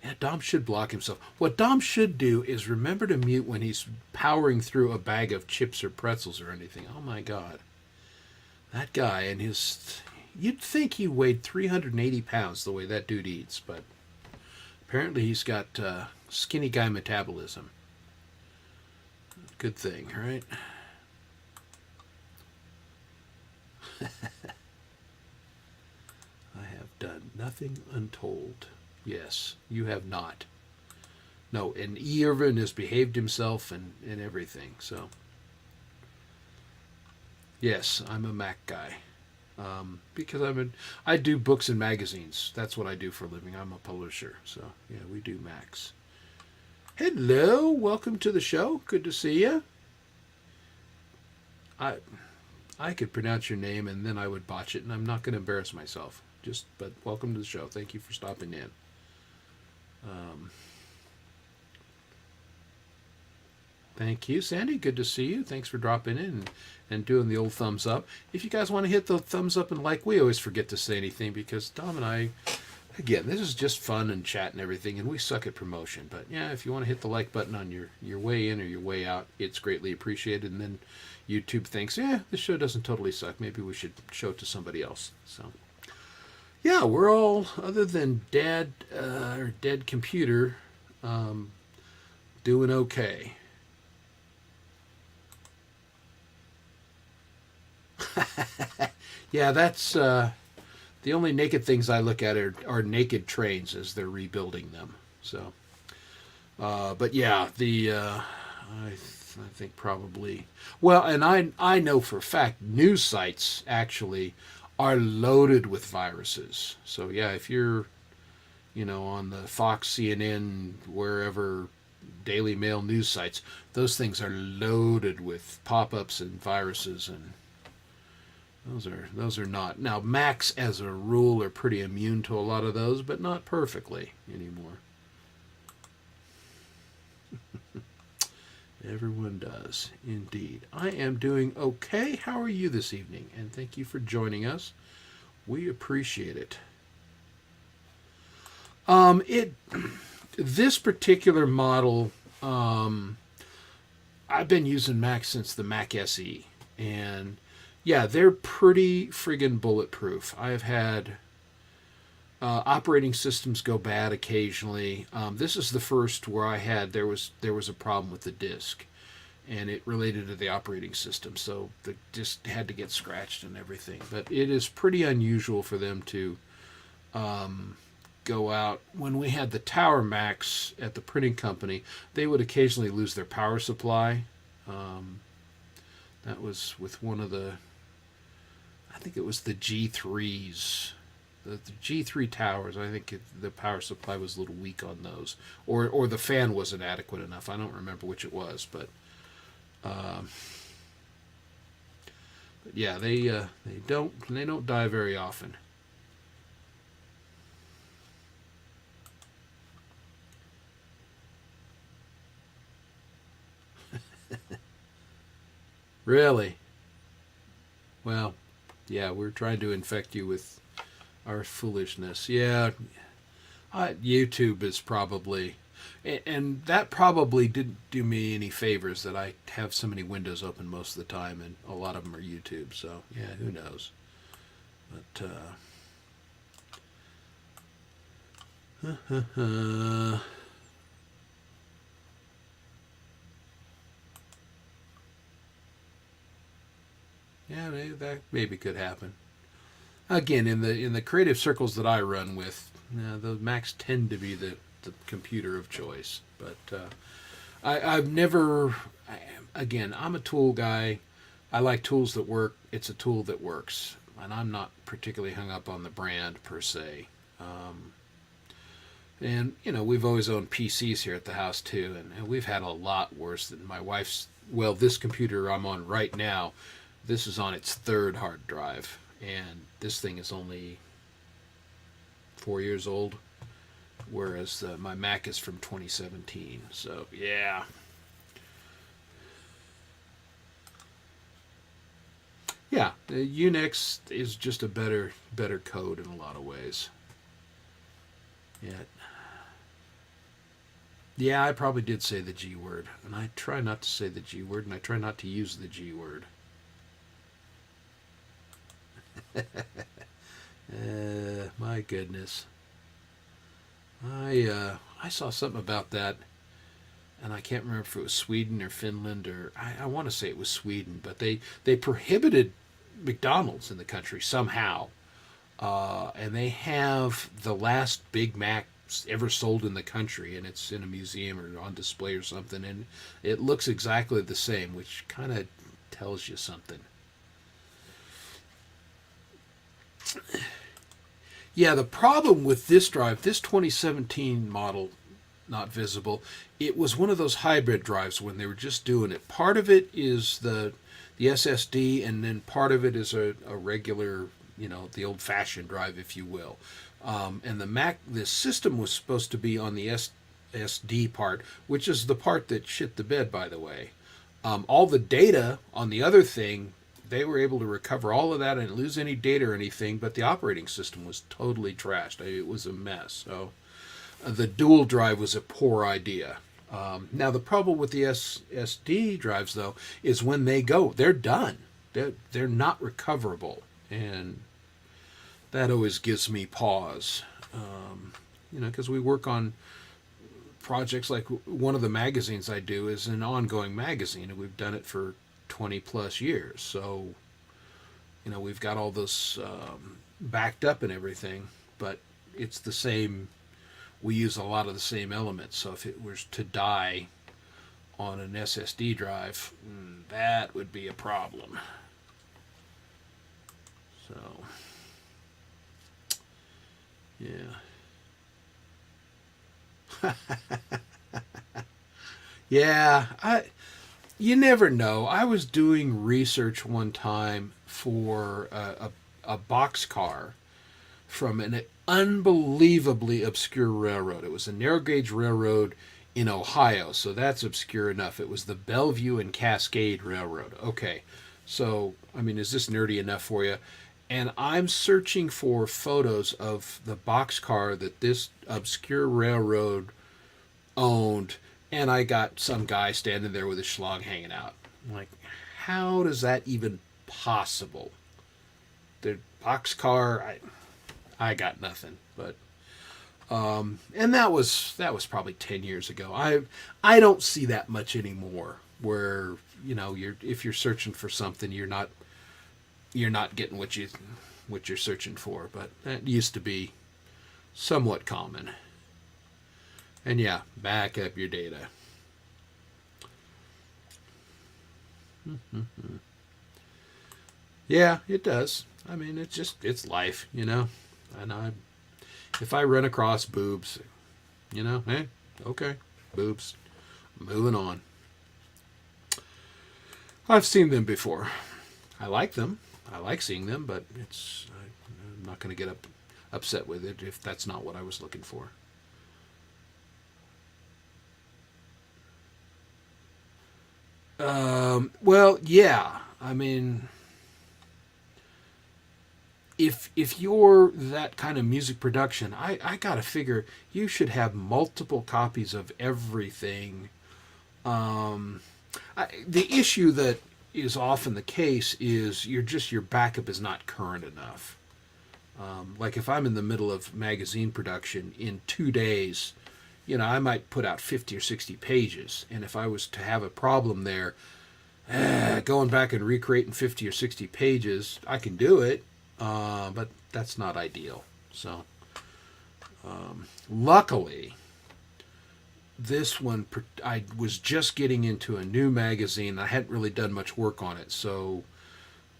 Yeah, Dom should block himself. What Dom should do is remember to mute when he's powering through a bag of chips or pretzels or anything. Oh my God. That guy and you'd think he weighed 380 pounds the way that dude eats, but apparently he's got skinny guy metabolism. Good thing, right? I have done nothing untold. Yes, you have not. No, and E. Irvin has behaved himself and everything, so. Yes, I'm a Mac guy. Because I do books and magazines. That's what I do for a living. I'm a publisher, so yeah, we do Macs. Hello, welcome to the show. Good to see you. I could pronounce your name and then I would botch it, and I'm not going to embarrass myself. But welcome to the show. Thank you for stopping in. Thank you, Sandy. Good to see you. Thanks for dropping in and doing the old thumbs up. If you guys want to hit the thumbs up and like, we always forget to say anything because Dom and I, again, this is just fun and chat and everything, and we suck at promotion. But yeah, if you want to hit the like button on your way in or your way out, it's greatly appreciated. And then YouTube thinks, yeah, this show doesn't totally suck. Maybe we should show it to somebody else. So yeah, we're all, other than Dad or Dead Computer, doing okay. Yeah, that's the only naked things I look at are naked trains as they're rebuilding them. So, but yeah, I think probably, well, and I know for a fact news sites actually are loaded with viruses. So yeah, if you're, on the Fox, CNN, wherever, Daily Mail news sites, those things are loaded with pop-ups and viruses, and those are not. Now, Macs as a rule are pretty immune to a lot of those, but not perfectly anymore. Everyone does, indeed. I am doing okay. How are you this evening? And thank you for joining us. We appreciate it. This particular model, I've been using Mac since the Mac SE, and yeah, they're pretty friggin' bulletproof. I've had operating systems go bad occasionally. This is the first where there was a problem with the disk, and it related to the operating system, so the disk had to get scratched and everything. But it is pretty unusual for them to go out. When we had the Tower Macs at the printing company, they would occasionally lose their power supply. That was with one of the, I think it was the G3s. The G3 towers, I think the power supply was a little weak on those, or the fan wasn't adequate enough. I don't remember which it was, but yeah, they don't die very often. Really? Well, yeah, we're trying to infect you with our foolishness. Yeah, YouTube is probably, and that probably didn't do me any favors that I have so many windows open most of the time, and a lot of them are YouTube. So yeah, who knows? But yeah, that maybe could happen. Again, in the creative circles that I run with, the Macs tend to be the computer of choice. But I've never. Again, I'm a tool guy. I like tools that work. It's a tool that works, and I'm not particularly hung up on the brand per se. And we've always owned PCs here at the house too, and we've had a lot worse than my wife's. Well, this computer I'm on right now, this is on its third hard drive, and this thing is only 4 years old, whereas my Mac is from 2017. So yeah. Yeah, Unix is just a better code in a lot of ways. Yeah, I probably did say the G word, and I try not to say the G word, and I try not to use the G word. My goodness. I saw something about that, and I can't remember if it was Sweden or Finland, or I want to say it was Sweden, but they prohibited McDonald's in the country somehow, and they have the last Big Mac ever sold in the country, and it's in a museum or on display or something, and it looks exactly the same, which kind of tells you something. Yeah, the problem with this drive, this 2017 model, not visible, it was one of those hybrid drives when they were just doing it. Part of it is the SSD, and then part of it is a regular, the old-fashioned drive, if you will. And the system was supposed to be on the SSD part, which is the part that shit the bed, by the way. All the data on the other thing, they were able to recover all of that and lose any data or anything, but the operating system was totally trashed. It was a mess. So the dual drive was a poor idea. Now the problem with the SSD drives, though, is when they go, they're done. They're not recoverable, and that always gives me pause. Because we work on projects like one of the magazines I do is an ongoing magazine, and we've done it for 20 plus years. So, we've got all this backed up and everything, but it's the same. We use a lot of the same elements. So if it was to die on an SSD drive, that would be a problem. So, yeah. Yeah, you never know. I was doing research one time for a boxcar from an unbelievably obscure railroad. It was a narrow gauge railroad in Ohio, so that's obscure enough. It was the Bellevue and Cascade Railroad. Okay, so, is this nerdy enough for you? And I'm searching for photos of the boxcar that this obscure railroad owned, and I got some guy standing there with his schlong hanging out. I'm like, how does that even possible? The boxcar, I got nothing. But and that was probably 10 years ago. I don't see that much anymore. Where if you're searching for something, you're not getting what you're searching for. But that used to be somewhat common. And yeah, back up your data. Yeah, it does. It's life, And if I run across boobs, hey, okay, boobs. Moving on. I've seen them before. I like them. I like seeing them, but I'm not going to get upset with it if that's not what I was looking for. Well, yeah. I mean, if you're that kind of music production, I gotta figure you should have multiple copies of everything. The issue that is often the case is your backup is not current enough. Like if I'm in the middle of magazine production in 2 days, I might put out 50 or 60 pages, and if I was to have a problem there, going back and recreating 50 or 60 pages, I can do it, but that's not ideal. So, luckily, this one, I was just getting into a new magazine. I hadn't really done much work on it, so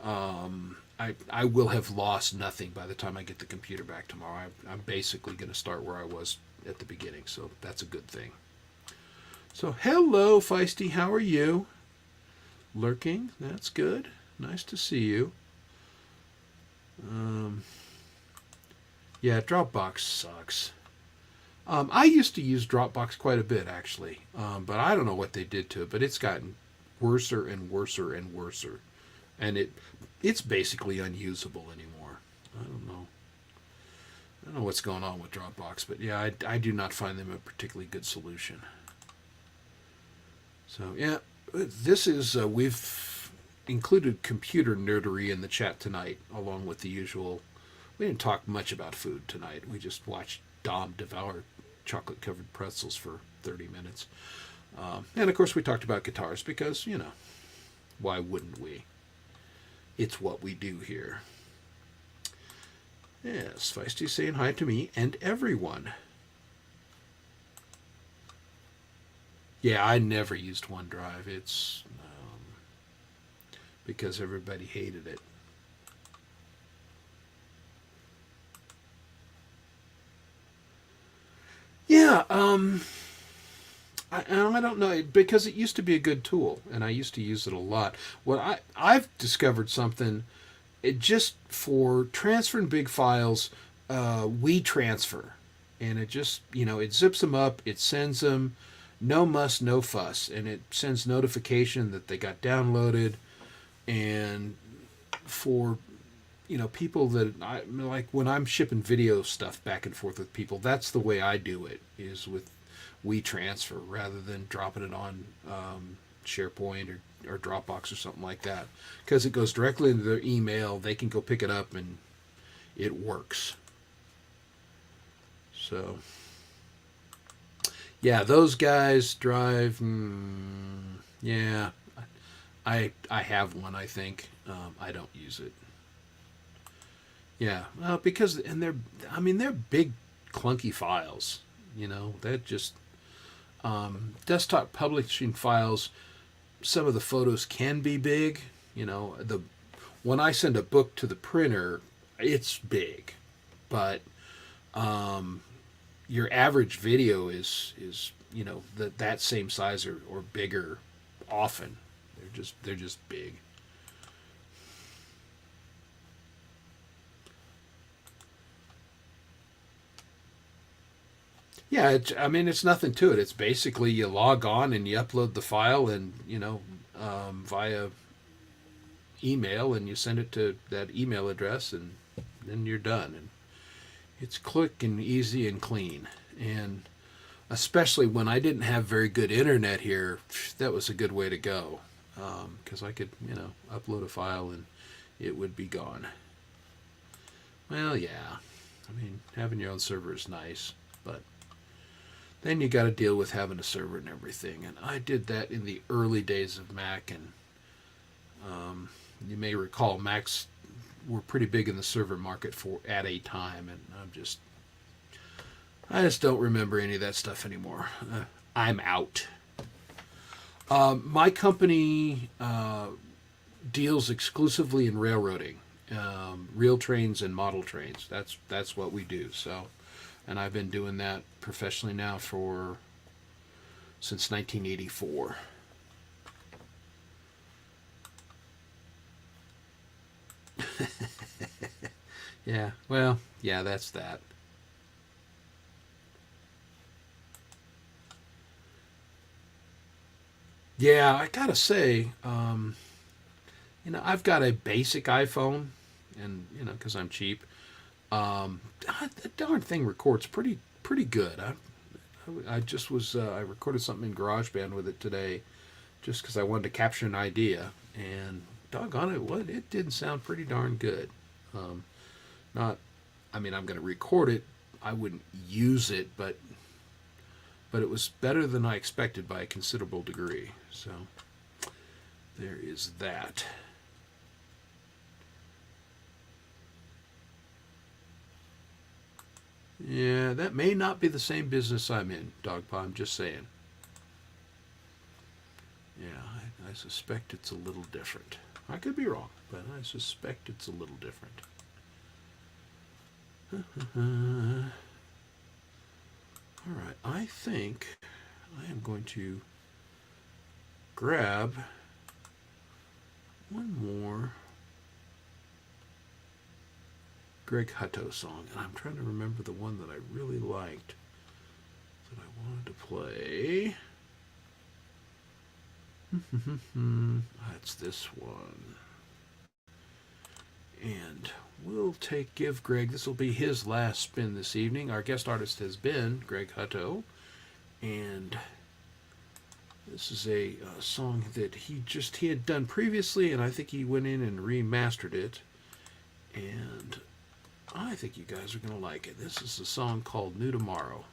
I will have lost nothing by the time I get the computer back tomorrow. I'm basically going to start where I was at the beginning, so that's a good thing. So, hello, Feisty. How are you? Lurking. That's good. Nice to see you. Yeah, Dropbox sucks. I used to use Dropbox quite a bit, actually, but I don't know what they did to it. But it's gotten worser and worser and worser, and it's basically unusable anymore. I don't know. I don't know what's going on with Dropbox, but yeah, I do not find them a particularly good solution. So yeah, this is we've included computer nerdery in the chat tonight, along with the usual. We didn't talk much about food tonight. We just watched Dom devour chocolate-covered pretzels for 30 minutes. And, of course, we talked about guitars because, why wouldn't we? It's what we do here. Yes, Feisty saying hi to me and everyone. Yeah, I never used OneDrive. It's because everybody hated it. Yeah, I don't know, because it used to be a good tool, and I used to use it a lot. I've discovered something, it just for transferring big files, WeTransfer, and it just it zips them up, it sends them, no muss, no fuss, and it sends notification that they got downloaded, and for people that I like when I'm shipping video stuff back and forth with people, that's the way I do it, is with WeTransfer rather than dropping it on SharePoint or Dropbox or something like that, because it goes directly into their email. They can go pick it up and it works. So yeah, those guys drive. Yeah, I have one. I think I don't use it. Yeah, well, because they're big, clunky files. That just desktop publishing files. Some of the photos can be big. When I send a book to the printer, it's big, but your average video is that same size or bigger. Often, they're just big. Yeah, it's nothing to it. It's basically you log on and you upload the file and via email, and you send it to that email address, and then you're done. And it's quick and easy and clean. And especially when I didn't have very good internet here, that was a good way to go, because I could upload a file and it would be gone. Well, yeah, having your own server is nice, but then you got to deal with having a server and everything. And I did that in the early days of Mac. And you may recall Macs were pretty big in the server market at a time. And I just don't remember any of that stuff anymore. I'm out. My company deals exclusively in railroading, real trains and model trains. That's what we do. So. And I've been doing that professionally now since 1984. Yeah, well, yeah, that's that. Yeah, I gotta say, I've got a basic iPhone, and because I'm cheap, the darn thing records pretty good. I just was I recorded something in GarageBand with it today, just because I wanted to capture an idea, and doggone it, it didn't sound pretty darn good. Not, I mean, I'm going to record it. I wouldn't use it, but it was better than I expected by a considerable degree. So there is that. Yeah, that may not be the same business I'm in, Dogpaw. I'm just saying. Yeah, I suspect it's a little different. I could be wrong, but I suspect it's a little different. All right, I think I am going to grab one more Greg Hutto song, and I'm trying to remember the one that I really liked that I wanted to play. That's this one. And we'll give Greg, this will be his last spin this evening. Our guest artist has been Greg Hutto, and this is a song that he had done previously, and I think he went in and remastered it, and I think you guys are going to like it. This is a song called New Tomorrow.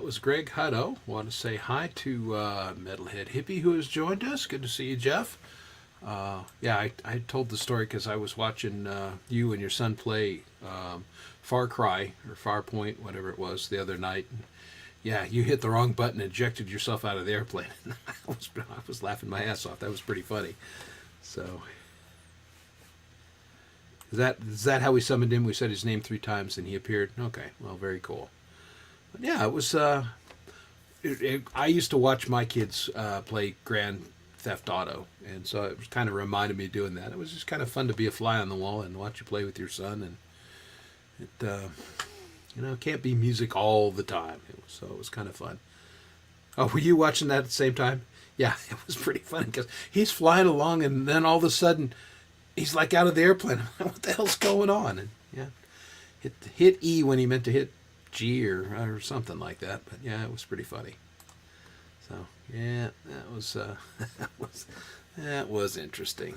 that was Greg Hutto. Want to say hi to Metalhead Hippie who has joined us. Good to see you, Jeff. Yeah, I told the story because I was watching you and your son play Far Cry or Farpoint, whatever it was, the other night. And yeah, you hit the wrong button and ejected yourself out of the airplane. I was laughing my ass off. That was pretty funny. So, is that how we summoned him? We said his name 3 times and he appeared? Okay, well, very cool. But yeah, it was... I used to watch my kids play Grand Theft Auto, and so it was kind of reminded me of doing that. It was just kind of fun to be a fly on the wall and watch you play with your son, and it can't be music all the time. So it was kind of fun. Oh, were you watching that at the same time? Yeah, it was pretty funny because he's flying along, and then all of a sudden he's like out of the airplane. What the hell's going on? And yeah, hit E when he meant to hit G or something like that. But yeah, it was pretty funny. So yeah, that was that was interesting.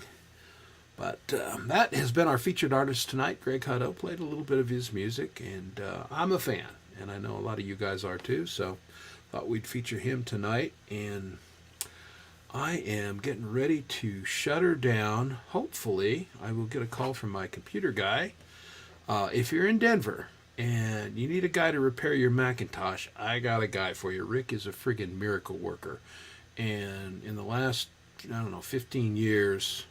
But that has been our featured artist tonight. Greg Hutto played a little bit of his music, and I'm a fan, and I know a lot of you guys are too. So thought we'd feature him tonight, and I am getting ready to shut her down. Hopefully, I will get a call from my computer guy. If you're in Denver and you need a guy to repair your Macintosh, I got a guy for you. Rick is a friggin' miracle worker. And in the last, 15 years,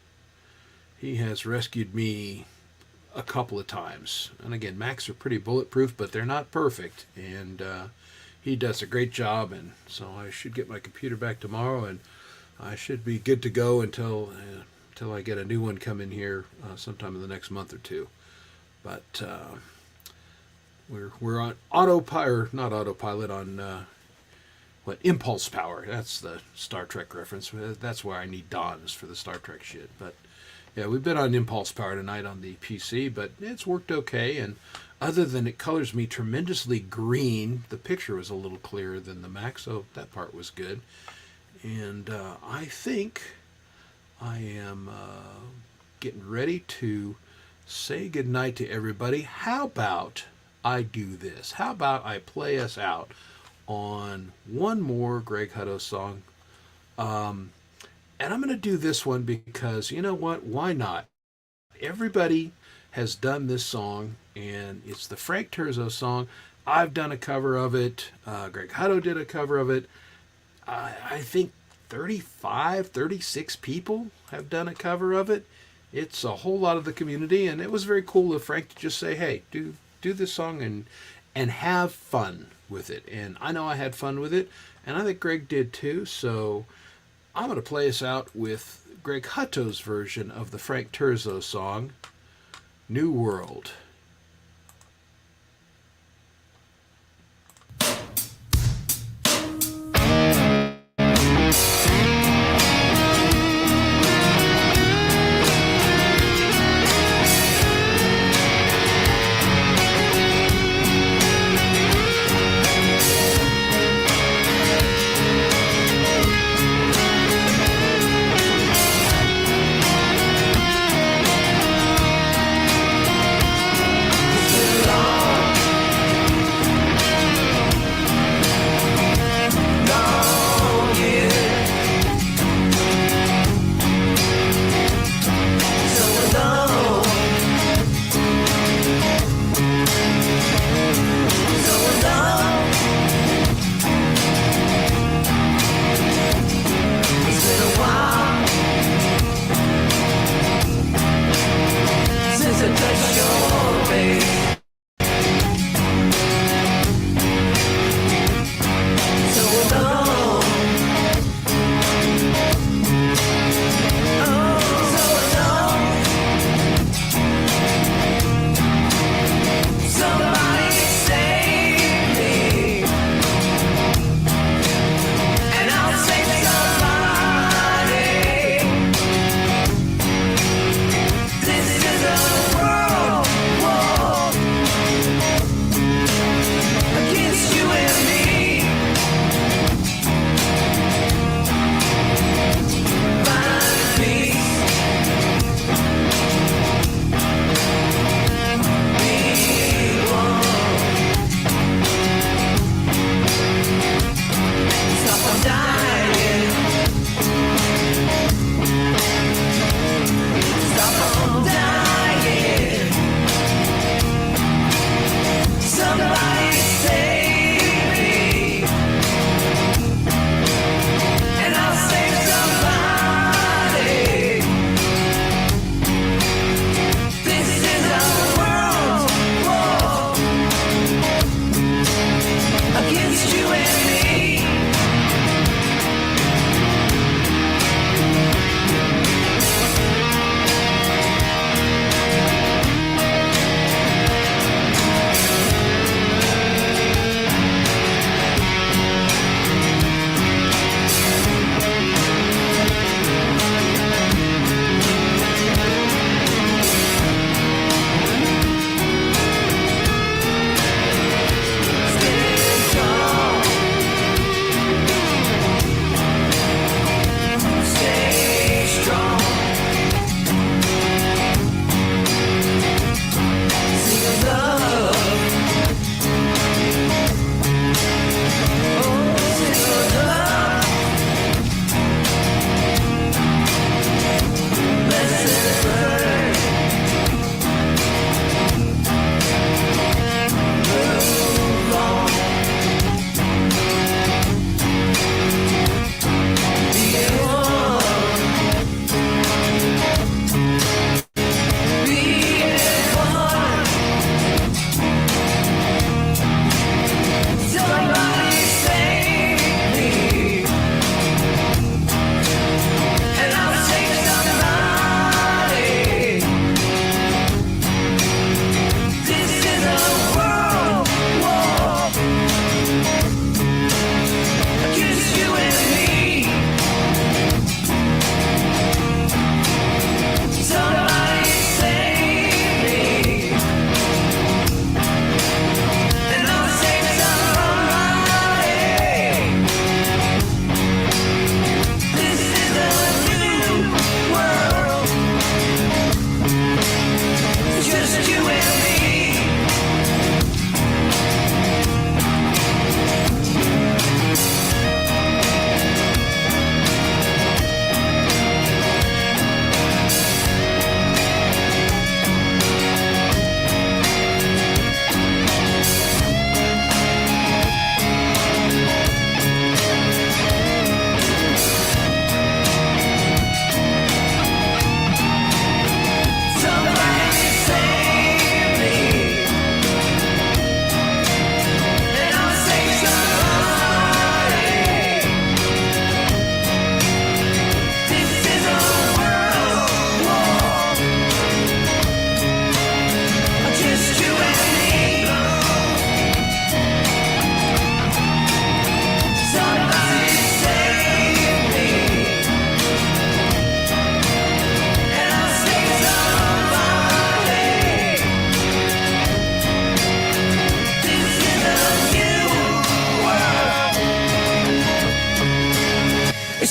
he has rescued me a couple of times. And again, Macs are pretty bulletproof, but they're not perfect. And he does a great job. And so I should get my computer back tomorrow, and I should be good to go until I get a new one come in here sometime in the next month or two. But we're on not autopilot, on impulse power. That's the Star Trek reference. That's where I need Dons for the Star Trek shit. But yeah, we've been on impulse power tonight on the PC, but it's worked okay. And other than it colors me tremendously green, the picture was a little clearer than the Mac, so that part was good. And I think I am getting ready to say goodnight to everybody. How about I do this? How about I play us out on one more Greg Hutto song? And I'm going to do this one because, you know what? Why not? Everybody has done this song, and it's the Frank Terzo song. I've done a cover of it. Greg Hutto did a cover of it. I think 36 people have done a cover of it. It's a whole lot of the community, and it was very cool of Frank to just say, hey, do this song and have fun with it. And I know I had fun with it, and I think Greg did too. So I'm going to play us out with Greg Hutto's version of the Frank Terzo song, New World.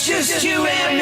just you and